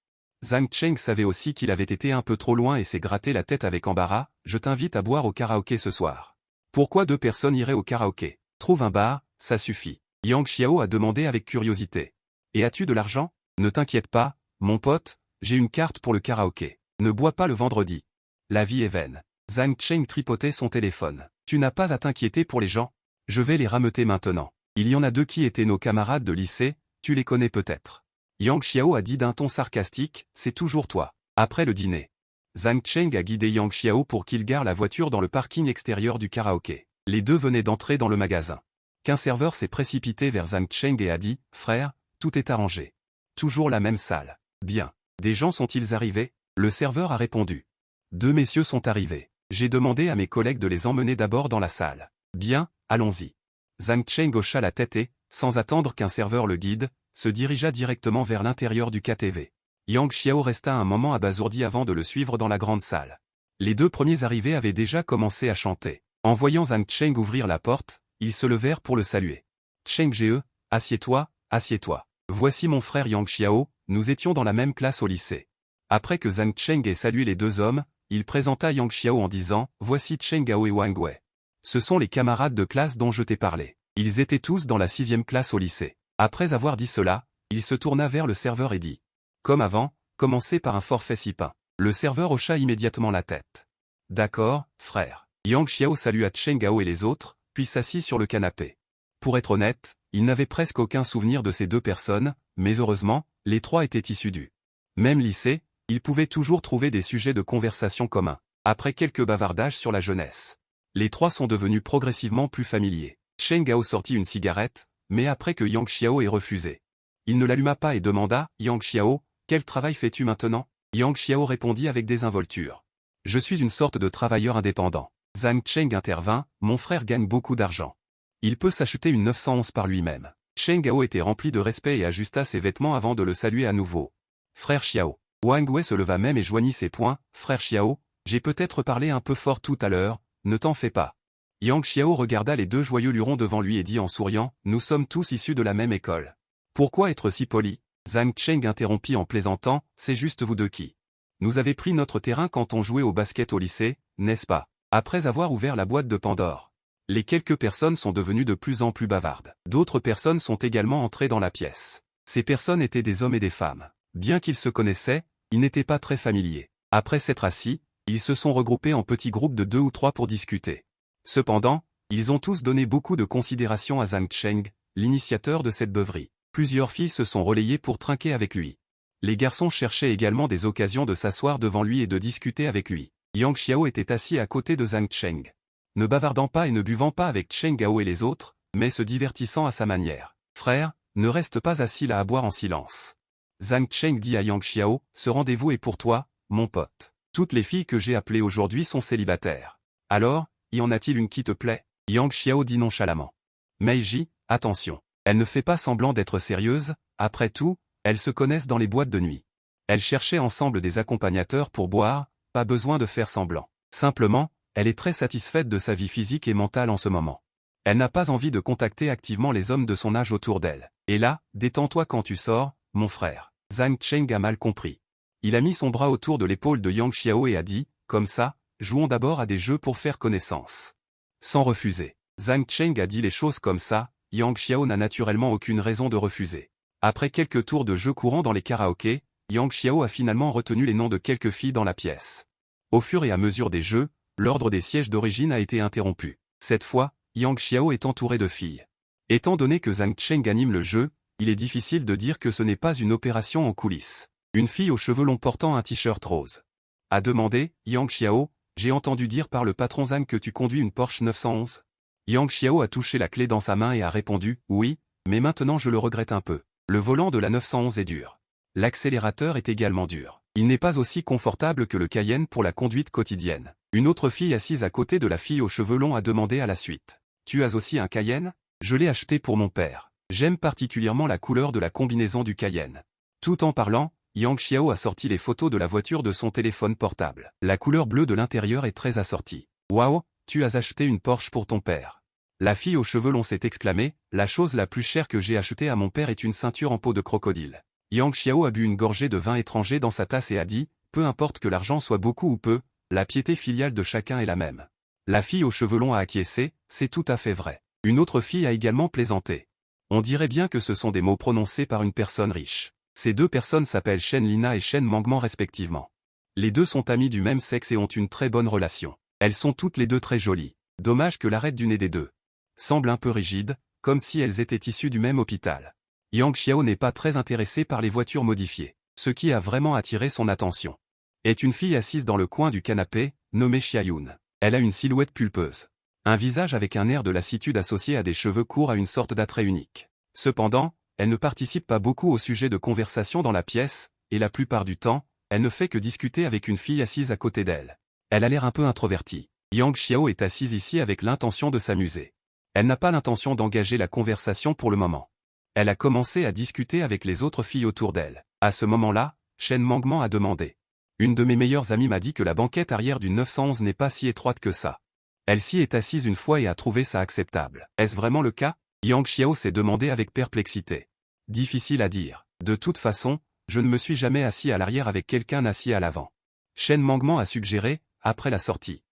Zhang Cheng savait aussi qu'il avait été un peu trop loin et s'est gratté la tête avec embarras. Je t'invite à boire au karaoké ce soir. Pourquoi deux personnes iraient au karaoké? Trouve un bar, ça suffit. Yang Xiao a demandé avec curiosité. Et as-tu de l'argent? Ne t'inquiète pas, mon pote, j'ai une carte pour le karaoké. Ne bois pas le vendredi. La vie est vaine. Zhang Cheng tripotait son téléphone. Tu n'as pas à t'inquiéter pour les gens. Je vais les rameuter maintenant. Il y en a deux qui étaient nos camarades de lycée, tu les connais peut-être. Yang Xiao a dit d'un ton sarcastique, c'est toujours toi. Après le dîner. Zhang Cheng a guidé Yang Xiao pour qu'il gare la voiture dans le parking extérieur du karaoké. Les deux venaient d'entrer dans le magasin. Qu'un serveur s'est précipité vers Zhang Cheng et a dit, frère, tout est arrangé. Toujours la même salle. Bien. Des gens sont-ils arrivés? Le serveur a répondu. Deux messieurs sont arrivés. J'ai demandé à mes collègues de les emmener d'abord dans la salle. Bien, allons-y. Zhang Cheng hocha la tête et, sans attendre qu'un serveur le guide, se dirigea directement vers l'intérieur du KTV. Yang Xiao resta un moment abasourdi avant de le suivre dans la grande salle. Les deux premiers arrivés avaient déjà commencé à chanter. En voyant Zhang Cheng ouvrir la porte, ils se levèrent pour le saluer. Cheng Ge, assieds-toi, assieds-toi. Voici mon frère Yang Xiao, nous étions dans la même classe au lycée. Après que Zhang Cheng ait salué les deux hommes, il présenta Yang Xiao en disant, voici Cheng Gao et Wang Wei. Ce sont les camarades de classe dont je t'ai parlé. Ils étaient tous dans la 6e classe au lycée. Après avoir dit cela, il se tourna vers le serveur et dit. Comme avant, commencez par un forfait 6 pains. Le serveur hocha immédiatement la tête. D'accord, frère. Yang Xiao salua Cheng Gao et les autres, puis s'assit sur le canapé. Pour être honnête, il n'avait presque aucun souvenir de ces deux personnes, mais heureusement, les trois étaient issus du même lycée, il pouvait toujours trouver des sujets de conversation communs. Après quelques bavardages sur la jeunesse, les trois sont devenus progressivement plus familiers. Cheng Gao sortit une cigarette, mais après que Yang Xiao ait refusé. Il ne l'alluma pas et demanda, Yang Xiao, quel travail fais-tu maintenant? Yang Xiao répondit avec désinvolture. Je suis une sorte de travailleur indépendant. Zhang Cheng intervint, mon frère gagne beaucoup d'argent. Il peut s'acheter une 911 par lui-même. Cheng Gao était rempli de respect et ajusta ses vêtements avant de le saluer à nouveau. Frère Xiao. Wang Wei se leva même et joignit ses poings, frère Xiao, j'ai peut-être parlé un peu fort tout à l'heure, ne t'en fais pas. Yang Xiao regarda les deux joyeux lurons devant lui et dit en souriant, nous sommes tous issus de la même école. Pourquoi être si poli? Zhang Cheng interrompit en plaisantant, c'est juste vous deux qui. Nous avez pris notre terrain quand on jouait au basket au lycée, n'est-ce pas? Après avoir ouvert la boîte de Pandore. Les quelques personnes sont devenues de plus en plus bavardes. D'autres personnes sont également entrées dans la pièce. Ces personnes étaient des hommes et des femmes. Bien qu'ils se connaissaient, ils n'étaient pas très familiers. Après s'être assis, ils se sont regroupés en petits groupes de 2 ou 3 pour discuter. Cependant, ils ont tous donné beaucoup de considération à Zhang Cheng, l'initiateur de cette beuverie. Plusieurs filles se sont relayées pour trinquer avec lui. Les garçons cherchaient également des occasions de s'asseoir devant lui et de discuter avec lui. Yang Xiao était assis à côté de Zhang Cheng. Ne bavardant pas et ne buvant pas avec Cheng Gao et les autres, mais se divertissant à sa manière. Frère, ne reste pas assis là à boire en silence. Zhang Cheng dit à Yang Xiao, ce rendez-vous est pour toi, mon pote. Toutes les filles que j'ai appelées aujourd'hui sont célibataires. Alors, y en a-t-il une qui te plaît? Yang Xiao dit nonchalamment. Meiji, attention. Elle ne fait pas semblant d'être sérieuse, après tout, elles se connaissent dans les boîtes de nuit. Elles cherchaient ensemble des accompagnateurs pour boire, pas besoin de faire semblant. Simplement, elle est très satisfaite de sa vie physique et mentale en ce moment. Elle n'a pas envie de contacter activement les hommes de son âge autour d'elle. Et là, détends-toi quand tu sors, mon frère. Zhang Cheng a mal compris. Il a mis son bras autour de l'épaule de Yang Xiao et a dit, comme ça, jouons d'abord à des jeux pour faire connaissance. Sans refuser. Zhang Cheng a dit les choses comme ça, Yang Xiao n'a naturellement aucune raison de refuser. Après quelques tours de jeu courant dans les karaokés, Yang Xiao a finalement retenu les noms de quelques filles dans la pièce. Au fur et à mesure des jeux, l'ordre des sièges d'origine a été interrompu. Cette fois, Yang Xiao est entouré de filles. Étant donné que Zhang Cheng anime le jeu, il est difficile de dire que ce n'est pas une opération en coulisses. Une fille aux cheveux longs portant un t-shirt rose a demandé, Yang Xiao, j'ai entendu dire par le patron Zhang que tu conduis une Porsche 911. Yang Xiao a touché la clé dans sa main et a répondu, oui, mais maintenant je le regrette un peu. Le volant de la 911 est dur. L'accélérateur est également dur. Il n'est pas aussi confortable que le Cayenne pour la conduite quotidienne. Une autre fille assise à côté de la fille aux cheveux longs a demandé à la suite. Tu as aussi un Cayenne? Je l'ai acheté pour mon père. J'aime particulièrement la couleur de la combinaison du Cayenne. Tout en parlant, Yang Xiao a sorti les photos de la voiture de son téléphone portable. La couleur bleue de l'intérieur est très assortie. Waouh, tu as acheté une Porsche pour ton père. La fille aux cheveux longs s'est exclamée, la chose la plus chère que j'ai achetée à mon père est une ceinture en peau de crocodile. Yang Xiao a bu une gorgée de vin étranger dans sa tasse et a dit, peu importe que l'argent soit beaucoup ou peu, la piété filiale de chacun est la même. La fille aux cheveux longs a acquiescé, c'est tout à fait vrai. Une autre fille a également plaisanté. On dirait bien que ce sont des mots prononcés par une personne riche. Ces deux personnes s'appellent Shen Lina et Shen Mangman respectivement. Les deux sont amies du même sexe et ont une très bonne relation. Elles sont toutes les deux très jolies. Dommage que l'arête du nez des deux semble un peu rigide, comme si elles étaient issues du même hôpital. Yang Xiao n'est pas très intéressée par les voitures modifiées. Ce qui a vraiment attiré son attention est une fille assise dans le coin du canapé, nommée Xiaoyun. Elle a une silhouette pulpeuse. Un visage avec un air de lassitude associé à des cheveux courts à une sorte d'attrait unique. Cependant, elle ne participe pas beaucoup au sujet de conversation dans la pièce, et la plupart du temps, elle ne fait que discuter avec une fille assise à côté d'elle. Elle a l'air un peu introvertie. Yang Xiao est assise ici avec l'intention de s'amuser. Elle n'a pas l'intention d'engager la conversation pour le moment. Elle a commencé à discuter avec les autres filles autour d'elle. À ce moment-là, Shen Mangman a demandé. Une de mes meilleures amies m'a dit que la banquette arrière du 911 n'est pas si étroite que ça. Elle s'y est assise une fois et a trouvé ça acceptable. Est-ce vraiment le cas? Yang Xiao s'est demandé avec perplexité. Difficile à dire. De toute façon, je ne me suis jamais assis à l'arrière avec quelqu'un assis à l'avant. Shen Mangman a suggéré, après la sortie.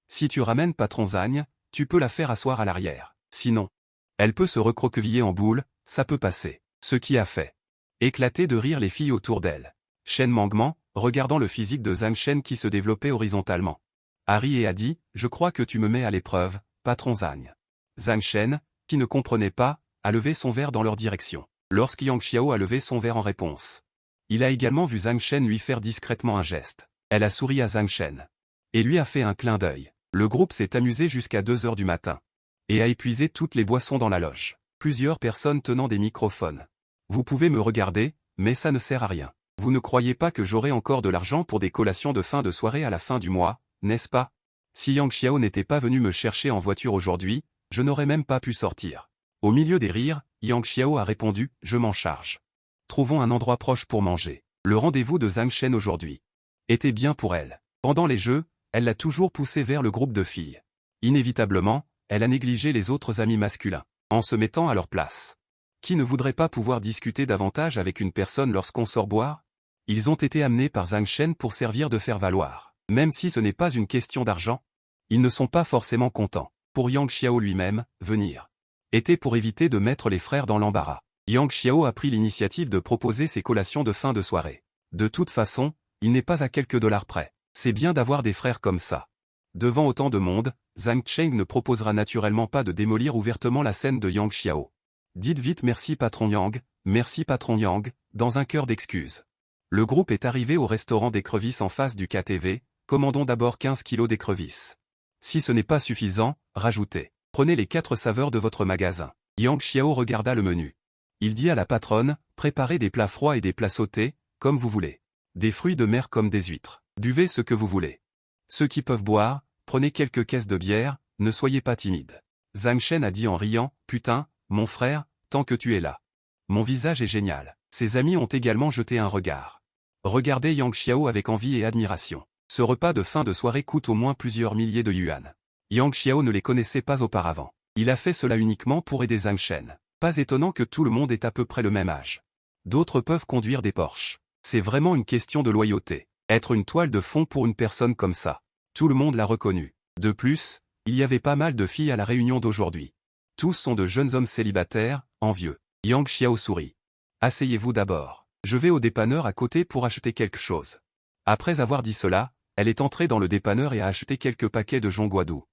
Si tu ramènes Patron Zhang, tu peux la faire asseoir à l'arrière. Sinon, elle peut se recroqueviller en boule, ça peut passer. Ce qui a fait éclater de rire les filles autour d'elle. Shen Mangman, regardant le physique de Zhang Shen qui se développait horizontalement, a ri et a dit, je crois que tu me mets à l'épreuve, Patron Zhang. Zhang Shen, qui ne comprenait pas, a levé son verre dans leur direction. Lorsque Yang Xiao a levé son verre en réponse, il a également vu Zhang Shen lui faire discrètement un geste. Elle a souri à Zhang Shen et lui a fait un clin d'œil. Le groupe s'est amusé jusqu'à 2 heures du matin et a épuisé toutes les boissons dans la loge. Plusieurs personnes tenant des microphones. Vous pouvez me regarder, mais ça ne sert à rien. Vous ne croyez pas que j'aurai encore de l'argent pour des collations de fin de soirée à la fin du mois, n'est-ce pas? Si Yang Xiao n'était pas venu me chercher en voiture aujourd'hui, je n'aurais même pas pu sortir. Au milieu des rires, Yang Xiao a répondu, je m'en charge. Trouvons un endroit proche pour manger. Le rendez-vous de Zhang Shen aujourd'hui était bien pour elle. Pendant les jeux, elle l'a toujours poussé vers le groupe de filles. Inévitablement, elle a négligé les autres amis masculins, en se mettant à leur place. Qui ne voudrait pas pouvoir discuter davantage avec une personne lorsqu'on sort boire? Ils ont été amenés par Zhang Shen pour servir de faire valoir. Même si ce n'est pas une question d'argent, ils ne sont pas forcément contents. Pour Yang Xiao lui-même, venir était pour éviter de mettre les frères dans l'embarras. Yang Xiao a pris l'initiative de proposer ses collations de fin de soirée. De toute façon, il n'est pas à quelques dollars près. C'est bien d'avoir des frères comme ça. Devant autant de monde, Zhang Cheng ne proposera naturellement pas de démolir ouvertement la scène de Yang Xiao. Dites vite merci patron Yang, dans un cœur d'excuses. Le groupe est arrivé au restaurant d'écrevisses en face du KTV, commandons d'abord 15 kilos d'écrevisses. Si ce n'est pas suffisant, rajoutez. Prenez les 4 saveurs de votre magasin. Yang Xiao regarda le menu. Il dit à la patronne, préparez des plats froids et des plats sautés, comme vous voulez. Des fruits de mer comme des huîtres. Buvez ce que vous voulez. Ceux qui peuvent boire, prenez quelques caisses de bière, ne soyez pas timide. Zhang Shen a dit en riant, putain, mon frère, tant que tu es là. Mon visage est génial. Ses amis ont également jeté un regard. Regardez Yang Xiao avec envie et admiration. Ce repas de fin de soirée coûte au moins plusieurs milliers de yuan. Yang Xiao ne les connaissait pas auparavant. Il a fait cela uniquement pour aider Zhang Shen. Pas étonnant que tout le monde ait à peu près le même âge. D'autres peuvent conduire des Porsche. C'est vraiment une question de loyauté. Être une toile de fond pour une personne comme ça. Tout le monde l'a reconnu. De plus, il y avait pas mal de filles à la réunion d'aujourd'hui. Tous sont de jeunes hommes célibataires, envieux. Yang Xiao sourit. Asseyez-vous d'abord. Je vais au dépanneur à côté pour acheter quelque chose. Après avoir dit cela, elle est entrée dans le dépanneur et a acheté quelques paquets de Zhongguadou.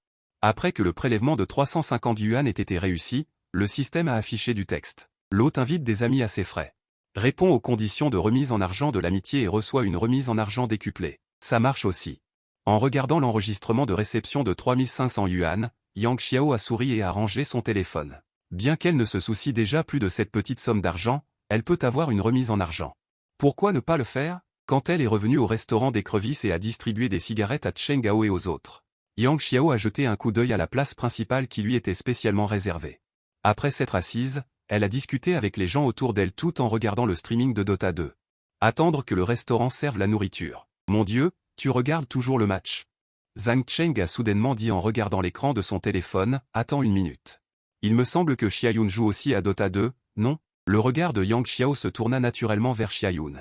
Après que le prélèvement de 350 yuan ait été réussi, le système a affiché du texte. L'hôte invite des amis à ses frais. Répond aux conditions de remise en argent de l'amitié et reçoit une remise en argent décuplée. Ça marche aussi. En regardant l'enregistrement de réception de 3500 yuan, Yang Xiao a souri et a rangé son téléphone. Bien qu'elle ne se soucie déjà plus de cette petite somme d'argent, elle peut avoir une remise en argent. Pourquoi ne pas le faire? Quand elle est revenue au restaurant d'écrevisses et a distribué des cigarettes à Cheng Gao et aux autres, Yang Xiao a jeté un coup d'œil à la place principale qui lui était spécialement réservée. Après s'être assise, elle a discuté avec les gens autour d'elle tout en regardant le streaming de Dota 2. Attendre que le restaurant serve la nourriture. Mon Dieu, tu regardes toujours le match. Zhang Cheng a soudainement dit en regardant l'écran de son téléphone, attends une minute. Il me semble que Xiaoyun joue aussi à Dota 2, non? Le regard de Yang Xiao se tourna naturellement vers Xiaoyun.